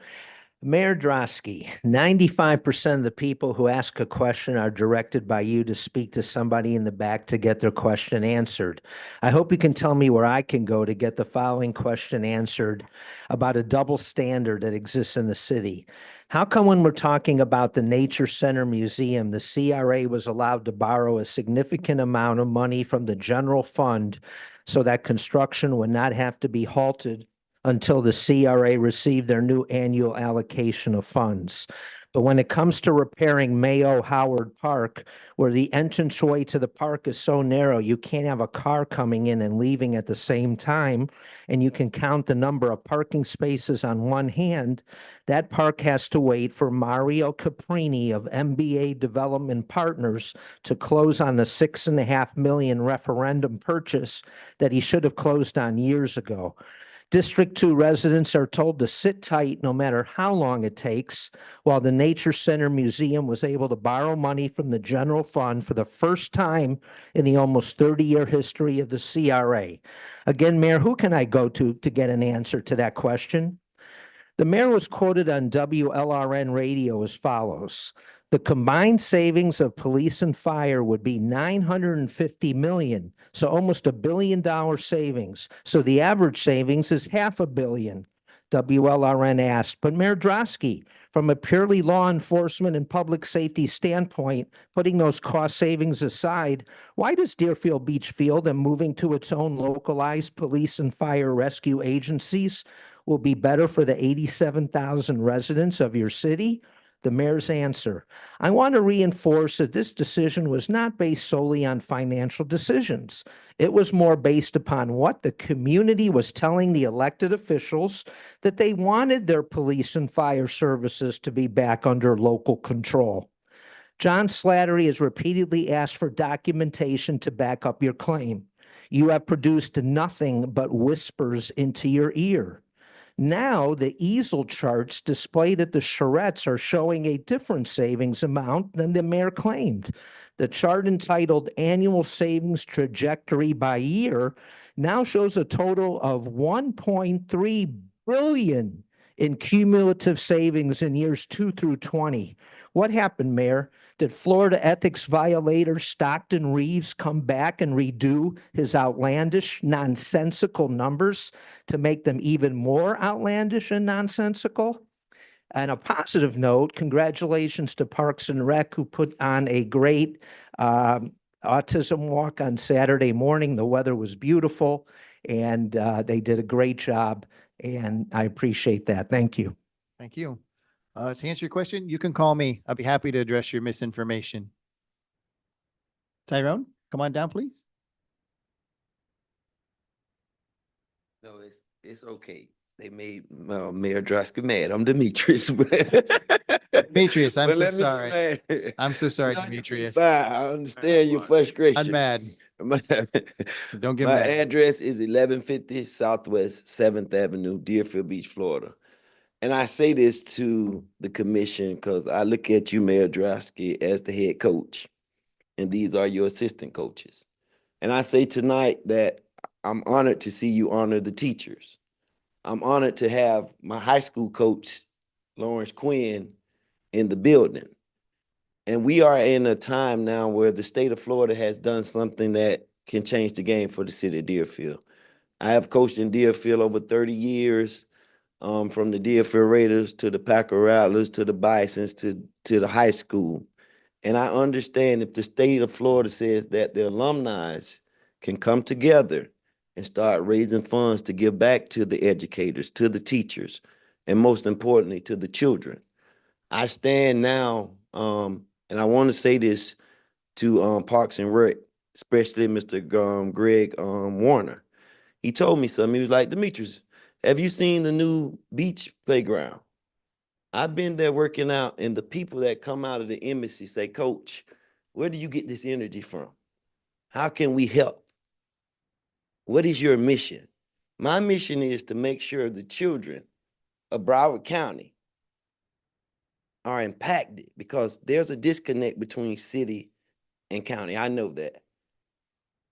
Mayor Drosky, 95% of the people who ask a question are directed by you to speak to somebody in the back to get their question answered. I hope you can tell me where I can go to get the following question answered about a double standard that exists in the city. How come when we're talking about the Nature Center Museum, the CRA was allowed to borrow a significant amount of money from the general fund so that construction would not have to be halted until the CRA received their new annual allocation of funds? But when it comes to repairing Mayo Howard Park, where the entranceway to the park is so narrow, you can't have a car coming in and leaving at the same time, and you can count the number of parking spaces on one hand, that park has to wait for Mario Caprini of MBA Development Partners to close on the $6.5 million referendum purchase that he should have closed on years ago. District 2 residents are told to sit tight no matter how long it takes, while the Nature Center Museum was able to borrow money from the general fund for the first time in the almost 30-year history of the CRA. Again, Mayor, who can I go to get an answer to that question? The mayor was quoted on WLRN radio as follows. The combined savings of police and fire would be 950 million, so almost $1 billion savings. So the average savings is $500 million. WLRN asked, but Mayor Drosky, from a purely law enforcement and public safety standpoint, putting those cost savings aside, why does Deerfield Beach feel that moving to its own localized police and fire rescue agencies will be better for the 87,000 residents of your city? The mayor's answer, I want to reinforce that this decision was not based solely on financial decisions. It was more based upon what the community was telling the elected officials, that they wanted their police and fire services to be back under local control. John Slattery has repeatedly asked for documentation to back up your claim. You have produced nothing but whispers into your ear. Now, the easel charts displayed at the charrettes are showing a different savings amount than the mayor claimed. The chart entitled Annual Savings Trajectory by Year now shows a total of 1.3 billion in cumulative savings in years 2 through 20. What happened, Mayor? Did Florida ethics violator Stockton Reeves come back and redo his outlandish, nonsensical numbers to make them even more outlandish and nonsensical? On a positive note, congratulations to Parks and Rec, who put on a great autism walk on Saturday morning. The weather was beautiful, and they did a great job, and I appreciate that. Thank you. Thank you. To answer your question, you can call me. I'll be happy to address your misinformation. Tyrone, come on down, please. No, it's okay. They made Mayor Drosky mad. I'm Demetrius. Demetrius, I'm But so let me sorry. explain. I'm so sorry, No, you're Demetrius. fine. I understand your frustration. I'm mad. Don't get My mad. address is 1150 Southwest 7th Avenue, Deerfield Beach, Florida. And I say this to the commission because I look at you, Mayor Drosky, as the head coach, and these are your assistant coaches. And I say tonight that I'm honored to see you honor the teachers. I'm honored to have my high school coach, Lawrence Quinn, in the building. And we are in a time now where the state of Florida has done something that can change the game for the city of Deerfield. I have coached in Deerfield over 30 years. From the Deerfield Raiders to the Packer Rattlers to the Bisons to the high school. And I understand if the state of Florida says that the alumni can come together and start raising funds to give back to the educators, to the teachers, and most importantly, to the children. I stand now, and I want to say this to Parks and Rec, especially Mr. Greg Warner. He told me something. He was like, Demetrius, have you seen the new beach playground? I've been there working out, and the people that come out of the embassy say, Coach, where do you get this energy from? How can we help? What is your mission? My mission is to make sure the children of Broward County are impacted because there's a disconnect between city and county. I know that.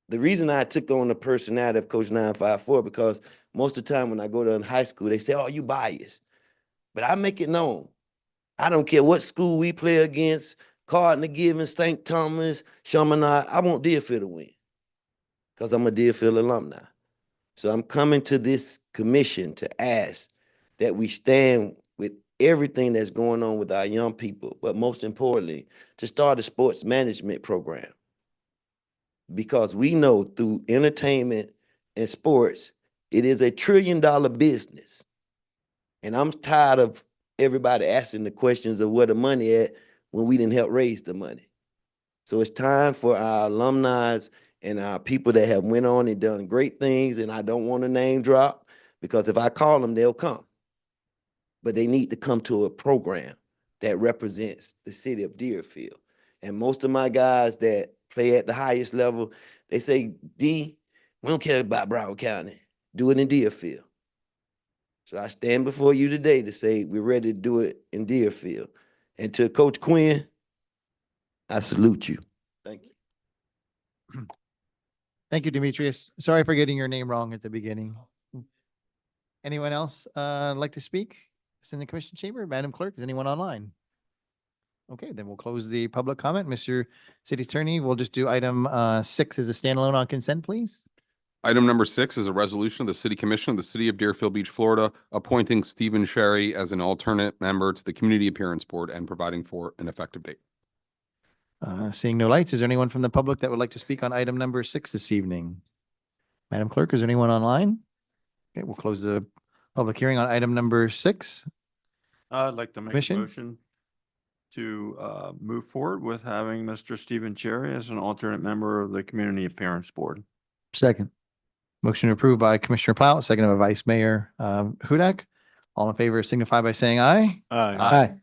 The reason I took on the personality of Coach 954 because most of the time when I go to high school, they say, oh, you biased. But I make it known. I don't care what school we play against, Cardinal Gibbons, St. Thomas, Chaminade. I want Deerfield to win because I'm a Deerfield alumni. So I'm coming to this commission to ask that we stand with everything that's going on with our young people, but most importantly, to start a sports management program. Because we know through entertainment and sports, it is $1 trillion business. And I'm tired of everybody asking the questions of where the money at when we didn't help raise the money. So it's time for our alumni and our people that have went on and done great things, and I don't want to name drop, because if I call them, they'll come. But they need to come to a program that represents the city of Deerfield. And most of my guys that play at the highest level, they say, D, we don't care about Broward County. Do it in Deerfield. So I stand before you today to say we're ready to do it in Deerfield. And to Coach Quinn, I salute you. Thank you. Thank you, Demetrius. Sorry for getting your name wrong at the beginning. Anyone else like to speak? It's in the commission chamber. Madam Clerk, is anyone online? Okay, then we'll close the public comment. Mr. City Attorney, we'll just do item 6 as a standalone on consent, please. Item number 6 is a resolution of the City Commission of the City of Deerfield Beach, Florida, appointing Stephen Sherry as an alternate member to the Community Appearance Board and providing for an effective date. Seeing no lights, is there anyone from the public that would like to speak on item number 6 this evening? Madam Clerk, is there anyone online? Okay, we'll close the public hearing on item number 6. I'd like to make a Commission? motion to move forward with having Mr. Stephen Cherry as an alternate member of the Community Appearance Board. Second. Motion approved by Commissioner Plow, second by Vice Mayor Hudak. All in favor signify by saying aye. Aye.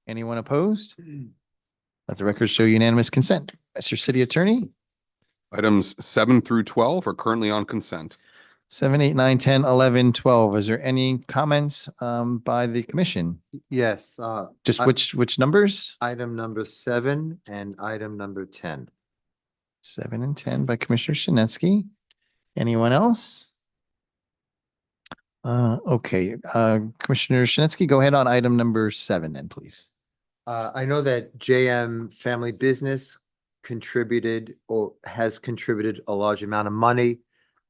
Anyone opposed? Let the record show unanimous consent. Mr. City Attorney, Items 7 through 12 are currently on consent. 7, 8, 9, 10, 11, 12. Is there any comments by the commission? Yes, Just I- which numbers? item number 7 and item number 10. 7 and 10 by Commissioner Shinetsky. Anyone else? Okay, Commissioner Shinetsky, go ahead on item number 7 then, please. I know that JM Family Business contributed or has contributed a large amount of money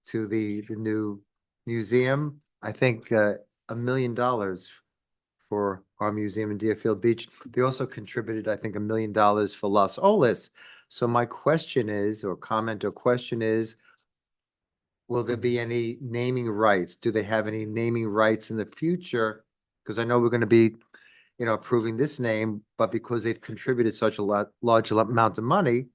to the new museum. I think $1 million for our museum in Deerfield Beach. They also contributed, I think, $1 million for Las Olas. So my question is, or comment or question is, will there be any naming rights? Do they have any naming rights in the future? Because I know we're going to be, approving this name, but because they've contributed such a large amount of money,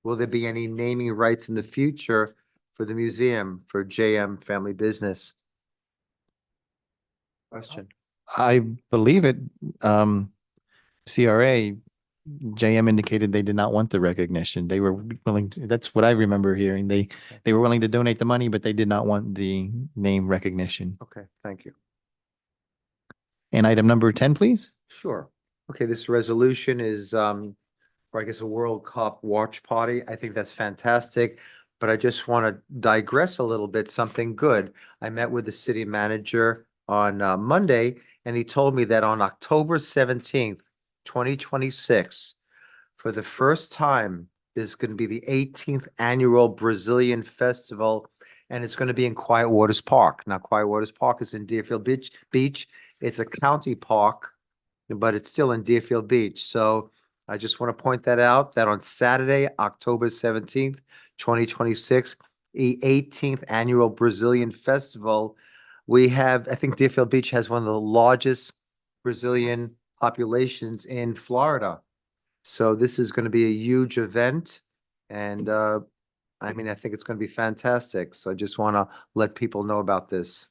will there be any naming rights in the future for the museum, for JM Family Business? Question. I believe it, CRA, JM indicated they did not want the recognition. They were willing to, that's what I remember hearing. They were willing to donate the money, but they did not want the name recognition. Okay, thank you. And item number 10, please. Sure. Okay, this resolution is, or I guess a World Cup watch party. I think that's fantastic, but I just want to digress a little bit, something good. I met with the city manager on Monday, and he told me that on October 17th, 2026, for the first time, there's going to be the 18th annual Brazilian Festival, and it's going to be in Quiet Waters Park. Now, Quiet Waters Park is in Deerfield Beach. It's a county park, but it's still in Deerfield Beach. So I just want to point that out, that on Saturday, October 17th, 2026, the 18th annual Brazilian Festival, we have, I think Deerfield Beach has one of the largest Brazilian populations in Florida. So this is going to be a huge event. And I think it's going to be fantastic. So I just want to let people know about this.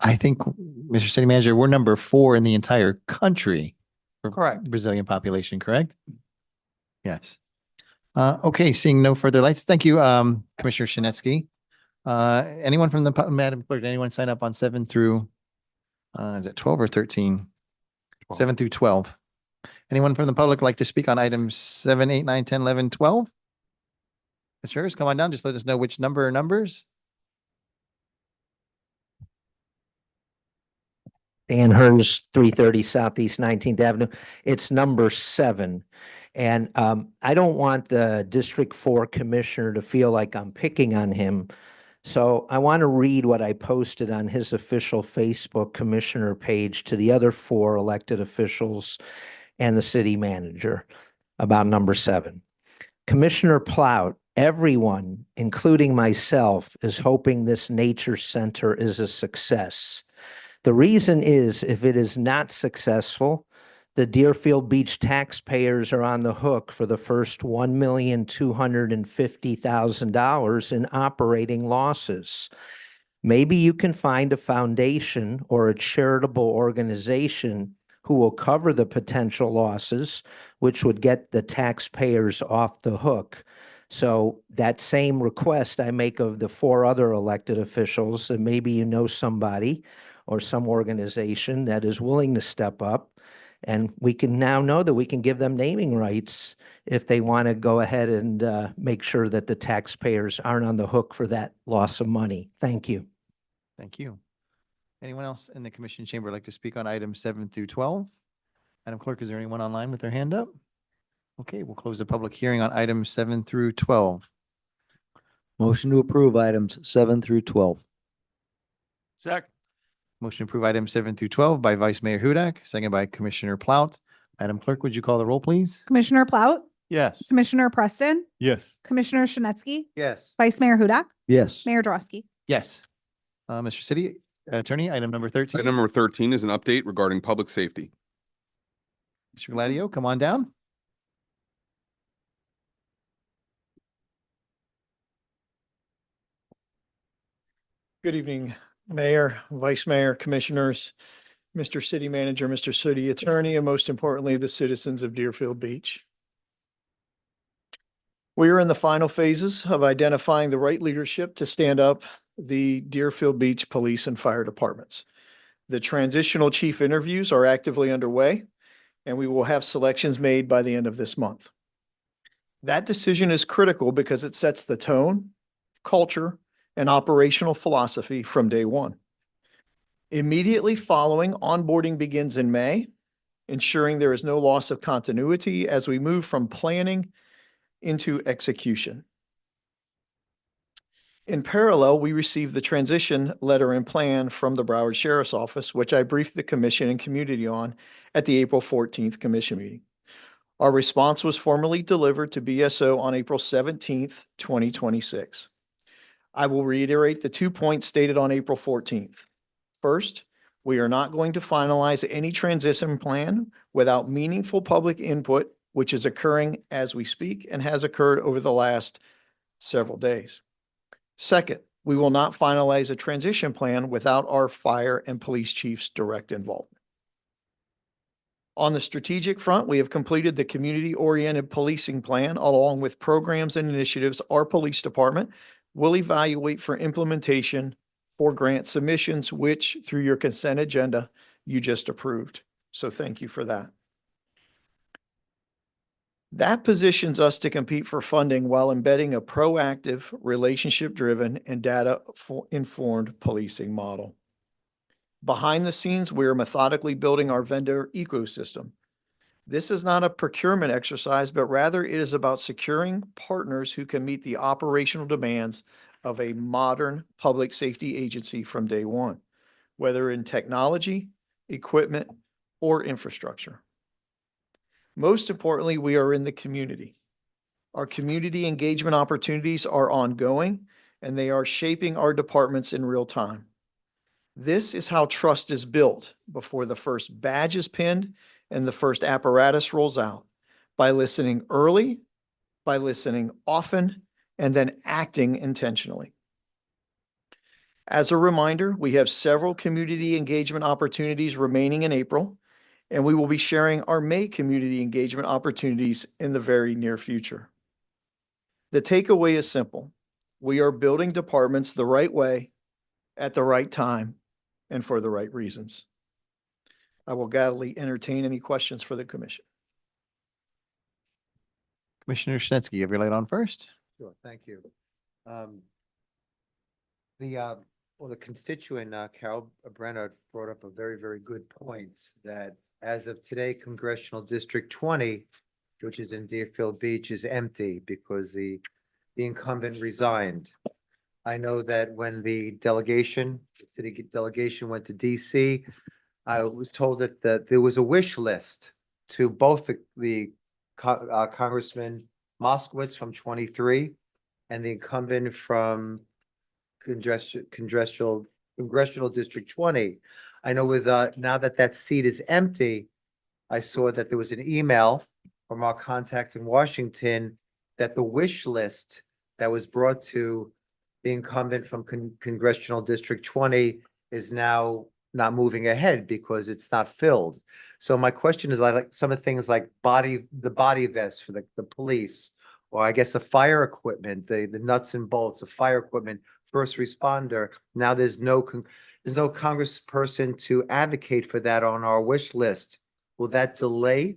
I think, Mr. City Manager, we're number 4 in the entire country. For Correct. Brazilian population, correct? Yes. Okay, seeing no further lights. Thank you, Commissioner Shinetsky. Anyone from the, Madam Clerk, anyone sign up on 7 through, is it 12 or 13? 7 through 12. Anyone from the public like to speak on items 7, 8, 9, 10, 11, 12? Mr. Harris, come on down. Just let us know which number or numbers. Dan Hers, 330 Southeast 19th Avenue. It's number 7. And I don't want the District 4 Commissioner to feel like I'm picking on him. So I want to read what I posted on his official Facebook Commissioner page to the other 4 elected officials and the city manager about number 7. Commissioner Plout, everyone, including myself, is hoping this nature center is a success. The reason is, if it is not successful, the Deerfield Beach taxpayers are on the hook for the first $1,250,000 in operating losses. Maybe you can find a foundation or a charitable organization who will cover the potential losses, which would get the taxpayers off the hook. So that same request I make of the 4 other elected officials, and maybe you know somebody or some organization that is willing to step up. And we can now know that we can give them naming rights if they want to go ahead and make sure that the taxpayers aren't on the hook for that loss of money. Thank you. Thank you. Anyone else in the commission chamber like to speak on items 7 through 12? Madam Clerk, is there anyone online with their hand up? Okay, we'll close the public hearing on items 7 through 12. Motion to approve items 7 through 12. Second. Motion to approve items 7 through 12 by Vice Mayor Hudak, second by Commissioner Plout. Madam Clerk, would you call the roll, please? Commissioner Plout, Yes. Commissioner Preston, Yes. Commissioner Shinetsky, Yes. Vice Mayor Hudak, Yes. Mayor Drosky. Yes. Mr. City Attorney, item number 13. Item number 13 is an update regarding public safety. Mr. Gladio, come on down. Good evening, Mayor, Vice Mayor, Commissioners, Mr. City Manager, Mr. City Attorney, and most importantly, the citizens of Deerfield Beach. We are in the final phases of identifying the right leadership to stand up the Deerfield Beach Police and Fire Departments. The transitional chief interviews are actively underway, and we will have selections made by the end of this month. That decision is critical because it sets the tone, culture, and operational philosophy from day one. Immediately following, onboarding begins in May, ensuring there is no loss of continuity as we move from planning into execution. In parallel, we received the transition letter and plan from the Broward Sheriff's Office, which I briefed the commission and community on at the April 14th commission meeting. Our response was formally delivered to BSO on April 17th, 2026. I will reiterate the 2 points stated on April 14th. First, we are not going to finalize any transition plan without meaningful public input, which is occurring as we speak and has occurred over the last several days. Second, we will not finalize a transition plan without our fire and police chiefs' direct involvement. On the strategic front, we have completed the community-oriented policing plan along with programs and initiatives our police department will evaluate for implementation for grant submissions, which through your consent agenda, you just approved. So thank you for that. That positions us to compete for funding while embedding a proactive, relationship-driven, and data-informed policing model. Behind the scenes, we are methodically building our vendor ecosystem. This is not a procurement exercise, but rather it is about securing partners who can meet the operational demands of a modern public safety agency from day one, whether in technology, equipment, or infrastructure. Most importantly, we are in the community. Our community engagement opportunities are ongoing, and they are shaping our departments in real time. This is how trust is built before the first badge is pinned and the first apparatus rolls out, by listening early, by listening often, and then acting intentionally. As a reminder, we have several community engagement opportunities remaining in April, and we will be sharing our May community engagement opportunities in the very near future. The takeaway is simple. We are building departments the right way, at the right time, and for the right reasons. I will gladly entertain any questions for the commission. Commissioner Shinetsky, you have your light on first. Sure, thank you. The constituent, Carol Brenner, brought up a very, very good point that as of today, Congressional District 20, which is in Deerfield Beach, is empty because the incumbent resigned. I know that when the city delegation went to DC, I was told that there was a wish list to both the Congressman Moskowitz from 23 and the incumbent from Congressional District 20. I know with now that seat is empty, I saw that there was an email from our contact in Washington that the wish list that was brought to the incumbent from Congressional District 20 is now not moving ahead because it's not filled. So my question is, like some of the things like the body vests for the police, or I guess the fire equipment, the nuts and bolts of fire equipment, first responder. Now there's no congressperson to advocate for that on our wish list. Will that delay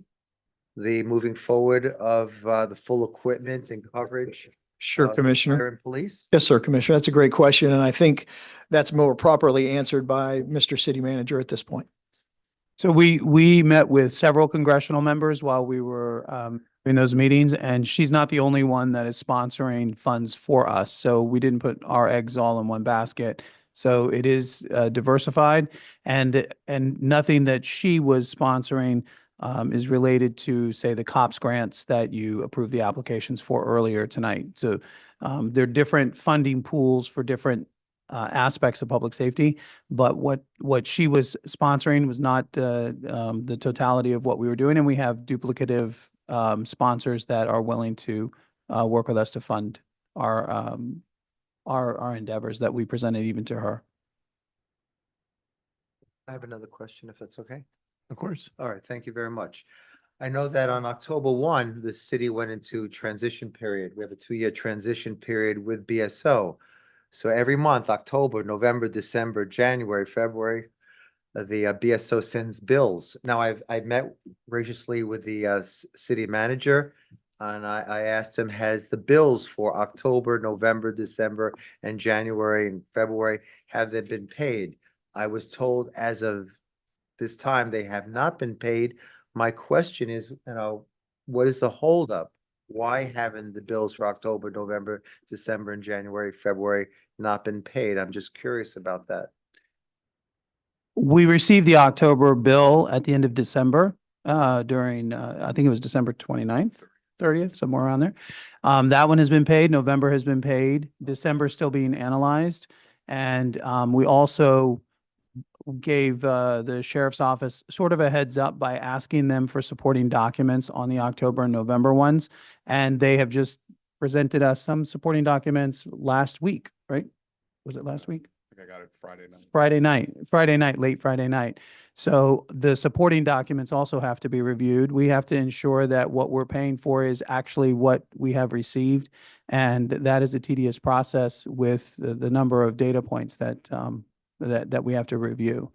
the moving forward of the full equipment and coverage? Sure, of Commissioner. fire and police? Yes, sir, Commissioner. That's a great question. And I think that's more properly answered by Mr. City Manager at this point. So we met with several congressional members while we were in those meetings, and she's not the only one that is sponsoring funds for us. So we didn't put our eggs all in one basket. So it is diversified, and nothing that she was sponsoring is related to, say, the COPS grants that you approved the applications for earlier tonight. So there are different funding pools for different aspects of public safety, but what she was sponsoring was not the totality of what we were doing, and we have duplicative sponsors that are willing to work with us to fund our endeavors that we presented even to her. I have another question, if that's okay. Of course. All right, thank you very much. I know that on October 1, the city went into transition period. We have a 2-year transition period with BSO. So every month, October, November, December, January, February, the BSO sends bills. Now, I've met graciously with the city manager, and I asked him, has the bills for October, November, December, and January and February, have they been paid? I was told as of this time, they have not been paid. My question is, what is the holdup? Why haven't the bills for October, November, December, and January, February not been paid? I'm just curious about that. We received the October bill at the end of December during, I think it was December 29th, 30th, somewhere around there. That one has been paid. November has been paid. December is still being analyzed. And we also gave the sheriff's office sort of a heads up by asking them for supporting documents on the October and November ones. And they have just presented us some supporting documents last week, right? Was it last week? I got it Friday night. Late Friday night. So the supporting documents also have to be reviewed. We have to ensure that what we're paying for is actually what we have received. And that is a tedious process with the number of data points that we have to review.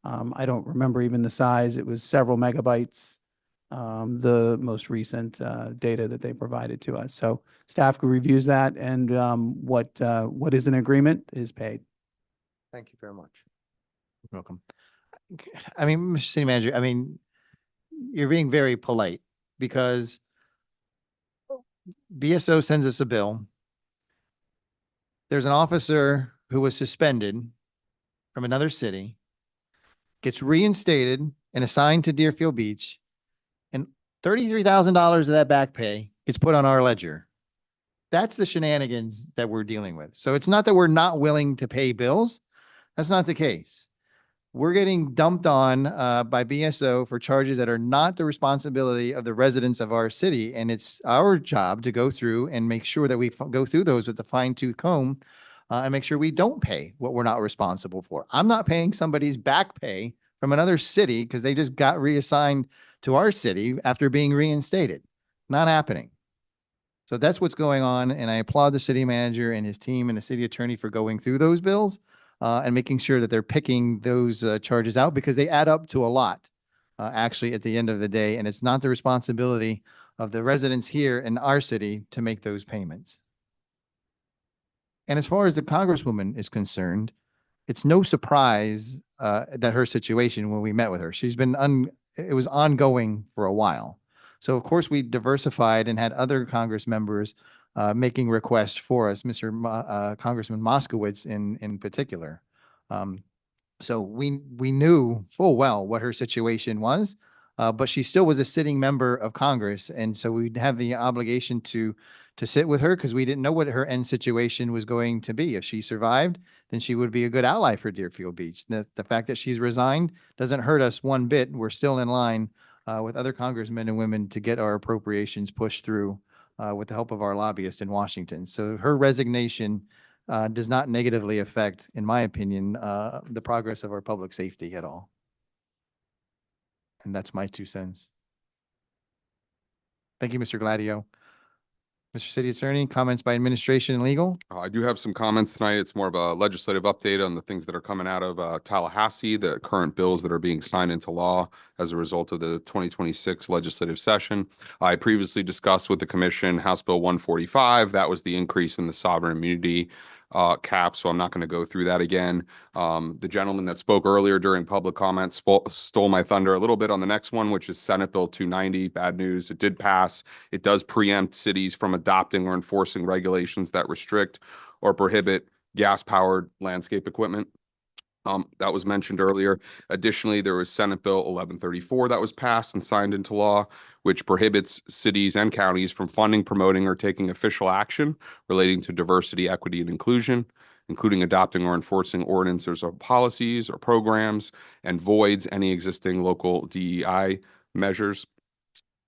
I don't remember even the size. It was several megabytes, the most recent data that they provided to us. So staff reviews that, and what is an agreement is paid. Thank you very much. You're welcome. I mean, Mr. City Manager, I mean, you're being very polite because BSO sends us a bill. There's an officer who was suspended from another city, gets reinstated and assigned to Deerfield Beach, and $33,000 of that back pay gets put on our ledger. That's the shenanigans that we're dealing with. So it's not that we're not willing to pay bills. That's not the case. We're getting dumped on by BSO for charges that are not the responsibility of the residents of our city. And it's our job to go through and make sure that we go through those with a fine-tooth comb and make sure we don't pay what we're not responsible for. I'm not paying somebody's back pay from another city because they just got reassigned to our city after being reinstated. Not happening. So that's what's going on. And I applaud the city manager and his team and the city attorney for going through those bills and making sure that they're picking those charges out because they add up to a lot actually at the end of the day. And it's not the responsibility of the residents here in our city to make those payments. And as far as the Congresswoman is concerned, it's no surprise that her situation when we met with her, she's been, it was ongoing for a while. So of course we diversified and had other Congress members making requests for us, Congressman Moskowitz in particular. So we knew full well what her situation was, but she still was a sitting member of Congress. And so we'd have the obligation to sit with her because we didn't know what her end situation was going to be. If she survived, then she would be a good ally for Deerfield Beach. The fact that she's resigned doesn't hurt us one bit. We're still in line with other congressmen and women to get our appropriations pushed through with the help of our lobbyist in Washington. So her resignation does not negatively affect, in my opinion, the progress of our public safety at all. And that's my 2 cents. Thank you, Mr. Gladio. Mr. City Attorney, comments by administration and legal? I do have some comments tonight. It's more of a legislative update on the things that are coming out of Tallahassee, the current bills that are being signed into law as a result of the 2026 legislative session. I previously discussed with the commission House Bill 145. That was the increase in the sovereign immunity cap, so I'm not going to go through that again. The gentleman that spoke earlier during public comment stole my thunder a little bit on the next one, which is Senate Bill 290. Bad news. It did pass. It does preempt cities from adopting or enforcing regulations that restrict or prohibit gas-powered landscape equipment. That was mentioned earlier. Additionally, there was Senate Bill 1134 that was passed and signed into law, which prohibits cities and counties from funding, promoting, or taking official action relating to diversity, equity, and inclusion, including adopting or enforcing ordinances or policies or programs, and voids any existing local DEI measures.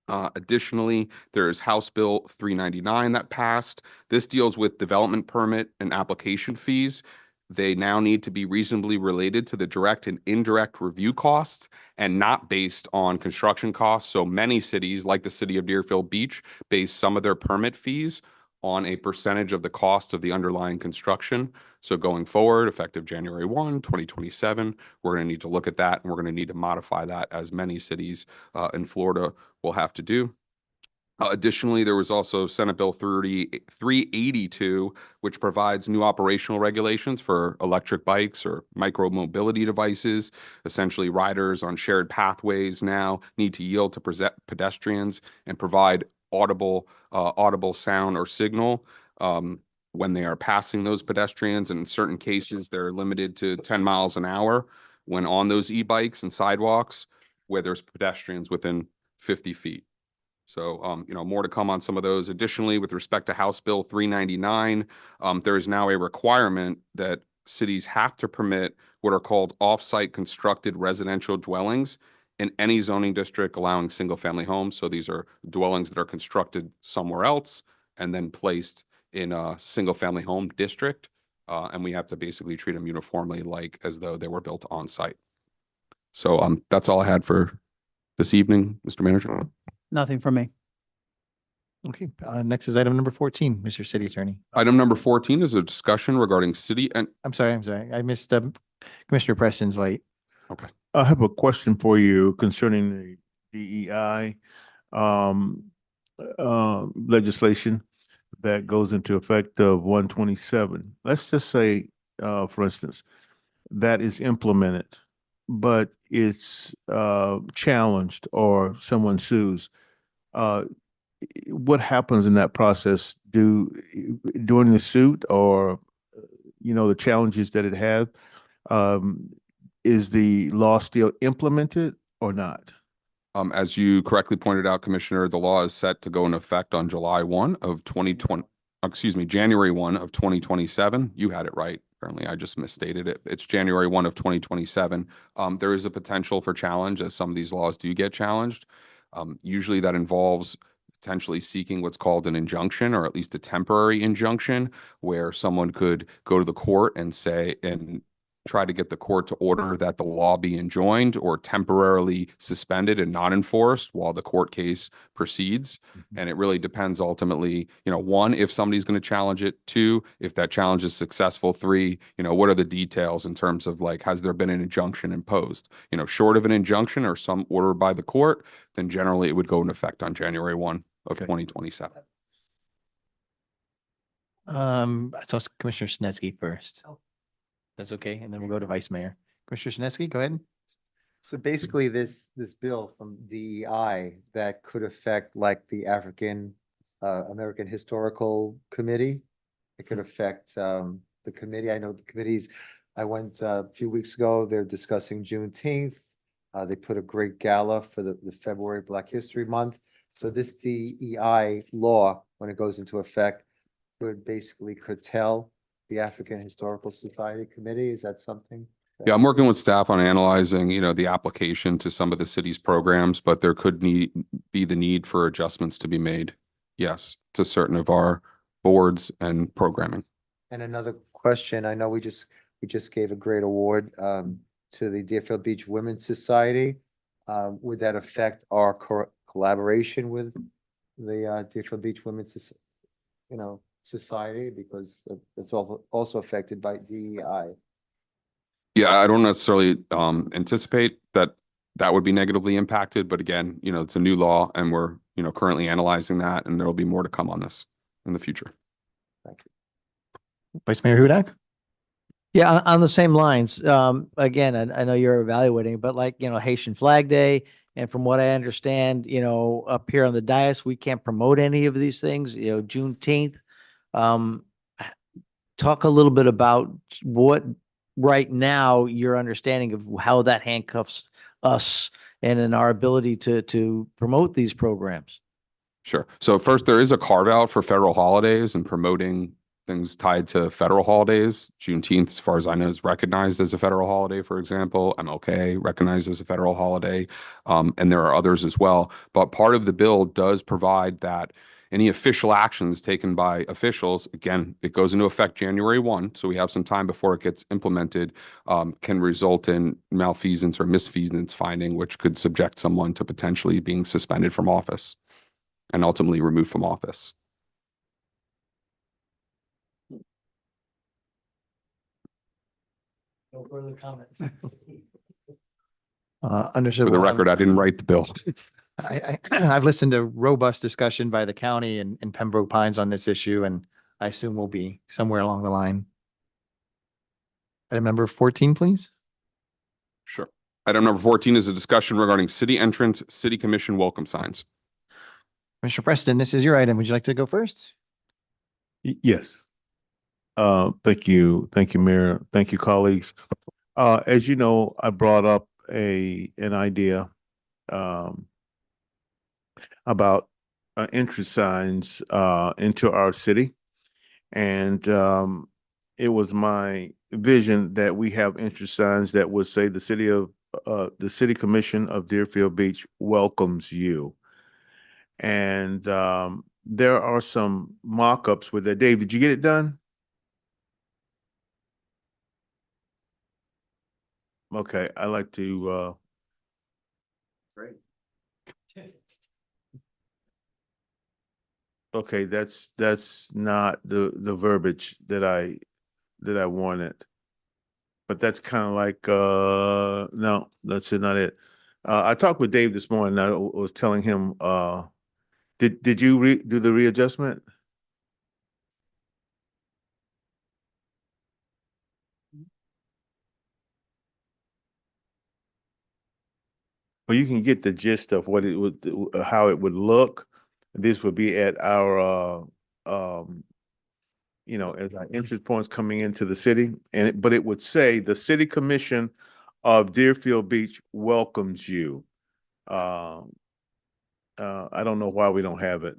Additionally, there is House Bill 399 that passed. This deals with development permit and application fees. They now need to be reasonably related to the direct and indirect review costs and not based on construction costs. So many cities, like the city of Deerfield Beach, base some of their permit fees on a percentage of the cost of the underlying construction. So going forward, effective January 1, 2027, we're going to need to look at that, and we're going to need to modify that, as many cities in Florida will have to do. Additionally, there was also Senate Bill 382, which provides new operational regulations for electric bikes or micro-mobility devices. Essentially, riders on shared pathways now need to yield to pedestrians and provide audible sound or signal when they are passing those pedestrians. And in certain cases, they're limited to 10 miles an hour when on those e-bikes and sidewalks where there's pedestrians within 50 feet. So, more to come on some of those. Additionally, with respect to House Bill 399, there is now a requirement that cities have to permit what are called off-site constructed residential dwellings in any zoning district allowing single-family homes. So these are dwellings that are constructed somewhere else and then placed in a single-family home district. And we have to basically treat them uniformly, like as though they were built on-site. So that's all I had for this evening, Mr. Manager. Nothing from me. Okay, next is item number 14, Mr. City Attorney. Item number 14 is a discussion regarding city and I'm sorry. I missed Commissioner Preston's late. okay. I have a question for you concerning the DEI legislation that goes into effect of 127. Let's just say, for instance, that is implemented, but it's challenged or someone sues. What happens in that process during the suit, or the challenges that it had? Is the law still implemented or not? As you correctly pointed out, Commissioner, the law is set to go into effect on January 1 of 2027. You had it right. Apparently, I just misstated it. It's January 1 of 2027. There is a potential for challenge, as some of these laws do get challenged. Usually that involves potentially seeking what's called an injunction, or at least a temporary injunction, where someone could go to the court and try to get the court to order that the law be enjoined or temporarily suspended and not enforced while the court case proceeds. And it really depends ultimately, one, if somebody's going to challenge it; two, if that challenge is successful; three, what are the details in terms of has there been an injunction imposed? Short of an injunction or some order by the court, then generally it would go into effect on January 1 of 2027. So Commissioner Snetsky first. That's okay, and then we'll go to Vice Mayor. Commissioner Snetsky, go ahead. So basically, this bill from DEI that could affect like the African American Historical Committee. It could affect the committee. I know the committees. I went a few weeks ago. They're discussing Juneteenth. They put a great gala for the February Black History Month. So this DEI law, when it goes into effect, would basically curtail the African Historical Society Committee. Is that something? Yeah, I'm working with staff on analyzing, the application to some of the city's programs, but there could be the need for adjustments to be made, yes, to certain of our boards and programming. And another question, I know we just gave a great award to the Deerfield Beach Women's Society. Would that affect our collaboration with the Deerfield Beach Women's Society, because it's also affected by DEI? Yeah, I don't necessarily anticipate that would be negatively impacted, but again, it's a new law and we're, currently analyzing that, and there will be more to come on this in the future. Thank you. Vice Mayor Hudak? Yeah, on the same lines, again, I know you're evaluating, but like, Haitian Flag Day, and from what I understand, up here on the dais, we can't promote any of these things, Juneteenth. Um, talk a little bit about what right now your understanding of how that handcuffs us and in our ability to promote these programs. Sure. So first, there is a carve out for federal holidays and promoting things tied to federal holidays. Juneteenth, as far as I know, is recognized as a federal holiday, for example. MLK recognized as a federal holiday. And there are others as well. But part of the bill does provide that any official actions taken by officials, again, it goes into effect January 1, so we have some time before it gets implemented, can result in malfeasance or misfeasance finding, which could subject someone to potentially being suspended from office and ultimately removed from office. No further comments. Understood. For the We'll have- record, I didn't write the bill. I've listened to robust discussion by the county and Pembroke Pines on this issue, and I assume we'll be somewhere along the line. Item number 14, please. Sure. Item number 14 is a discussion regarding city entrance, city commission welcome signs. Mr. Preston, this is your item. Would you like to go first? Yes. Thank you. Thank you, Mayor. Thank you, colleagues. As you know, I brought up an idea about entrance signs into our city. And it was my vision that we have entrance signs that would say the city commission of Deerfield Beach welcomes you. And there are some mock-ups with that. Dave, did you get it done? Okay, I like to Great. okay, that's not the verbiage that I wanted. But that's kind of like no, that's not it. I talked with Dave this morning. I was telling him did you do the readjustment? Well, you can get the gist of what it would how it would look. This would be at our as our entrance points coming into the city, but it would say the City Commission of Deerfield Beach welcomes you. I don't know why we don't have it.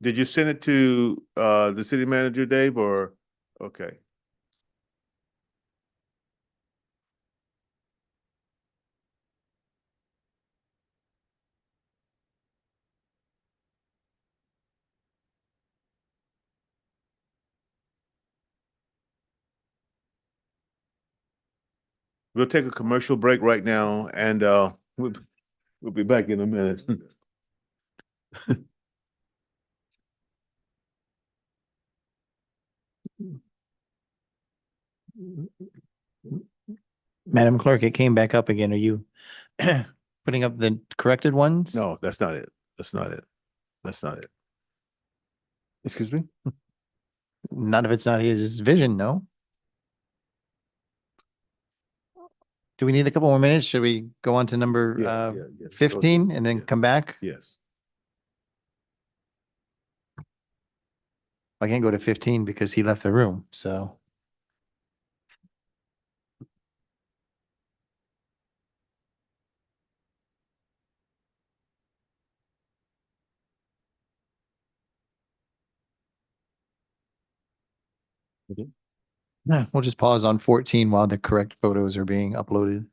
Did you send it to the city manager, Dave, or okay? We'll take a commercial break right now, and we'll be back in a minute. Madam Clerk, it came back up again. Are you putting up the corrected ones? No, that's not it. That's not it. That's not it. Excuse me? None of it's not his vision, no? Do we need a couple more minutes? Should we go on to number Yes. 15 and then come back? Yes. I can't go to 15 because he left the room, so. Yeah, we'll just pause on 14 while the correct photos are being uploaded.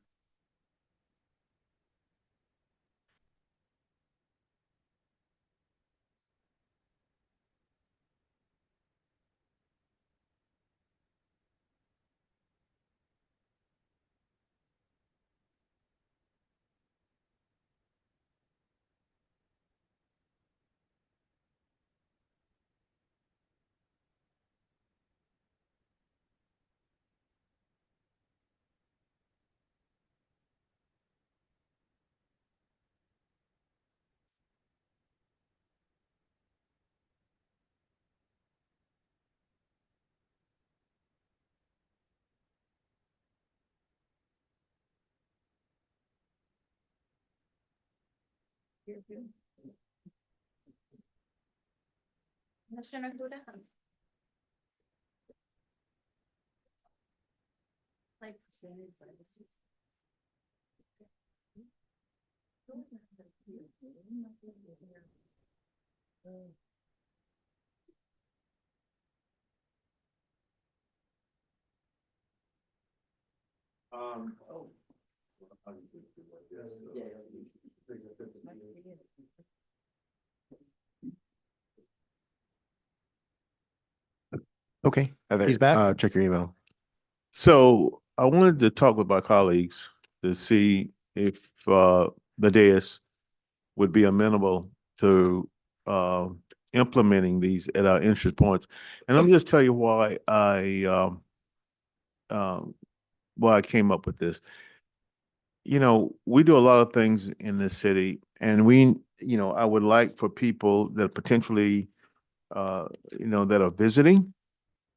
Okay, Heather, he's back. check your email. So I wanted to talk with my colleagues to see if the dais would be amenable to implementing these at our interest points. And let me just tell you why I came up with this. You know, we do a lot of things in this city, and I would like for people that potentially, that are visiting,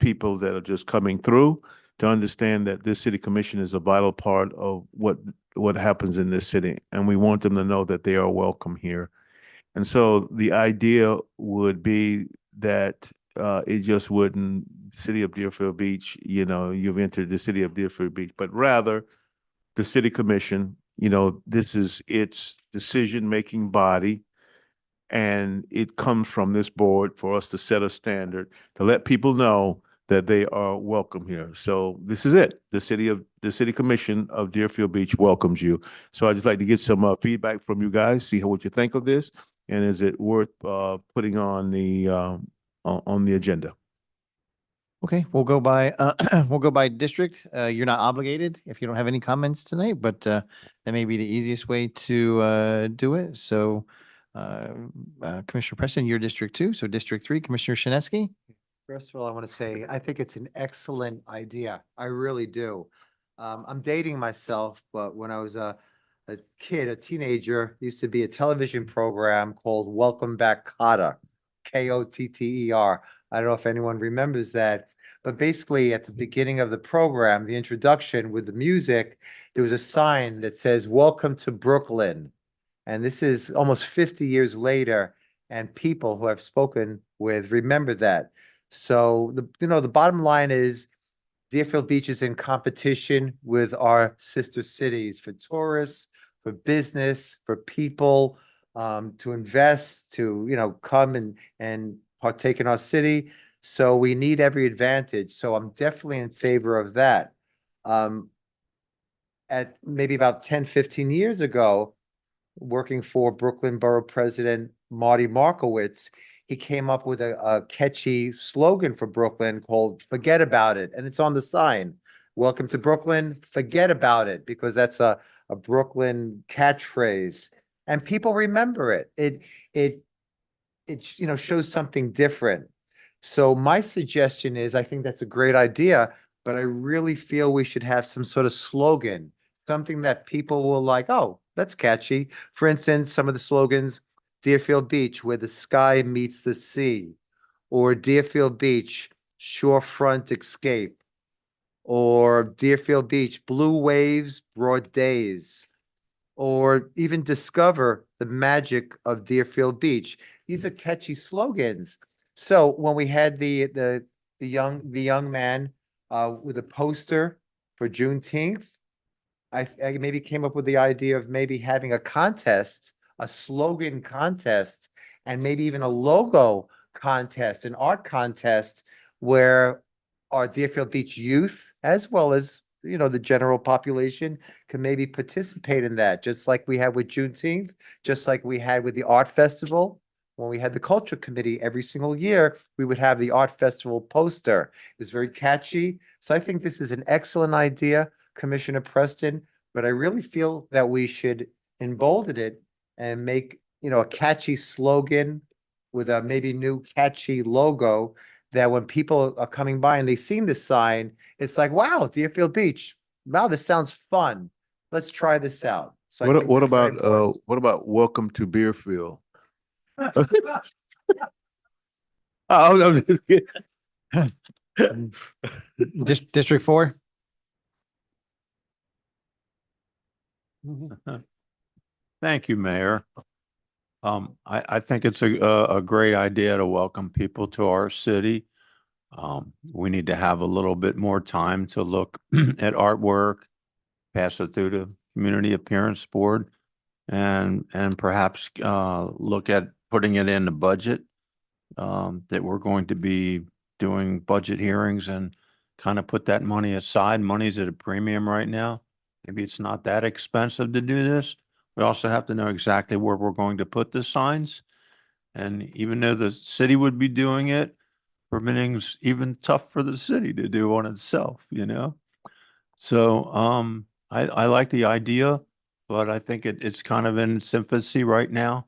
people that are just coming through, to understand that this city commission is a vital part of what happens in this city, and we want them to know that they are welcome here. And so the idea would be that it just wouldn't, city of Deerfield Beach, you've entered the city of Deerfield Beach, but rather the city commission, this is its decision-making body, and it comes from this board for us to set a standard to let people know that they are welcome here. So this is it. The city commission of Deerfield Beach welcomes you. So I'd just like to get some feedback from you guys, see what you think of this, and is it worth putting on the agenda? Okay, we'll go by we'll go by district. You're not obligated if you don't have any comments tonight, but that may be the easiest way to do it. So Commissioner Preston, you're District 2. So District 3, Commissioner Shinesky. First of all, I want to say, I think it's an excellent idea. I really do. I'm dating myself, but when I was a kid, a teenager, there used to be a television program called Welcome Back Kotter, Kotter. I don't know if anyone remembers that, but basically at the beginning of the program, the introduction with the music, there was a sign that says, "Welcome to Brooklyn." And this is almost 50 years later, and people who I've spoken with remember that. So the bottom line is Deerfield Beach is in competition with our sister cities for tourists, for business, for people, to invest, to come and partake in our city. So we need every advantage. So I'm definitely in favor of that. At maybe about 10, 15 years ago, working for Brooklyn Borough President Marty Markowitz, he came up with a catchy slogan for Brooklyn called "Forget About It," and it's on the sign. Welcome to Brooklyn, forget about it, because that's a Brooklyn catchphrase, and people remember it. It shows something different. So my suggestion is, I think that's a great idea, but I really feel we should have some sort of slogan, something that people will like, "Oh, that's catchy." For instance, some of the slogans, Deerfield Beach, where the sky meets the sea, or Deerfield Beach, shorefront escape, or Deerfield Beach, blue waves, broad days, or even discover the magic of Deerfield Beach. These are catchy slogans. So when we had the young man with a poster for Juneteenth, I maybe came up with the idea of maybe having a contest, a slogan contest, and maybe even a logo contest, an art contest, where our Deerfield Beach youth, as well as the general population, can maybe participate in that, just like we had with Juneteenth, just like we had with the art festival. When we had the culture committee every single year, we would have the art festival poster. It was very catchy. So I think this is an excellent idea, Commissioner Preston, but I really feel that we should embolden it and make, a catchy slogan with a maybe new catchy logo, that when people are coming by and they've seen this sign, it's like, wow, Deerfield Beach. Wow, this sounds fun. Let's try this out. So I think What that's very about important. welcome to Beerfield? Oh, no, I'm just kidding. District 4. Thank you, Mayor. I think it's a great idea to welcome people to our city. We need to have a little bit more time to look at artwork, pass it through the Community Appearance Board, and perhaps look at putting it in the budget. That we're going to be doing budget hearings and kind of put that money aside. Money's at a premium right now. Maybe it's not that expensive to do this. We also have to know exactly where we're going to put the signs. And even though the city would be doing it, permitting's even tough for the city to do on itself, you know? So, I like the idea, but I think it's kind of in its infancy right now.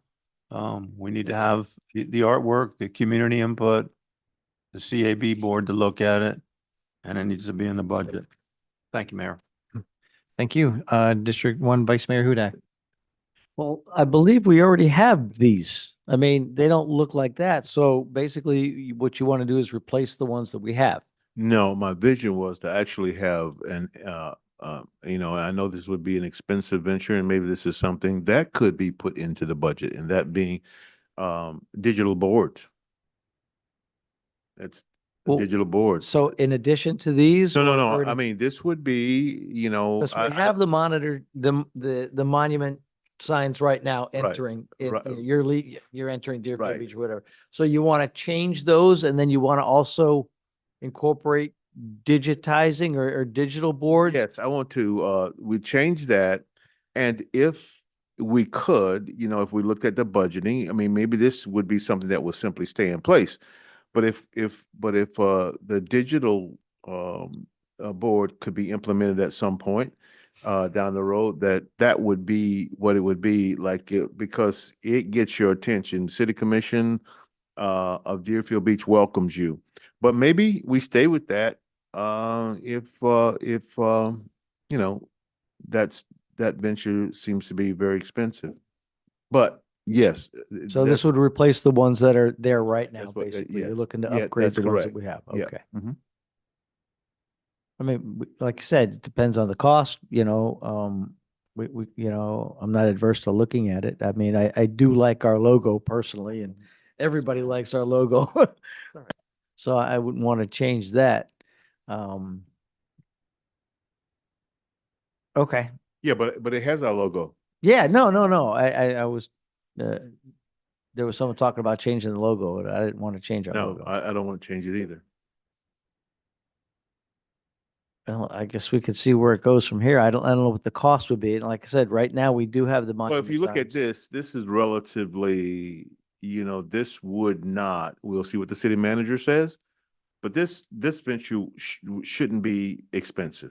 We need to have the artwork, the community input, the CAB board to look at it, and it needs to be in the budget. Thank you, Mayor. Thank you. District 1 Vice Mayor Hudak. Well, I believe we already have these. I mean, they don't look like that. So basically, what you want to do is replace the ones that we have. No, my vision was to actually have I know this would be an expensive venture, and maybe this is something that could be put into the budget, and that being digital boards. It's Well, digital boards. So in addition to these? No. I mean, this would be, Because we have the monitor, the monument signs right now entering, right. you're entering Deerfield Right. Beach, whatever. So you want to change those, and then you want to also incorporate digitizing or digital boards? Yes, I want to, we change that. And if we could, if we looked at the budgeting, I mean, maybe this would be something that would simply stay in place. But if the digital board could be implemented at some point down the road, that would be what it would be like, because it gets your attention. City Commission of Deerfield Beach welcomes you. But maybe we stay with that if that venture seems to be very expensive. But yes. So this would replace the ones that are there right now, That's what- basically. You're yes. looking to Yeah, upgrade that's the ones that correct. we have. Yeah. Okay. Mhm. I mean, like I said, it depends on the cost, I'm not adverse to looking at it. I mean, I do like our logo personally, and everybody likes our logo. So I wouldn't want to change that. Okay. Yeah, but it has our logo. Yeah, no. I was, there was someone talking about changing the logo, and I didn't want to change our No, logo. I don't want to change it either. Well, I guess we could see where it goes from here. I don't know what the cost would be. And like I said, right now we do have the Well, monument if you look at signs. this is relatively, this would not, we'll see what the city manager says, but this venture shouldn't be expensive.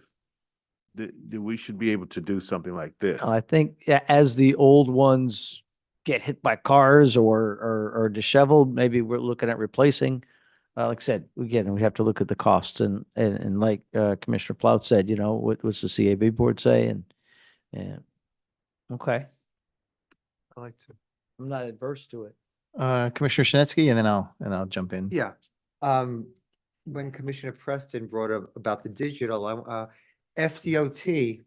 We should be able to do something like this. I think as the old ones get hit by cars or disheveled, maybe we're looking at replacing. Like I said, again, we have to look at the costs and like Commissioner Plout said, what's the CAB board say? And okay, I like to. I'm not adverse to it. Commissioner Shinetsky, and then I'll jump in. Yeah. When Commissioner Preston brought up about the digital, FDOT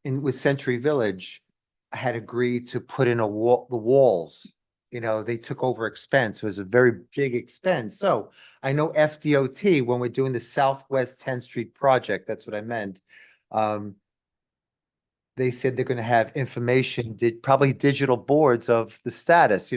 with Century Village had agreed to put in the walls. They took over expense. It was a very big expense. So I know FDOT, when we're doing the Southwest 10th Street project, that's what I meant. They said they're going to have information, probably digital boards of the status,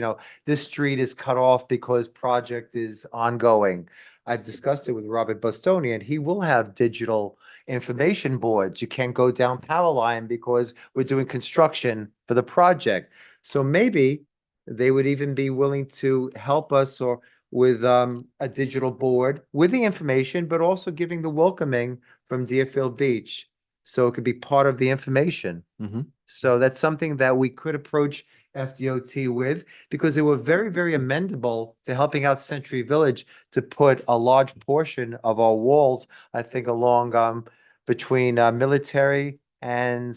this street is cut off because project is ongoing. I discussed it with Robert Bostoni, and he will have digital information boards. You can't go down power line because we're doing construction for the project. So maybe they would even be willing to help us or with a digital board with the information, but also giving the welcoming from Deerfield Beach. So it could be part of the information. Mm-hmm. So that's something that we could approach FDOT with, because they were very, very amendable to helping out Century Village to put a large portion of our walls, I think, along between Military and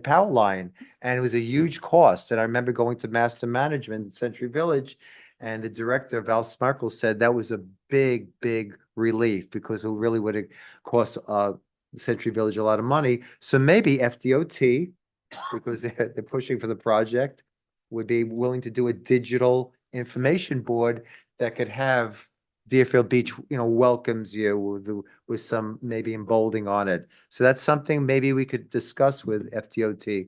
Power Line. And it was a huge cost. And I remember going to Master Management in Century Village, and the director, Val Smerkel, said that was a big, big relief, because it really would have cost Century Village a lot of money. So maybe FDOT, because they're pushing for the project, would be willing to do a digital information board that could have Deerfield Beach, welcomes you with some maybe embolding on it. So that's something maybe we could discuss with FTOT.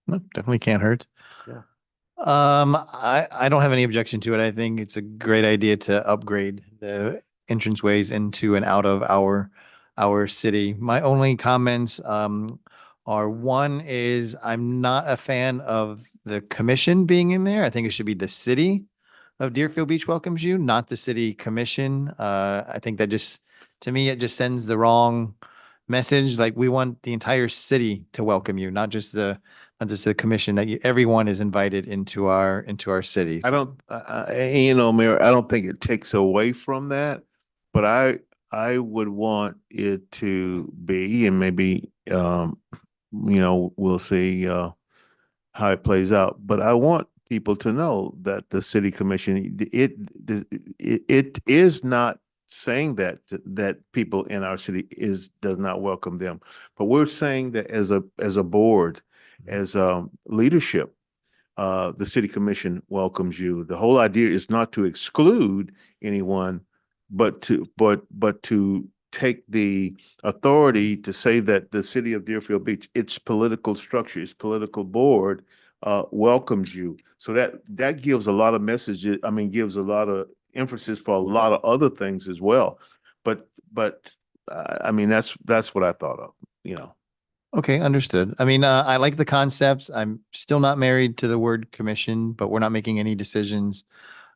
No, definitely can't hurt. Yeah. I don't have any objection to it. I think it's a great idea to upgrade the entranceways into and out of our city. My only comments are, one is I'm not a fan of the commission being in there. I think it should be the city of Deerfield Beach welcomes you, not the city commission. I think that just, to me, it just sends the wrong message. Like, we want the entire city to welcome you, not just the commission, that everyone is invited into our cities. I don't, Mayor, I don't think it takes away from that, but I would want it to be, and maybe, we'll see, how it plays out, but I want people to know that the city commission, it is not saying that people in our city does not welcome them, but we're saying that as a board, as leadership, the city commission welcomes you. The whole idea is not to exclude anyone, but to take the authority to say that the city of Deerfield Beach, its political structure, its political board, welcomes you. So that gives a lot of messages. I mean, gives a lot of emphasis for a lot of other things as well. But I mean, that's what I thought of. Okay, understood. I mean, I like the concepts. I'm still not married to the word commission, but we're not making any decisions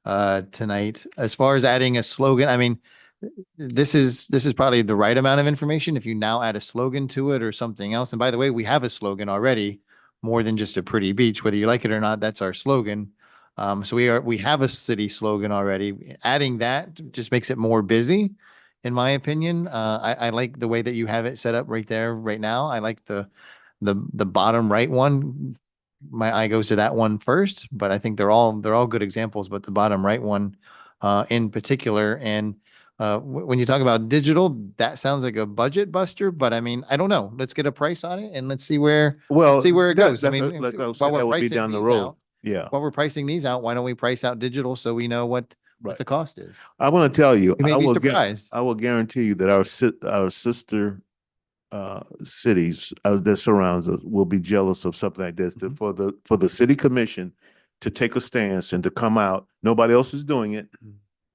tonight. As far as adding a slogan, I mean, this is probably the right amount of information. If you now add a slogan to it or something else, and by the way, we have a slogan already, more than just a pretty beach. Whether you like it or not, that's our slogan. So we have a city slogan already. Adding that just makes it more busy, in my opinion. I like the way that you have it set up right there, right now. I like the bottom right one. My eye goes to that one first, but I think they're all good examples, but the bottom right one in particular. And when you talk about digital, that sounds like a budget buster, but I mean, I don't know. Let's get a price on it and let's see where it goes. I mean, while we're pricing down the these road. out, Yeah. while we're pricing these out, why don't we price out digital so we know what the cost is? I want to tell you, You may be surprised. I will guarantee you that our sister cities that surrounds us will be jealous of something like this. For the city commission to take a stance and to come out, nobody else is doing it.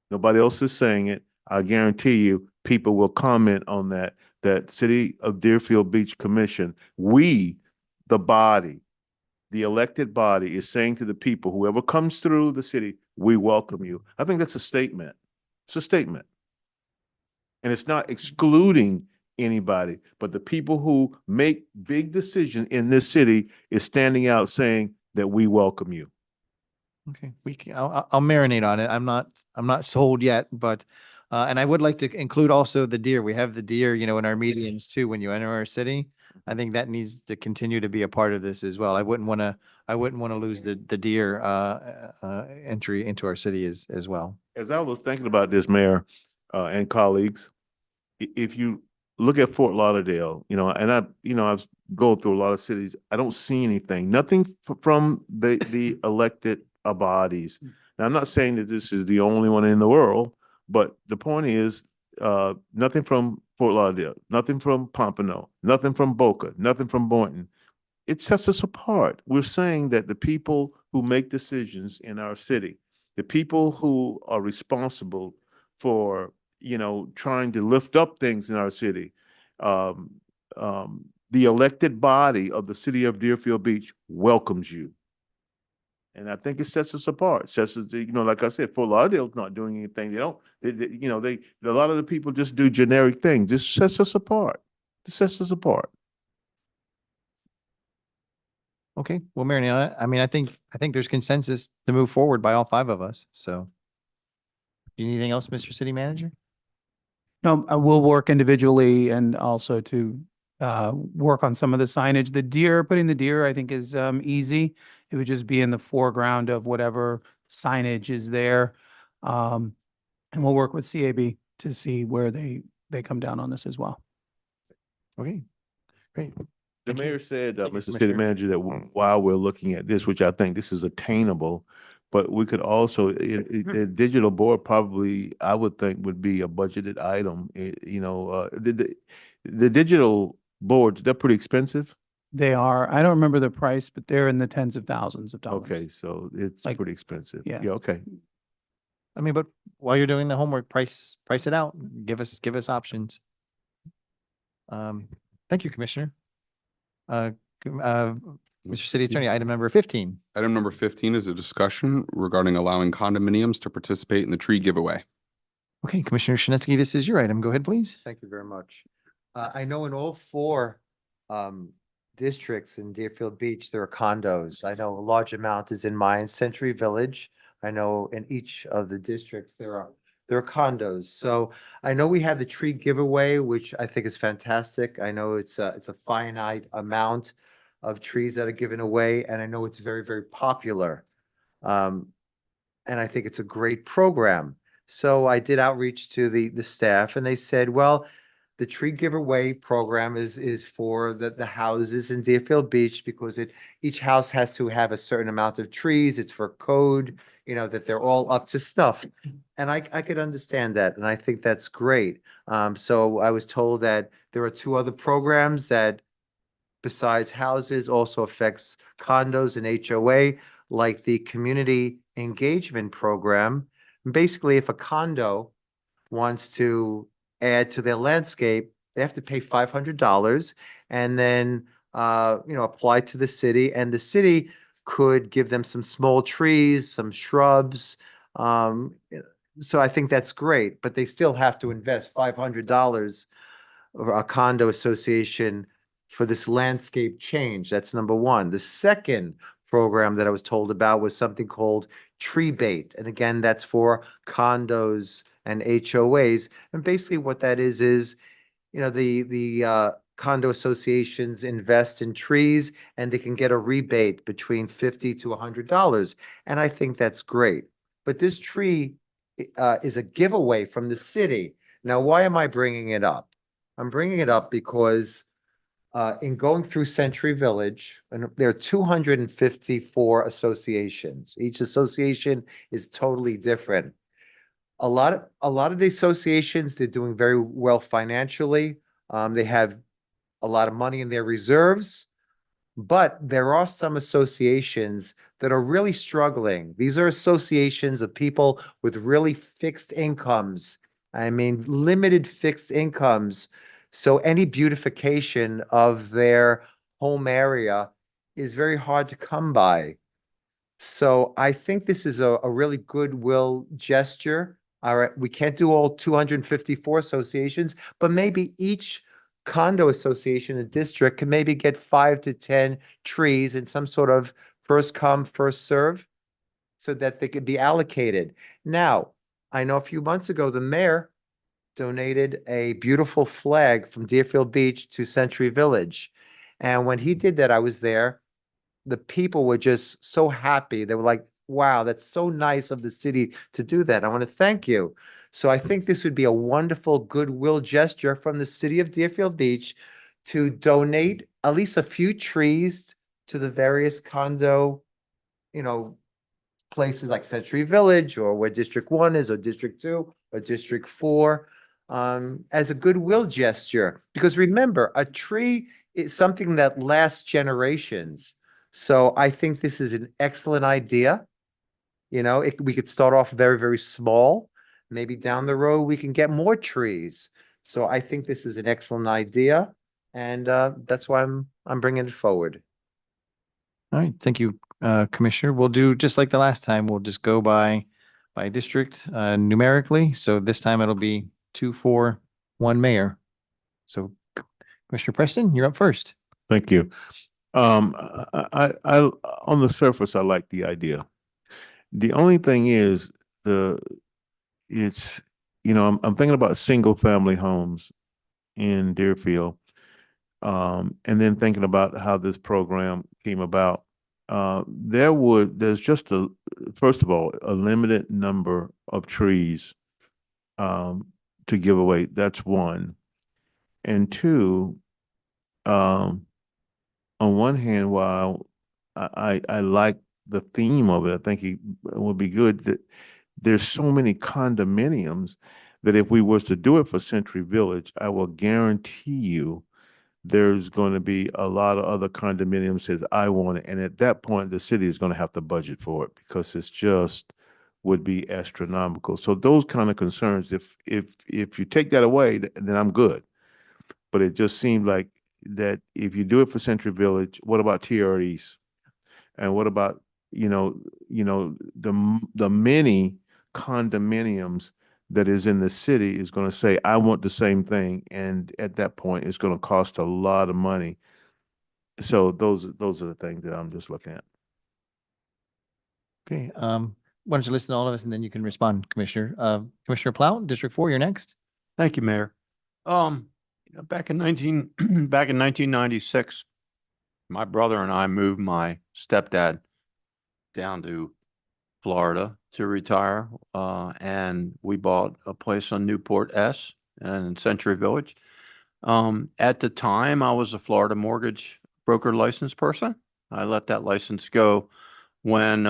Nobody else is saying it. I guarantee you, people will comment on that City of Deerfield Beach Commission, we, the body, the elected body, is saying to the people, whoever comes through the city, we welcome you. I think that's a statement. It's a statement. And it's not excluding anybody, but the people who make big decisions in this city is standing out saying that we welcome you. Okay, I'll marinate on it. I'm not sold yet, but and I would like to include also the deer. We have the deer, in our medians too. When you enter our city, I think that needs to continue to be a part of this as well. I wouldn't want to lose the deer entry into our city as well. As I was thinking about this, Mayor and colleagues, if you look at Fort Lauderdale, and I've go through a lot of cities, I don't see anything, nothing from the elected bodies. Now, I'm not saying that this is the only one in the world, but the point is, nothing from Fort Lauderdale, nothing from Pompano, nothing from Boca, nothing from Boynton. It sets us apart. We're saying that the people who make decisions in our city, the people who are responsible for, trying to lift up things in our city, the elected body of the city of Deerfield Beach welcomes you. And I think it sets us apart. Sets us, like I said, Fort Lauderdale's not doing anything. A lot of the people just do generic things. This sets us apart. This sets us apart. Okay, well, Mariana, I mean, I think there's consensus to move forward by all five of us. So, do you need anything else, Mr. City Manager? No, I will work individually and also to work on some of the signage. Putting the deer, I think is easy. It would just be in the foreground of whatever signage is there. And we'll work with CAB to see where they come down on this as well. Okay, great. The Thank you. mayor said, Thank you, Mr. City Commissioner. Manager, that while we're looking at this, which I think this is attainable, but we could also, the digital board probably, I would think, would be a budgeted item. The digital boards, they're pretty expensive. They are, I don't remember the price, but they're in the tens of thousands of dollars. Okay, so it's Like, pretty expensive. yeah. Yeah, okay. I mean, but while you're doing the homework, price it out. Give us options. Thank you, Commissioner. Mr. City Attorney, item number 15. Item number 15 is a discussion regarding allowing condominiums to participate in the tree giveaway. Okay, Commissioner Shinesky, this is your item. Go ahead, please. Thank you very much. I know in all four districts in Deerfield Beach, there are condos. I know a large amount is in mine, Century Village. I know in each of the districts, there are condos. So I know we have the tree giveaway, which I think is fantastic. I know it's a finite amount of trees that are given away, and I know it's very, very popular. And I think it's a great program. So I did outreach to the staff, and they said, well, the tree giveaway program is for the houses in Deerfield Beach because each house has to have a certain amount of trees. It's for code, that they're all up to snuff. And I could understand that, and I think that's great. So I was told that there are two other programs that besides houses also affects condos and HOA, like the community engagement program. Basically, if a condo wants to add to their landscape, they have to pay $500 and then, apply to the city, and the city could give them some small trees, some shrubs. So I think that's great, but they still have to invest $500 or a condo association for this landscape change. That's number one. The second program that I was told about was something called Tree Bait. And again, that's for condos and HOAs. And basically what that is, the condo associations invest in trees and they can get a rebate between $50 to $100. And I think that's great. But this tree is a giveaway from the city. Now, why am I bringing it up? I'm bringing it up because in going through Century Village, and there are 254 associations. Each association is totally different. A lot of the associations, they're doing very well financially. They have a lot of money in their reserves, but there are some associations that are really struggling. These are associations of people with really fixed incomes. I mean, limited fixed incomes. So any beautification of their home area is very hard to come by. So I think this is a really goodwill gesture. All right, we can't do all 254 associations, but maybe each condo association and district can maybe get 5 to 10 trees in some sort of first come, first serve so that they could be allocated. Now, I know a few months ago, the mayor donated a beautiful flag from Deerfield Beach to Century Village. And when he did that, I was there. The people were just so happy. They were like, wow, that's so nice of the city to do that. I want to thank you. So I think this would be a wonderful goodwill gesture from the city of Deerfield Beach to donate at least a few trees to the various condo, places like Century Village or where District 1 is or District 2 or District 4. As a goodwill gesture, because remember, a tree is something that lasts generations. So I think this is an excellent idea. We could start off very, very small. Maybe down the road, we can get more trees. So I think this is an excellent idea. And that's why I'm bringing it forward. All right, thank you, Commissioner. We'll do just like the last time. We'll just go by district numerically. So this time it'll be 2, 4, 1 mayor. So Commissioner Preston, you're up first. Thank you. I on the surface, I like the idea. The only thing is I'm thinking about single family homes in Deerfield. And then thinking about how this program came about. There's just first of all, a limited number of trees to give away. That's one. And two, on one hand, while I like the theme of it, I think it would be good that there's so many condominiums that if we was to do it for Century Village, I will guarantee you there's going to be a lot of other condominiums that I want it. And at that point, the city is going to have to budget for it because it's just would be astronomical. So those kind of concerns, if you take that away, then I'm good. But it just seemed like that if you do it for Century Village, what about TREs? And what about, the many condominiums that is in the city is going to say, I want the same thing. And at that point, it's going to cost a lot of money. So those are the things that I'm just looking at. Okay, why don't you listen to all of us and then you can respond, Commissioner. Commissioner Plow, District 4, you're next. Thank you, Mayor. Back in 1996, my brother and I moved my stepdad down to Florida to retire, and we bought a place on Newport S and Century Village. At the time, I was a Florida mortgage broker license person. I let that license go when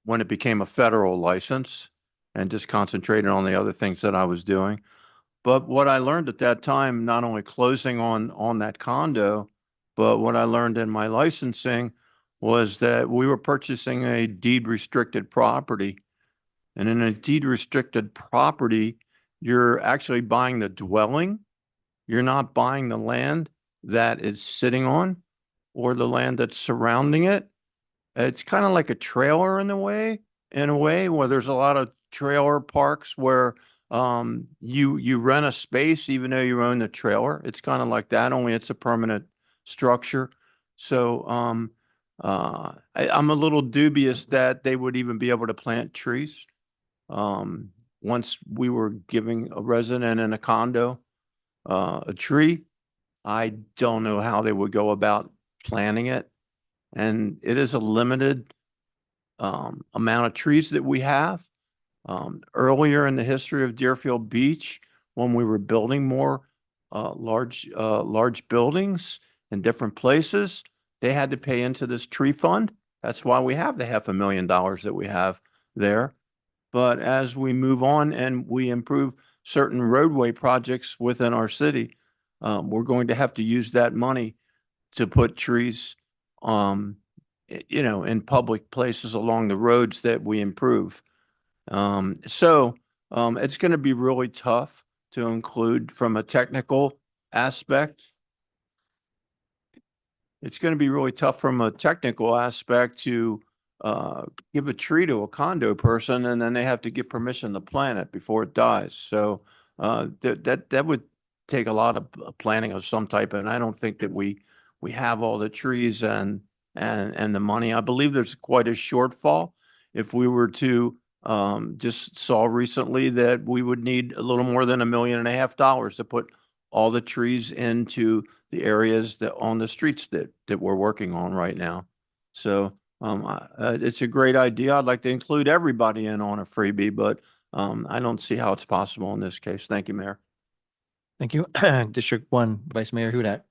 it became a federal license and just concentrated on the other things that I was doing. But what I learned at that time, not only closing on that condo, but what I learned in my licensing was that we were purchasing a deed restricted property. And in a deed restricted property, you're actually buying the dwelling. You're not buying the land that is sitting on or the land that's surrounding it. It's kind of like a trailer in a way where there's a lot of trailer parks where you rent a space even though you own the trailer. It's kind of like that, only it's a permanent structure. So I'm a little dubious that they would even be able to plant trees. Once we were giving a resident in a condo a tree, I don't know how they would go about planting it. And it is a limited amount of trees that we have. Earlier in the history of Deerfield Beach, when we were building more large buildings in different places, they had to pay into this tree fund. That's why we have the $500,000 that we have there. But as we move on and we improve certain roadway projects within our city, we're going to have to use that money to put trees, in public places along the roads that we improve. So it's going to be really tough to include from a technical aspect. It's going to be really tough from a technical aspect to give a tree to a condo person and then they have to get permission to plant it before it dies. So that would take a lot of planning of some type, and I don't think that we have all the trees and the money. I believe there's quite a shortfall. If we were to just saw recently that we would need a little more than $1.5 million to put all the trees into the areas that on the streets that we're working on right now. So it's a great idea. I'd like to include everybody in on a freebie, but I don't see how it's possible in this case. Thank you, Mayor. Thank you. District 1, Vice Mayor Hudak.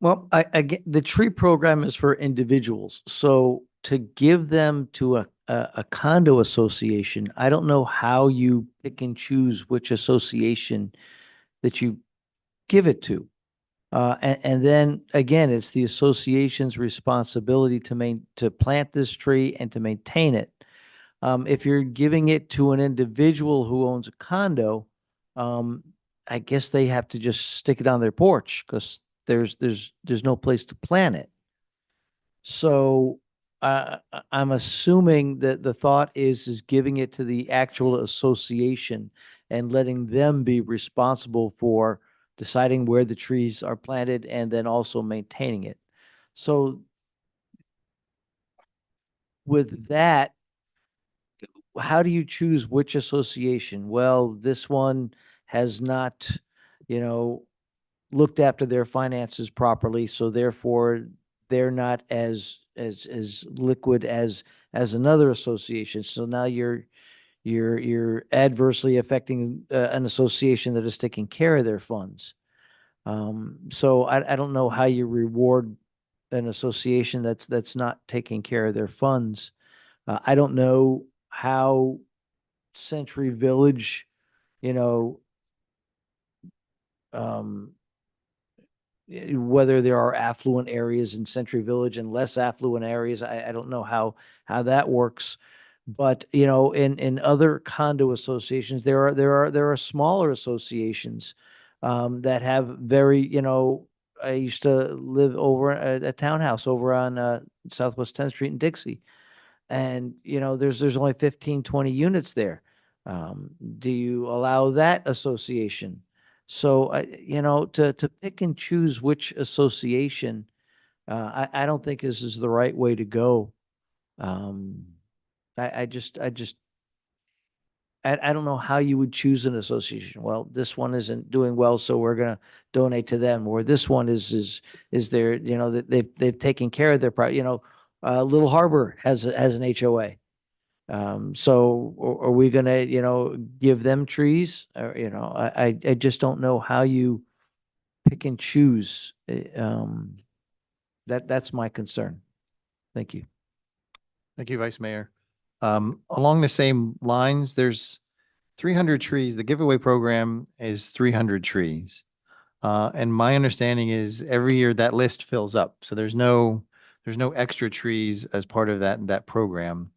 Well, I get the tree program is for individuals. So to give them to a condo association, I don't know how you pick and choose which association that you give it to. And then again, it's the association's responsibility to plant this tree and to maintain it. If you're giving it to an individual who owns a condo, I guess they have to just stick it on their porch because there's no place to plant it. So I'm assuming that the thought is giving it to the actual association and letting them be responsible for deciding where the trees are planted and then also maintaining it. So with that, how do you choose which association? Well, this one has not, looked after their finances properly, so therefore they're not as liquid as another association. So now you're adversely affecting an association that is taking care of their funds. So I don't know how you reward an association that's not taking care of their funds. I don't know how Century Village, you know, um, whether there are affluent areas in Century Village and less affluent areas. I don't know how that works. But, you know, in other condo associations, there are smaller associations that have very, you know, I used to live over at a townhouse over on Southwest 10th Street in Dixie. And, you know, there's only 15, 20 units there. Do you allow that association? So, you know, to pick and choose which association, I don't think this is the right way to go. Um, I just, I don't know how you would choose an association. Well, this one isn't doing well, so we're gonna donate to them. Or this one is there, you know, that they've taken care of their, you know, Little Harbor has an HOA. So are we gonna, you know, give them trees? Or, you know, I just don't know how you pick and choose. That's my concern. Thank you. Thank you, Vice Mayor. Along the same lines, there's 300 trees. The giveaway program is 300 trees. And my understanding is every year that list fills up. So there's no extra trees as part of that program.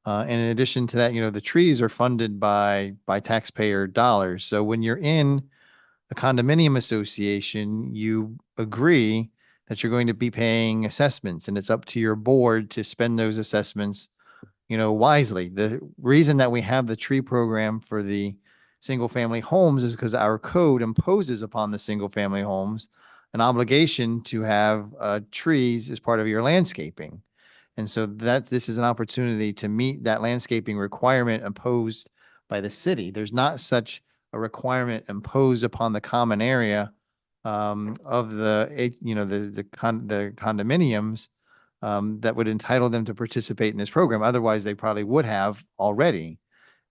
And in addition to that, you know, the trees are funded by taxpayer dollars. So when you're in a condominium association, you agree that you're going to be paying assessments, and it's up to your board to spend those assessments, you know, wisely. The reason that we have the tree program for the single family homes is because our code imposes upon the single family homes an obligation to have trees as part of your landscaping. And so this is an opportunity to meet that landscaping requirement imposed by the city. There's not such a requirement imposed upon the common area of you know, the condominiums that would entitle them to participate in this program. Otherwise, they probably would have already.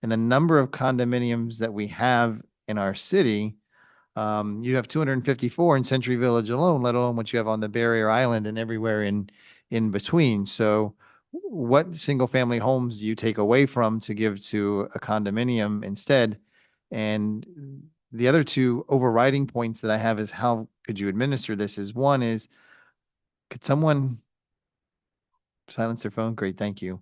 And the number of condominiums that we have in our city, you have 254 in Century Village alone, let alone what you have on the Barrier Island and everywhere in between. So what single family homes do you take away from to give to a condominium instead? And the other two overriding points that I have is how could you administer this is one is, could someone silence their phone? Great, thank you.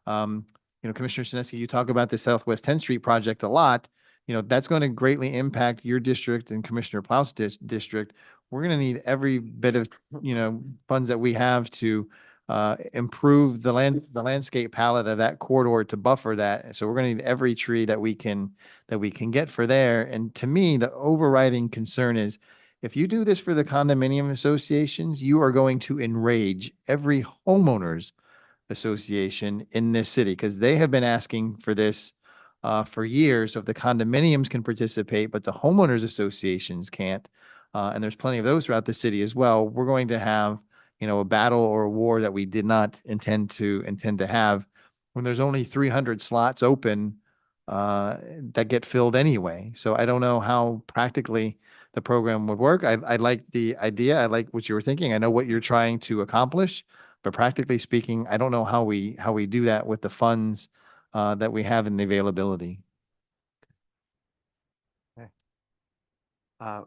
You know, Commissioner Sineski, you talk about the Southwest 10th Street project a lot. You know, that's going to greatly impact your district and Commissioner Plouff's district. We're going to need every bit of, you know, funds that we have to improve the landscape palette of that corridor to buffer that. So we're going to need every tree that we can get for there. And to me, the overriding concern is if you do this for the condominium associations, you are going to enrage every homeowners association in this city because they have been asking for this for years. So if the condominiums can participate, but the homeowners associations can't, and there's plenty of those throughout the city as well, we're going to have, you know, a battle or a war that we did not intend to have when there's only 300 slots open that get filled anyway. So I don't know how practically the program would work. I like the idea. I like what you were thinking. I know what you're trying to accomplish, but practically speaking, I don't know how we do that with the funds that we have in the availability. I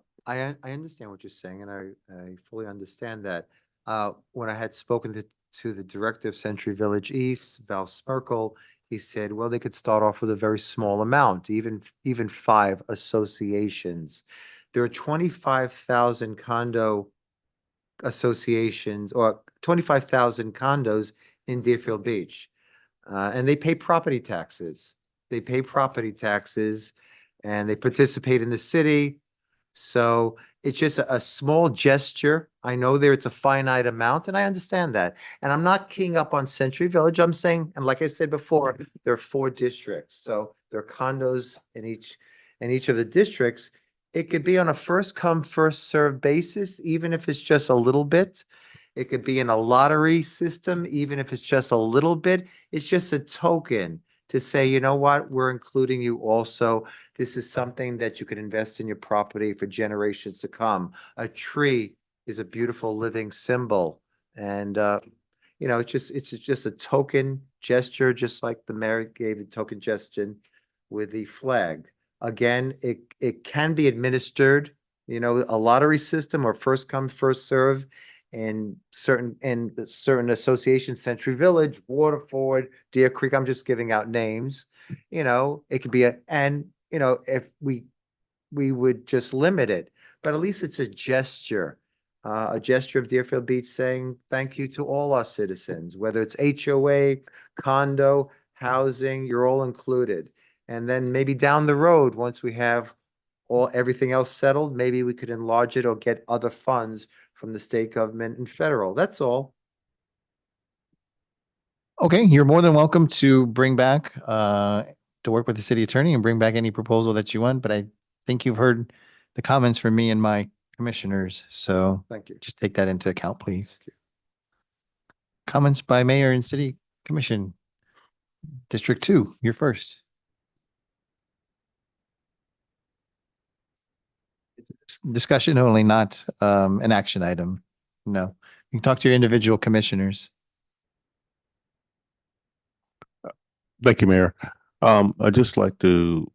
understand what you're saying, and I fully understand that. When I had spoken to the director of Century Village East, Val Smirkle, he said, well, they could start off with a very small amount, even 5 associations. There are 25,000 condo associations or 25,000 condos in Deerfield Beach. And they pay property taxes. They pay property taxes and they participate in the city. So it's just a small gesture. I know it's a finite amount and I understand that. And I'm not keying up on Century Village. I'm saying, and like I said before, there are 4 districts. So there are condos in each of the districts. It could be on a first come, first served basis, even if it's just a little bit. It could be in a lottery system, even if it's just a little bit. It's just a token to say, you know what, we're including you also. This is something that you can invest in your property for generations to come. A tree is a beautiful living symbol. And, it's just a token gesture, just like the mayor gave the token gesture with the flag. Again, it can be administered, a lottery system or first come, first serve. And certain associations, Century Village, Waterford, Deer Creek, I'm just giving out names. It could be if we would just limit it, but at least it's a gesture of Deerfield Beach saying thank you to all our citizens, whether it's HOA, condo, housing, you're all included. And then maybe down the road, once we have everything else settled, maybe we could enlarge it or get other funds from the state government and federal. That's all. Okay, you're more than welcome to bring back, to work with the city attorney and bring back any proposal that you want, but I think you've heard the comments from me and my commissioners, so Thank you. just take that into account, please. Comments by mayor and city commission. District 2, you're first. Discussion only, not an action item. No, you can talk to your individual commissioners. Thank you, Mayor. I'd just like to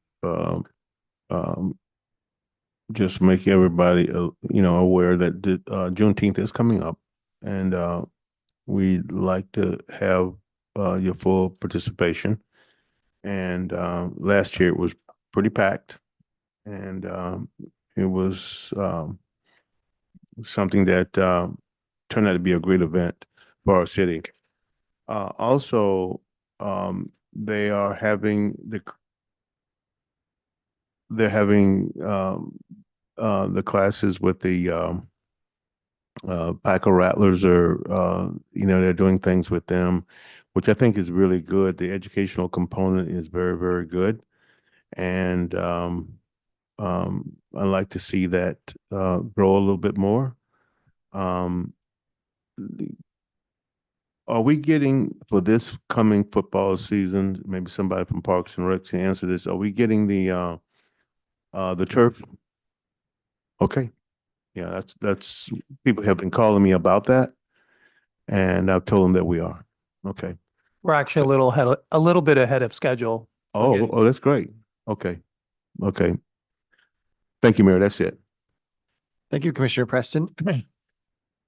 just make everybody aware that Juneteenth is coming up, and we'd like to have your full participation. And last year it was pretty packed, and it was something that turned out to be a great event for our city. Also, they are having the classes with the Packer Rattlers they're doing things with them, which I think is really good. The educational component is very, very good. And I'd like to see that grow a little bit more. Are we getting, for this coming football season, maybe somebody from Parks and Rec can answer this, are we getting the turf? Okay. Yeah, that's people have been calling me about that, and I've told them that we are. Okay. We're actually a little bit ahead of schedule. Oh, that's great. Okay. Okay. Thank you, Mayor. That's it. Thank you, Commissioner Preston.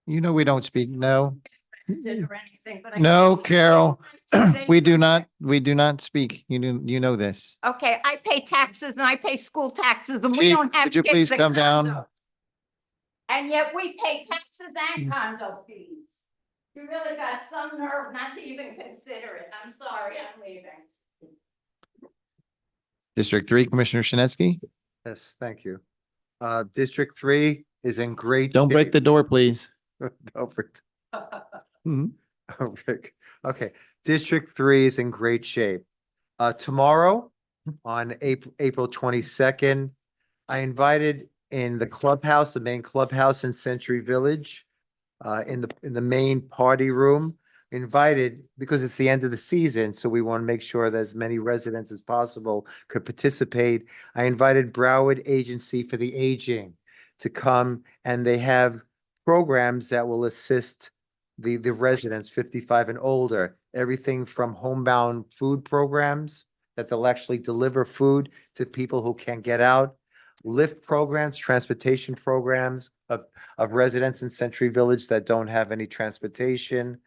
We don't speak. No. No, Carol. We do not speak. You know this. Okay, I pay taxes and I pay school taxes and we Chief, don't have could you kids please in come down? condo. And yet we pay taxes and condo fees. You really got some nerve not to even consider it. I'm sorry, I'm leaving. District 3, Commissioner Shinetsky. Yes, thank you. District 3 is in great. Don't break the door, please. Don't break. Mhm. Oh, Rick. Okay, District 3 is in great shape. Tomorrow, on April 22nd, I invited in the clubhouse, the main clubhouse in Century Village, in the main party room, invited, because it's the end of the season, so we want to make sure that as many residents as possible could participate. I invited Broward Agency for the Aging to come, and they have programs that will assist the residents 55 and older, everything from homebound food programs that they'll actually deliver food to people who can't get out, lift programs, transportation programs of residents in Century Village that don't have any transportation,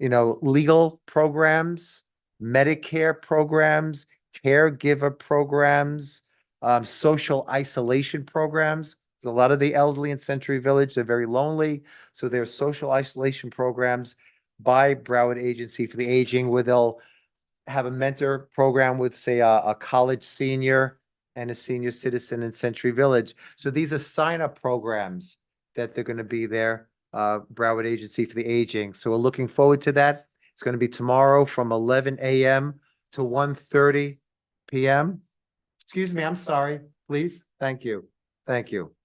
legal programs, Medicare programs, caregiver programs, social isolation programs. A lot of the elderly in Century Village, they're very lonely. So there's social isolation programs by Broward Agency for the Aging, where they'll have a mentor program with, say, a college senior and a senior citizen in Century Village. So these are sign-up programs that they're going to be there, Broward Agency for the Aging. So we're looking forward to that. It's going to be tomorrow from 11 a.m. to 1:30 p.m. Excuse me, I'm sorry, please. Thank you. Thank you.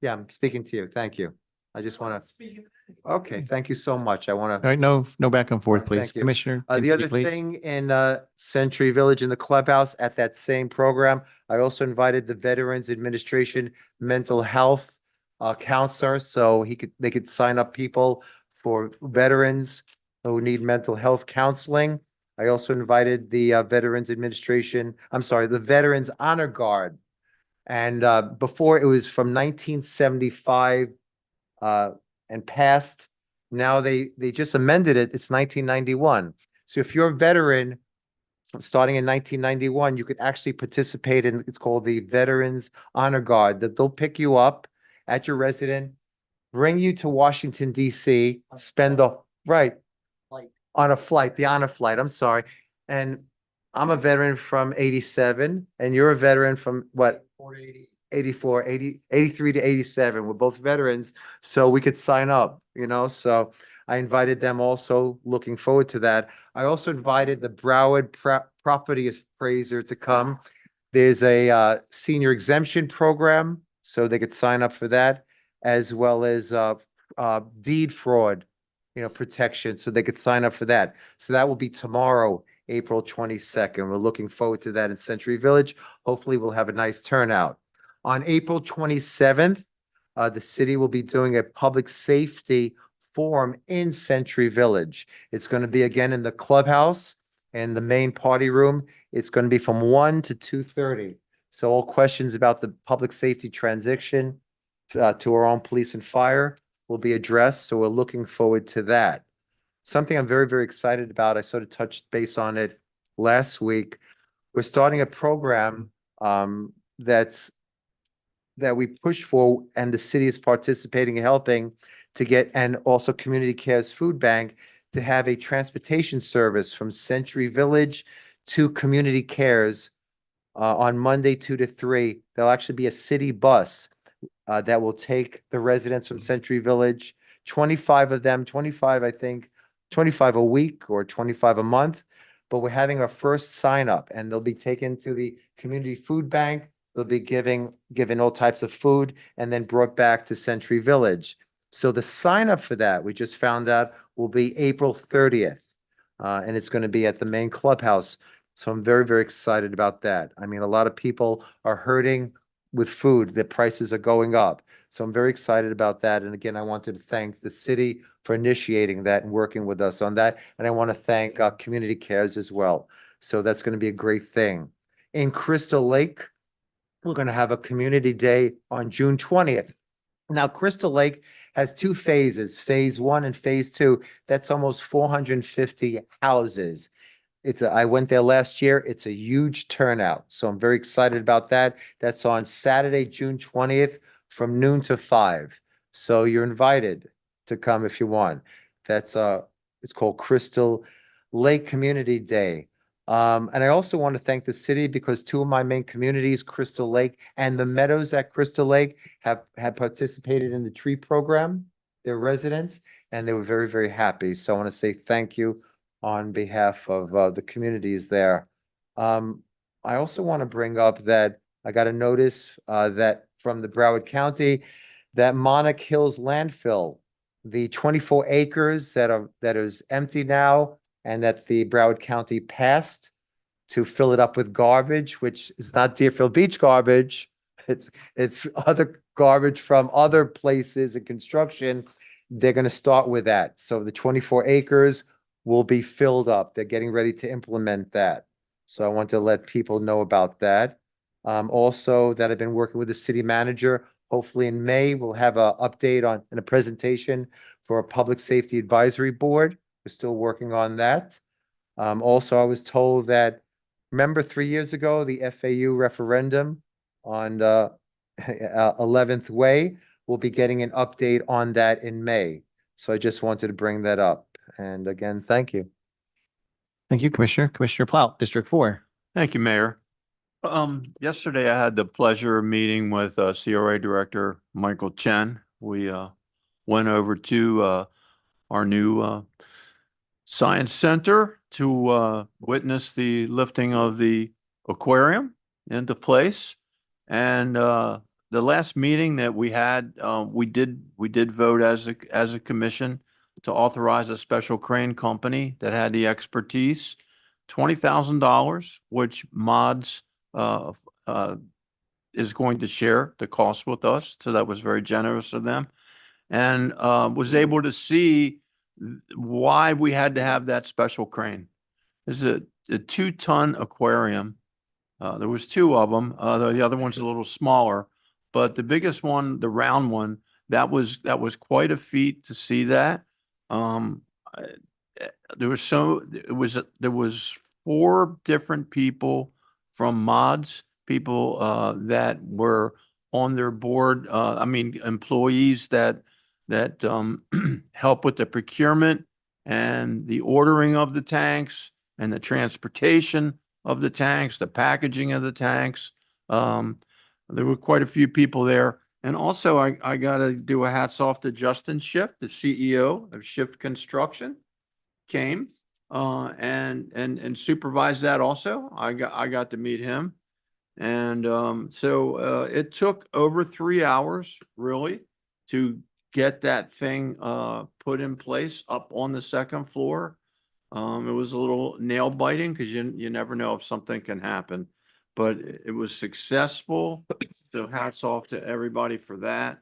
Yeah, I'm speaking to you. Thank you. I just want to, okay, thank you so much. I want All to. right, no back and forth, please. Thank you. Commissioner, The continue, other please. thing in Century Village in the clubhouse at that same program, I also invited the Veterans Administration mental health counselor, so they could sign up people for veterans who need mental health counseling. I also invited the Veterans Administration, I'm sorry, the Veterans Honor Guard. And before it was from 1975 and past. Now they just amended it. It's 1991. So if you're a veteran starting in 1991, you could actually participate in, it's called the Veterans Honor Guard, that they'll pick you up at your residence, bring you to Washington, DC, spend the, right, on a flight, the honor flight, I'm sorry. And I'm a veteran from 87 and you're a veteran from what? 84, 80, 83 to 87. We're both veterans, so we could sign up, so I invited them also, looking forward to that. I also invited the Broward property appraiser to come. There's a senior exemption program, so they could sign up for that, as well as deed fraud, protection, so they could sign up for that. So that will be tomorrow, April 22nd. We're looking forward to that in Century Village. Hopefully, we'll have a nice turnout. On April 27th, the city will be doing a public safety forum in Century Village. It's going to be again in the clubhouse and the main party room. It's going to be from 1 to 2:30. So all questions about the public safety transition to our own police and fire will be addressed. So we're looking forward to that. Something I'm very, very excited about. I sort of touched base on it last week. We're starting a program that we push for, and the city is participating and helping to get, and also Community Cares Food Bank, to have a transportation service from Century Village to Community Cares on Monday, 2 to 3. There'll actually be a city bus that will take the residents from Century Village, 25 of them, 25, I think, 25 a week or 25 a month. But we're having our first sign up, and they'll be taken to the Community Food Bank. They'll be given all types of food and then brought back to Century Village. So the sign up for that, we just found out, will be April 30th. And it's going to be at the main clubhouse. So I'm very, very excited about that. I mean, a lot of people are hurting with food. The prices are going up. So I'm very excited about that. And again, I wanted to thank the city for initiating that and working with us on that. And I want to thank Community Cares as well. So that's going to be a great thing. In Crystal Lake, we're going to have a community day on June 20th. Now, Crystal Lake has two phases, phase 1 and phase 2. That's almost 450 houses. I went there last year. It's a huge turnout. So I'm very excited about that. That's on Saturday, June 20th from noon to 5. So you're invited to come if you want. That's it's called Crystal Lake Community Day. And I also want to thank the city because two of my main communities, Crystal Lake and the Meadows at Crystal Lake, have participated in the tree program, their residents, and they were very, very happy. So I want to say thank you on behalf of the communities there. I also want to bring up that I got a notice that from the Broward County that Monarch Hills landfill, the 24 acres that is empty now, and that the Broward County passed to fill it up with garbage, which is not Deerfield Beach garbage. It's other garbage from other places in construction. They're going to start with that. So the 24 acres will be filled up. They're getting ready to implement that. So I want to let people know about that. Also, that I've been working with the city manager. Hopefully in May, we'll have an update and a presentation for a public safety advisory board. We're still working on that. Also, I was told that, remember 3 years ago, the FAU referendum on 11th Way, we'll be getting an update on that in May. So I just wanted to bring that up. And again, thank you. Thank you, Commissioner. Commissioner Plout, District 4. Thank you, Mayor. Yesterday I had the pleasure of meeting with CRA Director Michael Chen. We went over to our new Science Center to witness the lifting of the aquarium into place. And the last meeting that we had, we did vote as a commission to authorize a special crane company that had the expertise, $20,000, which Mods, is going to share the cost with us. So that was very generous of them. And, was able to see why we had to have that special crane. This is a 2-ton aquarium. There was 2 of them. The other one's a little smaller, but the biggest one, the round one, that was quite a feat to see that. There was 4 different people from Mods, people that were on their board. Employees that help with the procurement and the ordering of the tanks and the transportation of the tanks, the packaging of the tanks. There were quite a few people there. And also I got to do a hats off to Justin Schiff, the CEO of Schiff Construction, came and supervised that also. I got to meet him. And so it took over 3 hours really to get that thing put in place up on the 2nd floor. It was a little nail biting because you never know if something can happen, but it was successful. So hats off to everybody for that.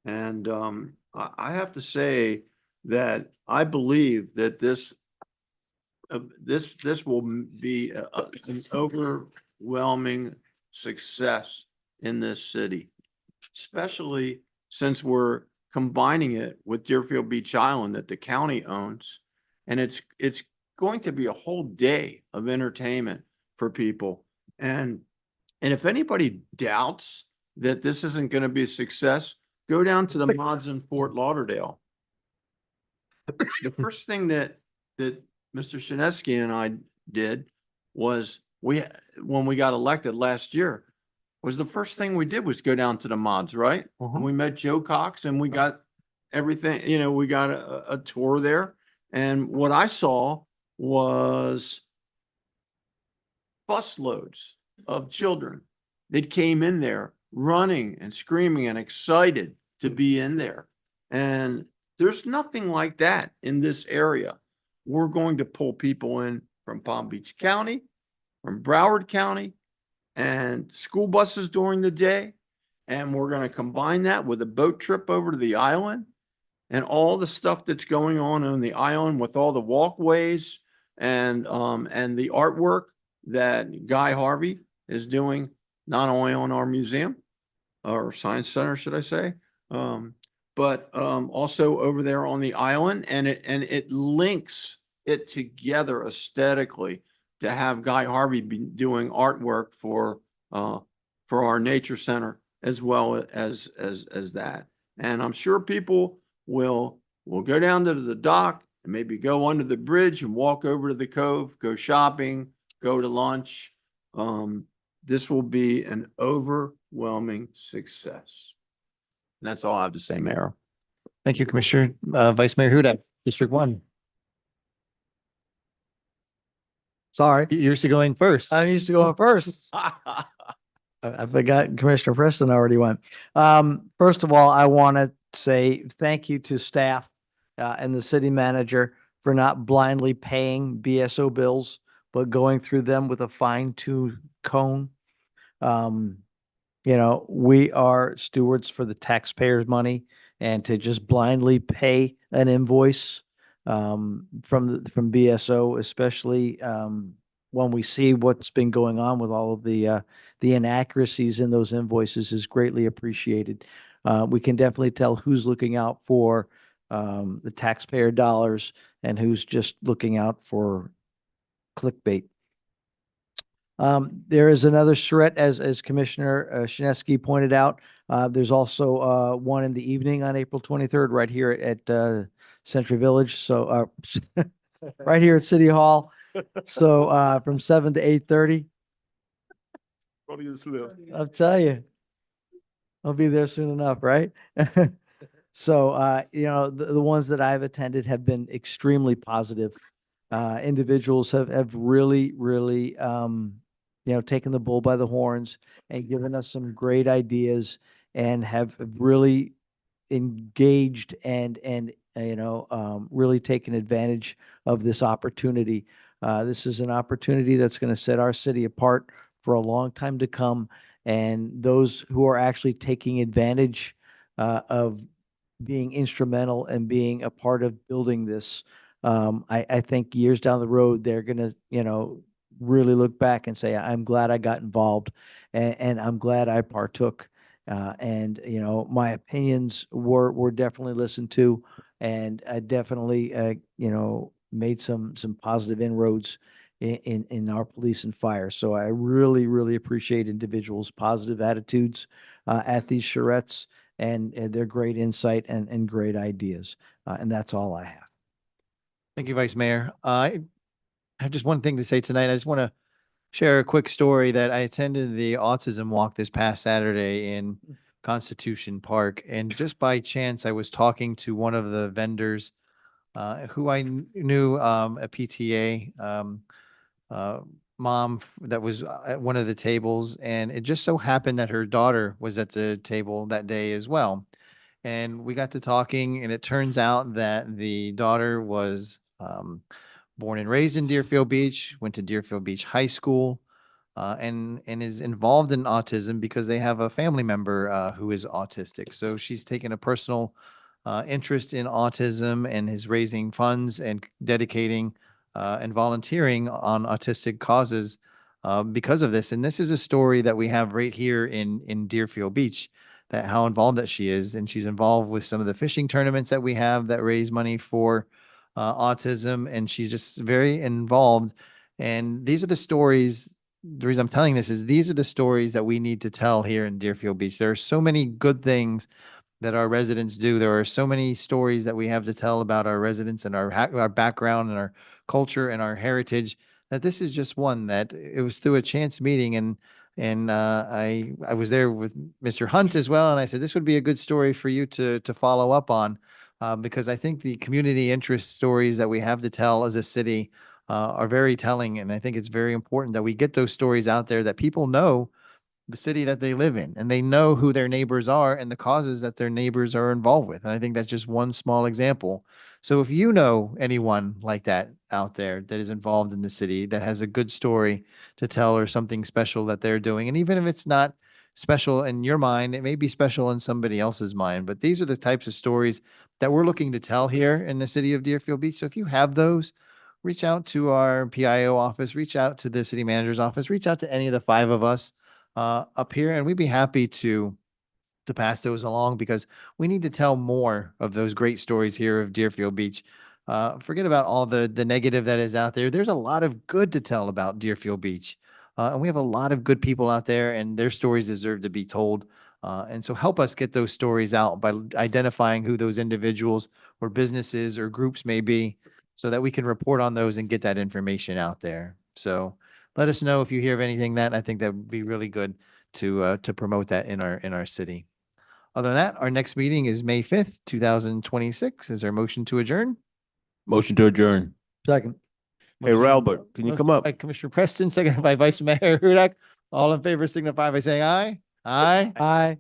And I have to say that I believe that this will be an overwhelming success in this city, especially since we're combining it with Deerfield Beach Island that the county owns. And it's going to be a whole day of entertainment for people. And if anybody doubts that this isn't going to be a success, go down to the Mods in Fort Lauderdale. The first thing that Mr. Shinesky and I did was when we got elected last year, was the first thing we did was go down to the Mods, right? And we met Joe Cox and we got everything, we got a tour there. And what I saw was busloads of children that came in there running and screaming and excited to be in there. And there's nothing like that in this area. We're going to pull people in from Palm Beach County, from Broward County, and school buses during the day. And we're going to combine that with a boat trip over to the island and all the stuff that's going on the island with all the walkways and the artwork that Guy Harvey is doing, not only on our museum or science center, should I say, but also over there on the island. And it links it together aesthetically to have Guy Harvey be doing artwork for our nature center as well as that. And I'm sure people will go down to the dock and maybe go under the bridge and walk over to the cove, go shopping, go to lunch. This will be an overwhelming success. And that's all I have to say, Mayor. Thank you, Commissioner. Vice Mayor Hudak, District 1. Sorry. You're used to going first. I'm used to going first. I forgot Commissioner Preston already went. First of all, I want to say thank you to staff and the city manager for not blindly paying BSO bills, but going through them with a fine-tooth comb. We are stewards for the taxpayers' money, and to just blindly pay an invoice from BSO, especially when we see what's been going on with all of the inaccuracies in those invoices, is greatly appreciated. We can definitely tell who's looking out for the taxpayer dollars and who's just looking out for clickbait. There is another charrette, as Commissioner Shinesky pointed out. There's also one in the evening on April 23rd, right here at Century Village. So right here at City Hall. So from 7 to 8:30. I'll tell you, I'll be there soon enough, right? So the ones that I've attended have been extremely positive. Individuals have really taken the bull by the horns and given us some great ideas and have really engaged and really taken advantage of this opportunity. This is an opportunity that's going to set our city apart for a long time to come. And those who are actually taking advantage of being instrumental and being a part of building this, I think years down the road, they're going to, really look back and say, I'm glad I got involved and I'm glad I partook. My opinions were definitely listened to, and I definitely, made some positive inroads in our police and fire. So I really, really appreciate individuals' positive attitudes at these charrettes and their great insight and great ideas. And that's all I have. Thank you, Vice Mayor. I have just one thing to say tonight. I just want to share a quick story that I attended the autism walk this past Saturday in Constitution Park. And just by chance, I was talking to one of the vendors who I knew, a PTA mom that was at one of the tables. And it just so happened that her daughter was at the table that day as well. And we got to talking, and it turns out that the daughter was born and raised in Deerfield Beach, went to Deerfield Beach High School, and is involved in autism because they have a family member who is autistic. So she's taken a personal interest in autism and is raising funds and dedicating and volunteering on autistic causes because of this. And this is a story that we have right here in Deerfield Beach, that how involved that she is. And she's involved with some of the fishing tournaments that we have that raise money for autism. And she's just very involved. And these are the stories. The reason I'm telling this is these are the stories that we need to tell here in Deerfield Beach. There are so many good things that our residents do. There are so many stories that we have to tell about our residents and our background and our culture and our heritage, that this is just one that it was through a chance meeting. And I was there with Mr. Hunt as well. And I said, this would be a good story for you to follow up on because I think the community interest stories that we have to tell as a city are very telling. And I think it's very important that we get those stories out there, that people know the city that they live in and they know who their neighbors are and the causes that their neighbors are involved with. And I think that's just one small example. So if you know anyone like that out there that is involved in the city, that has a good story to tell or something special that they're doing, and even if it's not special in your mind, it may be special in somebody else's mind. But these are the types of stories that we're looking to tell here in the city of Deerfield Beach. So if you have those, reach out to our PIO office, reach out to the city manager's office, reach out to any of the five of us up here, and we'd be happy to pass those along because we need to tell more of those great stories here of Deerfield Beach. Forget about all the negative that is out there. There's a lot of good to tell about Deerfield Beach. And we have a lot of good people out there, and their stories deserve to be told. And so help us get those stories out by identifying who those individuals or businesses or groups may be so that we can report on those and get that information out there. So let us know if you hear of anything that I think that would be really good to promote that in our city. Other than that, our next meeting is May 5th, 2026. Is there a motion to adjourn? Motion to adjourn. Second. Hey, Ralbert, can you come up? By Commissioner Preston, seconded by Vice Mayor Hudak. All in favor signify by saying aye. Aye. Aye.